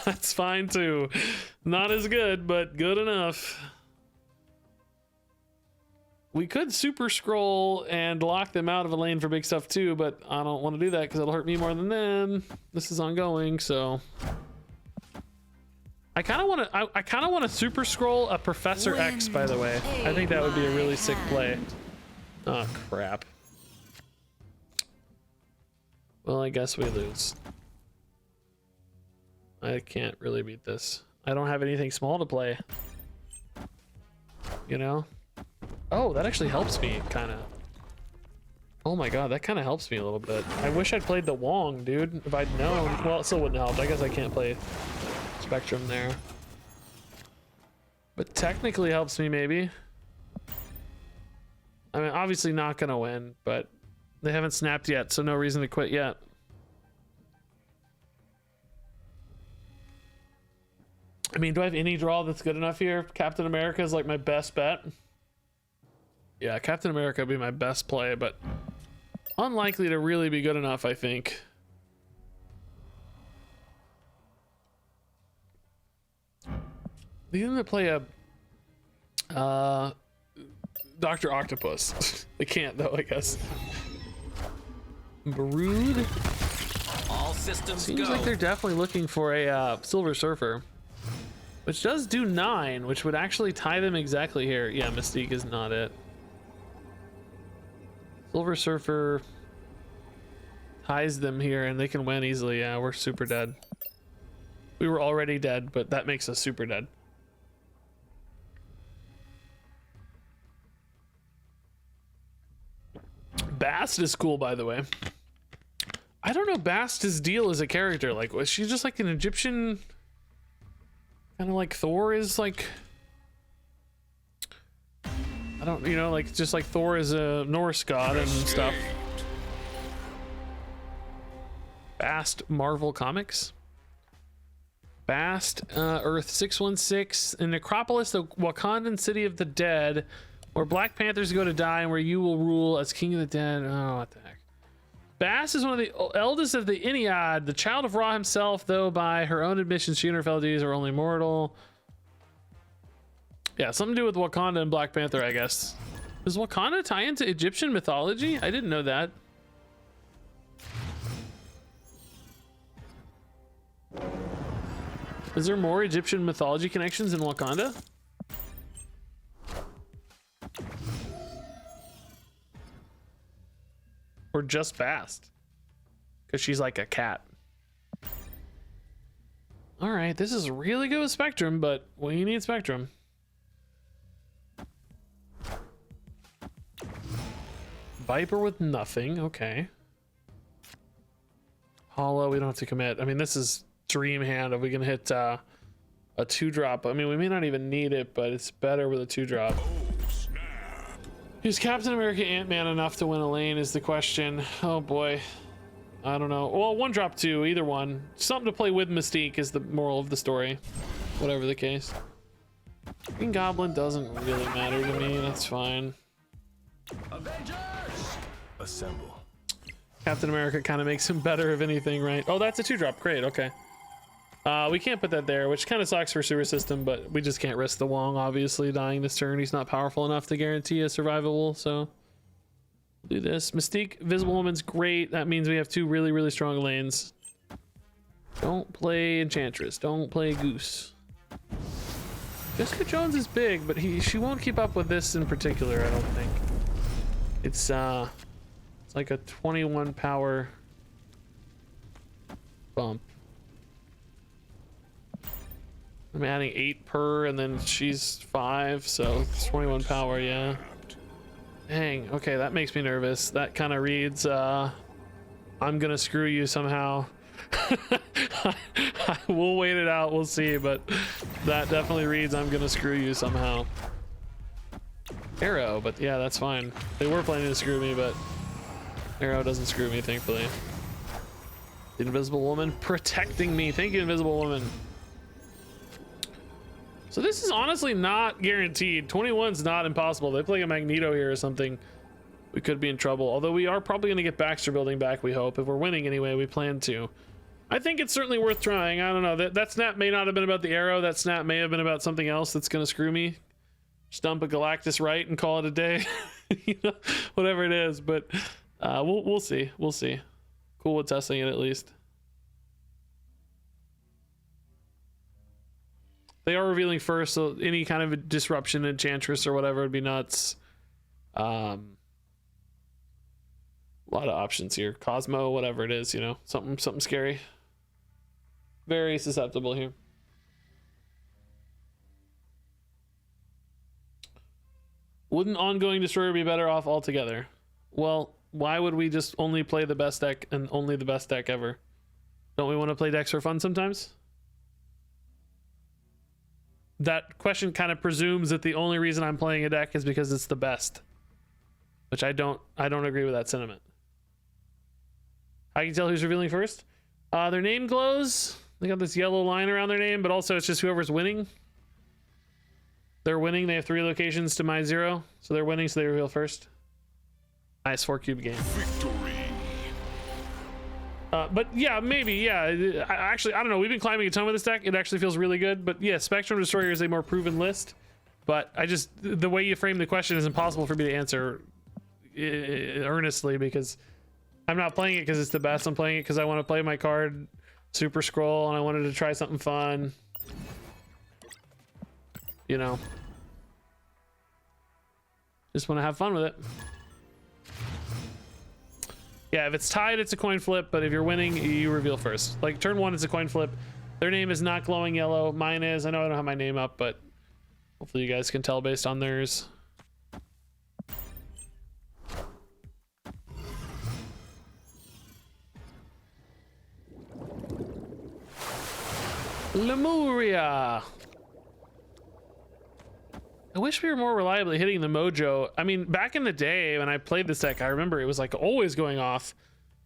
That's fine too. Not as good, but good enough. We could super scroll and lock them out of a lane for big stuff too, but I don't want to do that because it'll hurt me more than them. This is ongoing, so I kind of want to super scroll a Professor X, by the way. I think that would be a really sick play. Oh crap. Well, I guess we lose. I can't really beat this. I don't have anything small to play. You know? Oh, that actually helps me, kind of. Oh my god, that kind of helps me a little bit. I wish I'd played the Wong, dude. If I'd known. Well, it still wouldn't help. I guess I can't play Spectrum there. But technically helps me, maybe. I mean, obviously not gonna win, but they haven't snapped yet, so no reason to quit yet. I mean, do I have any draw that's good enough here? Captain America is like my best bet. Yeah, Captain America would be my best play, but unlikely to really be good enough, I think. They need to play a Dr. Octopus. They can't though, I guess. Brood. All systems Seems like they're definitely looking for a Silver Surfer, which does do 9, which would actually tie them exactly here. Yeah, Mystique is not it. Silver Surfer ties them here and they can win easily. Yeah, we're super dead. We were already dead, but that makes us super dead. Bast is cool, by the way. I don't know Bast's deal as a character. Like, was she just like an Egyptian, kind of like Thor is like? I don't, you know, like just like Thor is a Norse god and stuff. Bast Marvel Comics. Bast, Earth 616, in Necropolis, the Wakandan city of the dead, where Black Panthers go to die and where you will rule as King of the Dead. Oh, what the heck. Bast is one of the eldest of the Ennead, the child of Ra himself, though by her own admission, she and her fellow deities are only mortal. Yeah, something to do with Wakanda and Black Panther, I guess. Does Wakanda tie into Egyptian mythology? I didn't know that. Is there more Egyptian mythology connections in Wakanda? Or just Bast? Because she's like a cat. Alright, this is really good with Spectrum, but we need Spectrum. Viper with nothing, okay. Hollow, we don't have to commit. I mean, this is dream hand. If we can hit a 2-drop. I mean, we may not even need it, but it's better with a 2-drop. Is Captain America Ant-Man enough to win a lane is the question. Oh boy. I don't know. Well, 1-drop 2, either one. Something to play with Mystique is the moral of the story. Whatever the case. Green Goblin doesn't really matter to me. That's fine. Avengers! Assemble. Captain America kind of makes him better, if anything, right? Oh, that's a 2-drop. Great, okay. We can't put that there, which kind of sucks for Sewer System, but we just can't risk the Wong, obviously, dying this turn. He's not powerful enough to guarantee a survivable, so... do this. Mystique, Visible Woman's great. That means we have 2 really, really strong lanes. Don't play Enchantress. Don't play Goose. Jessica Jones is big, but she won't keep up with this in particular, I don't think. It's like a 21 power bump. I'm adding 8 per, and then she's 5, so it's 21 power, yeah. Dang, okay, that makes me nervous. That kind of reads, I'm gonna screw you somehow. We'll wait it out, we'll see, but that definitely reads, I'm gonna screw you somehow. Arrow, but yeah, that's fine. They were planning to screw me, but Arrow doesn't screw me, thankfully. The Invisible Woman protecting me. Thank you, Invisible Woman. So this is honestly not guaranteed. 21's not impossible. They play a Magneto here or something. We could be in trouble. Although we are probably going to get Baxter Building back, we hope. If we're winning anyway, we plan to. I think it's certainly worth trying. I don't know. That snap may not have been about the arrow. That snap may have been about something else that's going to screw me. Just dump a Galactus right and call it a day. You know, whatever it is. But we'll see. We'll see. Cool with testing it at least. They are revealing first, so any kind of a disruption, Enchantress or whatever would be nuts. A lot of options here. Cosmo, whatever it is, you know, something scary. Very susceptible here. Wouldn't ongoing destroyer be better off altogether? Well, why would we just only play the best deck and only the best deck ever? Don't we want to play decks for fun sometimes? That question kind of presumes that the only reason I'm playing a deck is because it's the best, which I don't agree with that sentiment. I can tell who's revealing first. Their name glows. They got this yellow line around their name, but also it's just whoever's winning. They're winning. They have 3 locations to my 0, so they're winning, so they reveal first. Nice 4-cube game. Victory. But yeah, maybe, yeah. Actually, I don't know. We've been climbing a ton with this deck. It actually feels really good. But yeah, Spectrum Destroyer is a more proven list. But the way you frame the question is impossible for me to answer earnestly, because I'm not playing it because it's the best. I'm playing it because I want to play my card Super Skrull, and I wanted to try something fun. You know. Just want to have fun with it. Yeah, if it's tied, it's a coin flip, but if you're winning, you reveal first. Like, turn 1, it's a coin flip. Their name is not glowing yellow. Mine is. I know I don't have my name up, but hopefully you guys can tell based on theirs. Lemuria. I wish we were more reliably hitting the mojo. I mean, back in the day when I played this deck, I remember it was like always going off.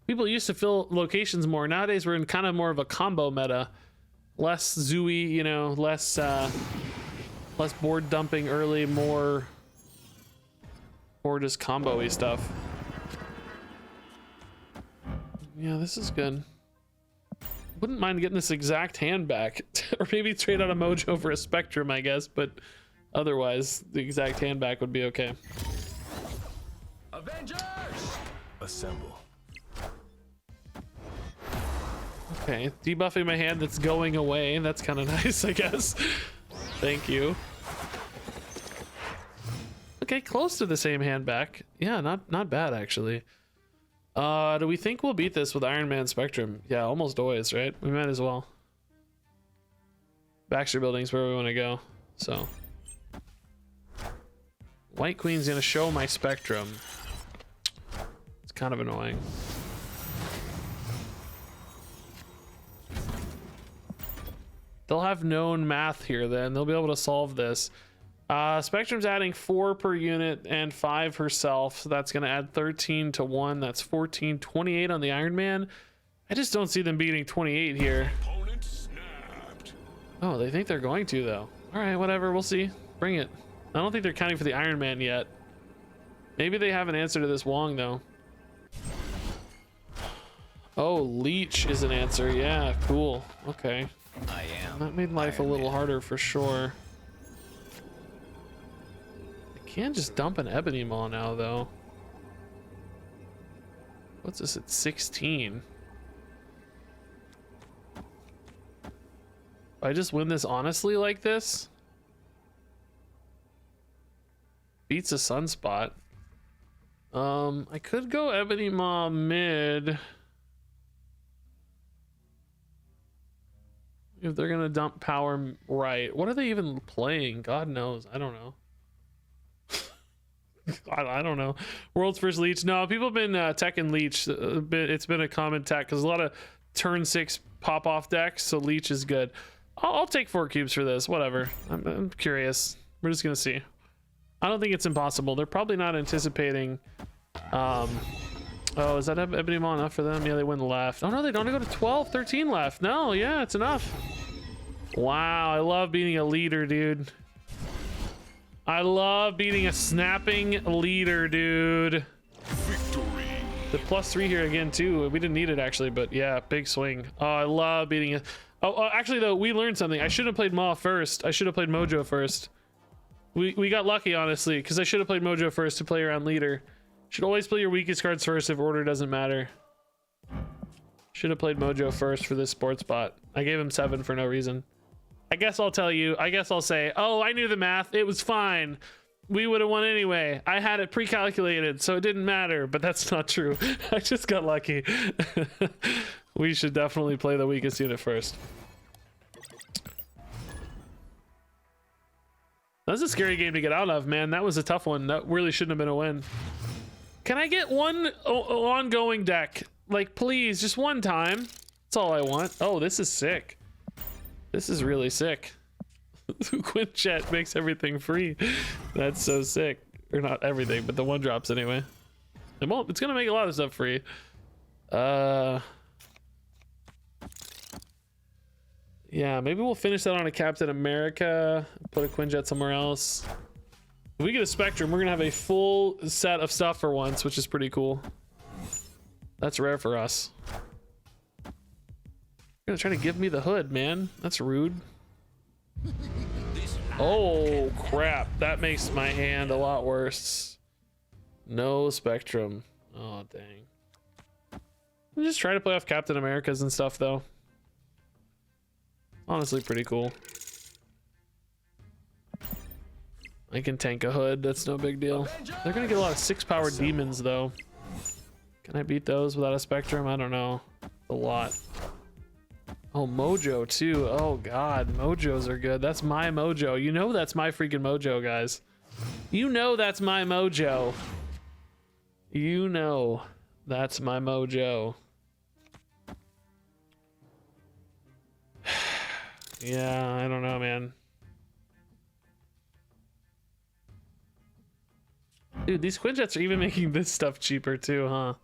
People used to fill locations more. Nowadays we're in kind of more of a combo meta. Less zooey, you know, less board dumping early, more just combo-y stuff. Yeah, this is good. Wouldn't mind getting this exact hand back. Or maybe trade out a mojo for a Spectrum, I guess, but otherwise, the exact hand back would be okay. Avengers! Assemble. Okay, debuffing my hand that's going away. That's kind of nice, I guess. Thank you. Okay, close to the same hand back. Yeah, not bad, actually. Do we think we'll beat this with Iron Man Spectrum? Yeah, almost always, right? We might as well. Baxter Building's where we want to go, so. White Queen's gonna show my Spectrum. It's kind of annoying. They'll have known math here then. They'll be able to solve this. Spectrum's adding 4 per unit and 5 herself. So that's gonna add 13 to 1. That's 14, 28 on the Iron Man. I just don't see them beating 28 here. Opponent snapped. Oh, they think they're going to though. All right, whatever, we'll see. Bring it. I don't think they're counting for the Iron Man yet. Maybe they have an answer to this Wong though. Oh, Leech is an answer. Yeah, cool. Okay. I am. That made life a little harder for sure. I can just dump an Ebony Maw now though. What's this at 16? I just win this honestly like this? Beats a Sunspot. I could go Ebony Maw mid. If they're gonna dump power right. What are they even playing? God knows. I don't know. I don't know. World's first leech. No, people have been teching leech. It's been a common tech because a lot of turn 6 pop off decks, so leech is good. I'll take 4 cubes for this. Whatever. I'm curious. We're just gonna see. I don't think it's impossible. They're probably not anticipating. Oh, is that Ebony Maw enough for them? Yeah, they went left. Oh no, they don't go to 12, 13 left. No, yeah, it's enough. Wow, I love beating a leader, dude. I love beating a snapping leader, dude. Victory. The +3 here again too. We didn't need it actually, but yeah, big swing. Oh, I love beating it. Oh, actually though, we learned something. I should have played Maw first. I should have played Mojo first. We got lucky honestly, because I should have played Mojo first to play around leader. Should always play your weakest cards first if order doesn't matter. Should have played Mojo first for this sports bot. I gave him 7 for no reason. I guess I'll tell you. I guess I'll say, oh, I knew the math. It was fine. We would have won anyway. I had it pre-calculated, so it didn't matter. But that's not true. I just got lucky. We should definitely play the weakest unit first. That was a scary game to get out of, man. That was a tough one. That really shouldn't have been a win. Can I get one ongoing deck? Like, please, just one time. That's all I want. Oh, this is sick. This is really sick. Quinjet makes everything free. That's so sick. Or not everything, but the 1-drops anyway. It won't. It's gonna make a lot of stuff free. Yeah, maybe we'll finish that on a Captain America. Put a Quinjet somewhere else. If we get a Spectrum, we're gonna have a full set of stuff for once, which is pretty cool. That's rare for us. You're gonna try to give me the hood, man. That's rude. Oh crap, that makes my hand a lot worse. No Spectrum. Oh dang. I'm just trying to play off Captain Americas and stuff though. Honestly pretty cool. I can tank a hood, that's no big deal. They're gonna get a lot of 6-power demons though. Can I beat those without a Spectrum? I don't know. A lot. Oh, Mojo too. Oh god, Mojos are good. That's my Mojo. You know that's my freaking Mojo, guys. You know that's my Mojo. You know that's my Mojo. Yeah, I don't know, man. Dude, these Quinjets are even making this stuff cheaper too, huh?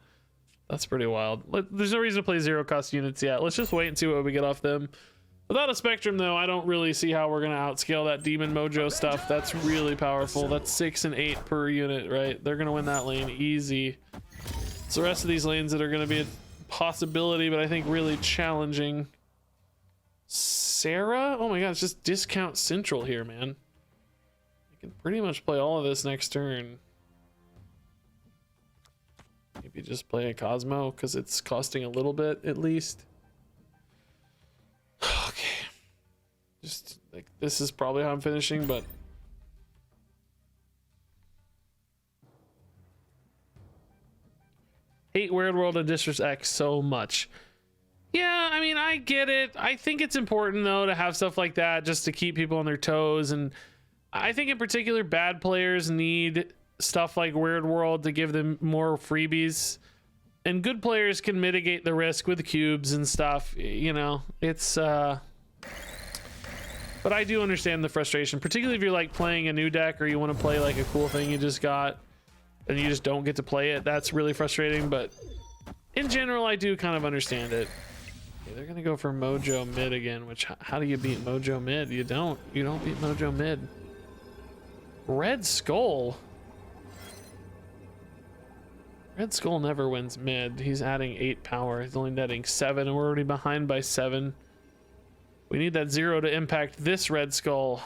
That's pretty wild. There's no reason to play 0-cost units yet. Let's just wait and see what we get off them. Without a Spectrum though, I don't really see how we're gonna outscale that Demon Mojo stuff. That's really powerful. That's 6 and 8 per unit, right? They're gonna win that lane easy. It's the rest of these lanes that are gonna be a possibility, but I think really challenging. Sarah? Oh my god, it's just discount Central here, man. I can pretty much play all of this next turn. Maybe just play a Cosmo because it's costing a little bit at least. Okay. Just like this is probably how I'm finishing, but hate Weird World and District X so much. Yeah, I mean, I get it. I think it's important though to have stuff like that just to keep people on their toes, and I think in particular bad players need stuff like Weird World to give them more freebies, and good players can mitigate the risk with cubes and stuff, you know. It's but I do understand the frustration, particularly if you're like playing a new deck or you want to play like a cool thing you just got and you just don't get to play it. That's really frustrating, but in general I do kind of understand it. Okay, they're gonna go for Mojo mid again, which how do you beat Mojo mid? You don't beat Mojo mid. Red Skull. Red Skull never wins mid. He's adding 8 power. He's only netting 7, and we're already behind by 7. We need that 0 to impact this Red Skull.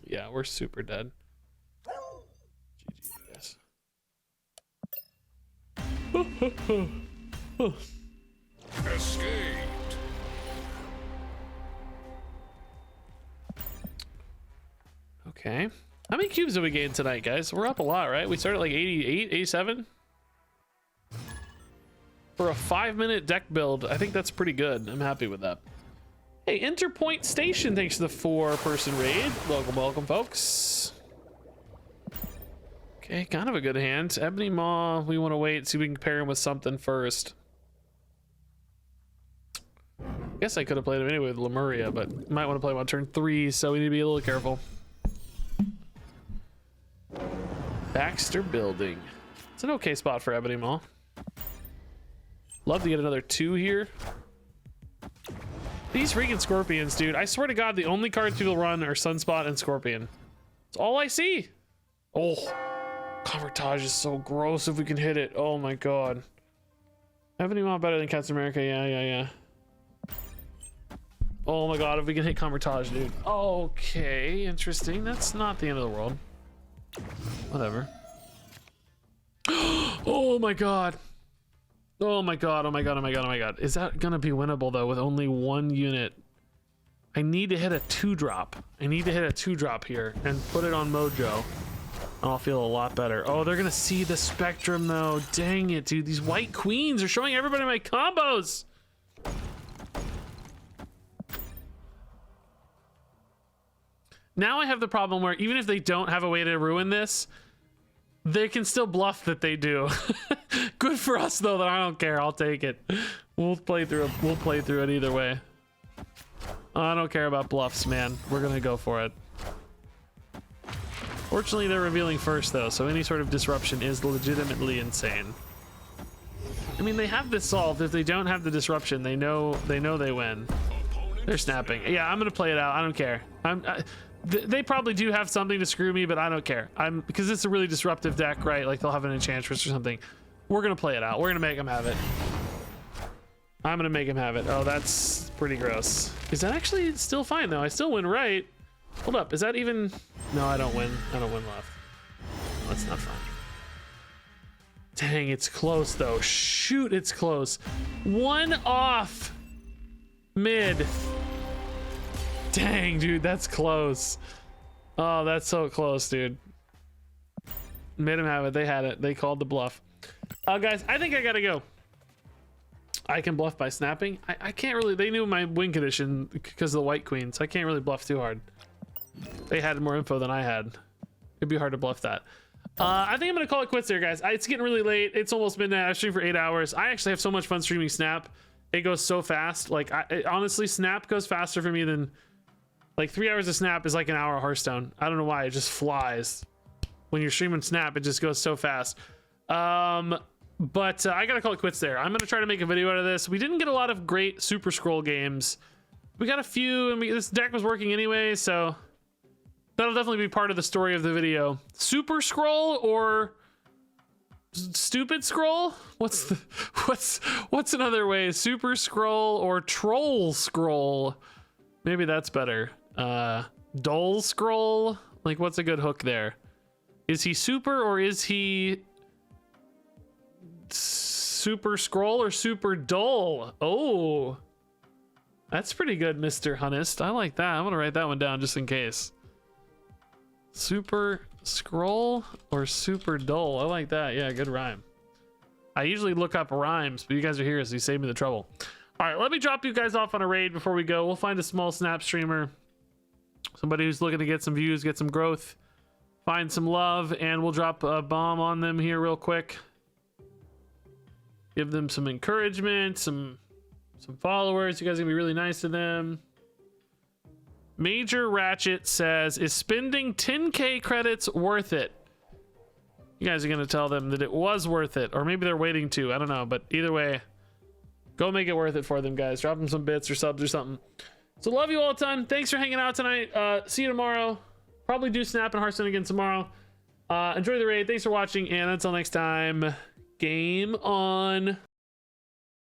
Yeah, we're super dead. GG, yes. Escaped. Okay. How many cubes did we gain tonight, guys? We're up a lot, right? We started like 88, 87? For a 5-minute deck build, I think that's pretty good. I'm happy with that. Hey, Interpoint Station, thanks to the 4-person raid. Welcome, welcome, folks. Okay, kind of a good hand. Ebony Maw, we want to wait, see if we can pair him with something first. Guess I could have played him anyway with Lemuria, but might want to play him on turn 3, so we need to be a little careful. Baxter Building. It's an okay spot for Ebony Maw. Love to get another 2 here. These freaking Scorpions, dude. I swear to God, the only cards people run are Sunspot and Scorpion. That's all I see. Oh, Convertage is so gross if we can hit it. Oh my God. Ebony Maw better than Captain America. Yeah. Oh my God, if we can hit Convertage, dude. Okay, interesting. That's not the end of the world. Whatever. Oh my God. Oh my God, oh my God, oh my God, oh my God. Is that gonna be winnable though with only 1 unit? I need to hit a 2-drop. I need to hit a 2-drop here and put it on Mojo. And I'll feel a lot better. Oh, they're gonna see the Spectrum though. Dang it, dude. These white queens are showing everybody my combos. Now I have the problem where even if they don't have a way to ruin this, they can still bluff that they do. Good for us though that I don't care. I'll take it. We'll play through it either way. I don't care about bluffs, man. We're gonna go for it. Fortunately, they're revealing first though, so any sort of disruption is legitimately insane. I mean, they have this solved. If they don't have the disruption, they know they win. They're snapping. Yeah, I'm gonna play it out. I don't care. They probably do have something to screw me, but I don't care. Because it's a really disruptive deck, right? Like they'll have an Enchantress or something. We're gonna play it out. We're gonna make them have it. I'm gonna make him have it. Oh, that's pretty gross. Is that actually still fine though? I still win, right? Hold up, is that even? No, I don't win. I don't win left. No, that's not fine. Dang, it's close though. Shoot, it's close. 1 off. Mid. Dang, dude, that's close. Oh, that's so close, dude. Made him have it. They had it. They called the bluff. Guys, I think I gotta go. I can bluff by snapping. I can't really. They knew my win condition because of the white queen, so I can't really bluff too hard. They had more info than I had. It'd be hard to bluff that. I think I'm gonna call it quits there, guys. It's getting really late. It's almost midnight. I streamed for 8 hours. I actually have so much fun streaming Snap. It goes so fast. Like, honestly, Snap goes faster for me than like 3 hours of Snap is like an hour of Hearthstone. I don't know why. It just flies. When you're streaming Snap, it just goes so fast. But I gotta call it quits there. I'm gonna try to make a video out of this. We didn't get a lot of great Super Skrull games. We got a few, and this deck was working anyway, so that'll definitely be part of the story of the video. Super Skrull or Stupid Skrull? What's another way? Super Skrull or Troll Skrull? Maybe that's better. Dull Skrull? Like, what's a good hook there? Is he super or is he Super Skrull or super dull? Oh, that's pretty good, Mr. Hunnist. I like that. I'm gonna write that one down just in case. Super Skrull or super dull? I like that. Yeah, good rhyme. I usually look up rhymes, but you guys are here, so you save me the trouble. All right, let me drop you guys off on a raid before we go. We'll find a small Snap streamer, somebody who's looking to get some views, get some growth, find some love, and we'll drop a bomb on them here real quick. Give them some encouragement, some followers. You guys are gonna be really nice to them. Major Ratchet says, is spending 10k credits worth it? You guys are gonna tell them that it was worth it, or maybe they're waiting to. I don't know, but either way, go make it worth it for them, guys. Drop them some bits or subs or something. So love you all a ton. Thanks for hanging out tonight. See you tomorrow. Probably do Snap and Hearthstone again tomorrow. Enjoy the raid. Thanks for watching, and until next time, game on.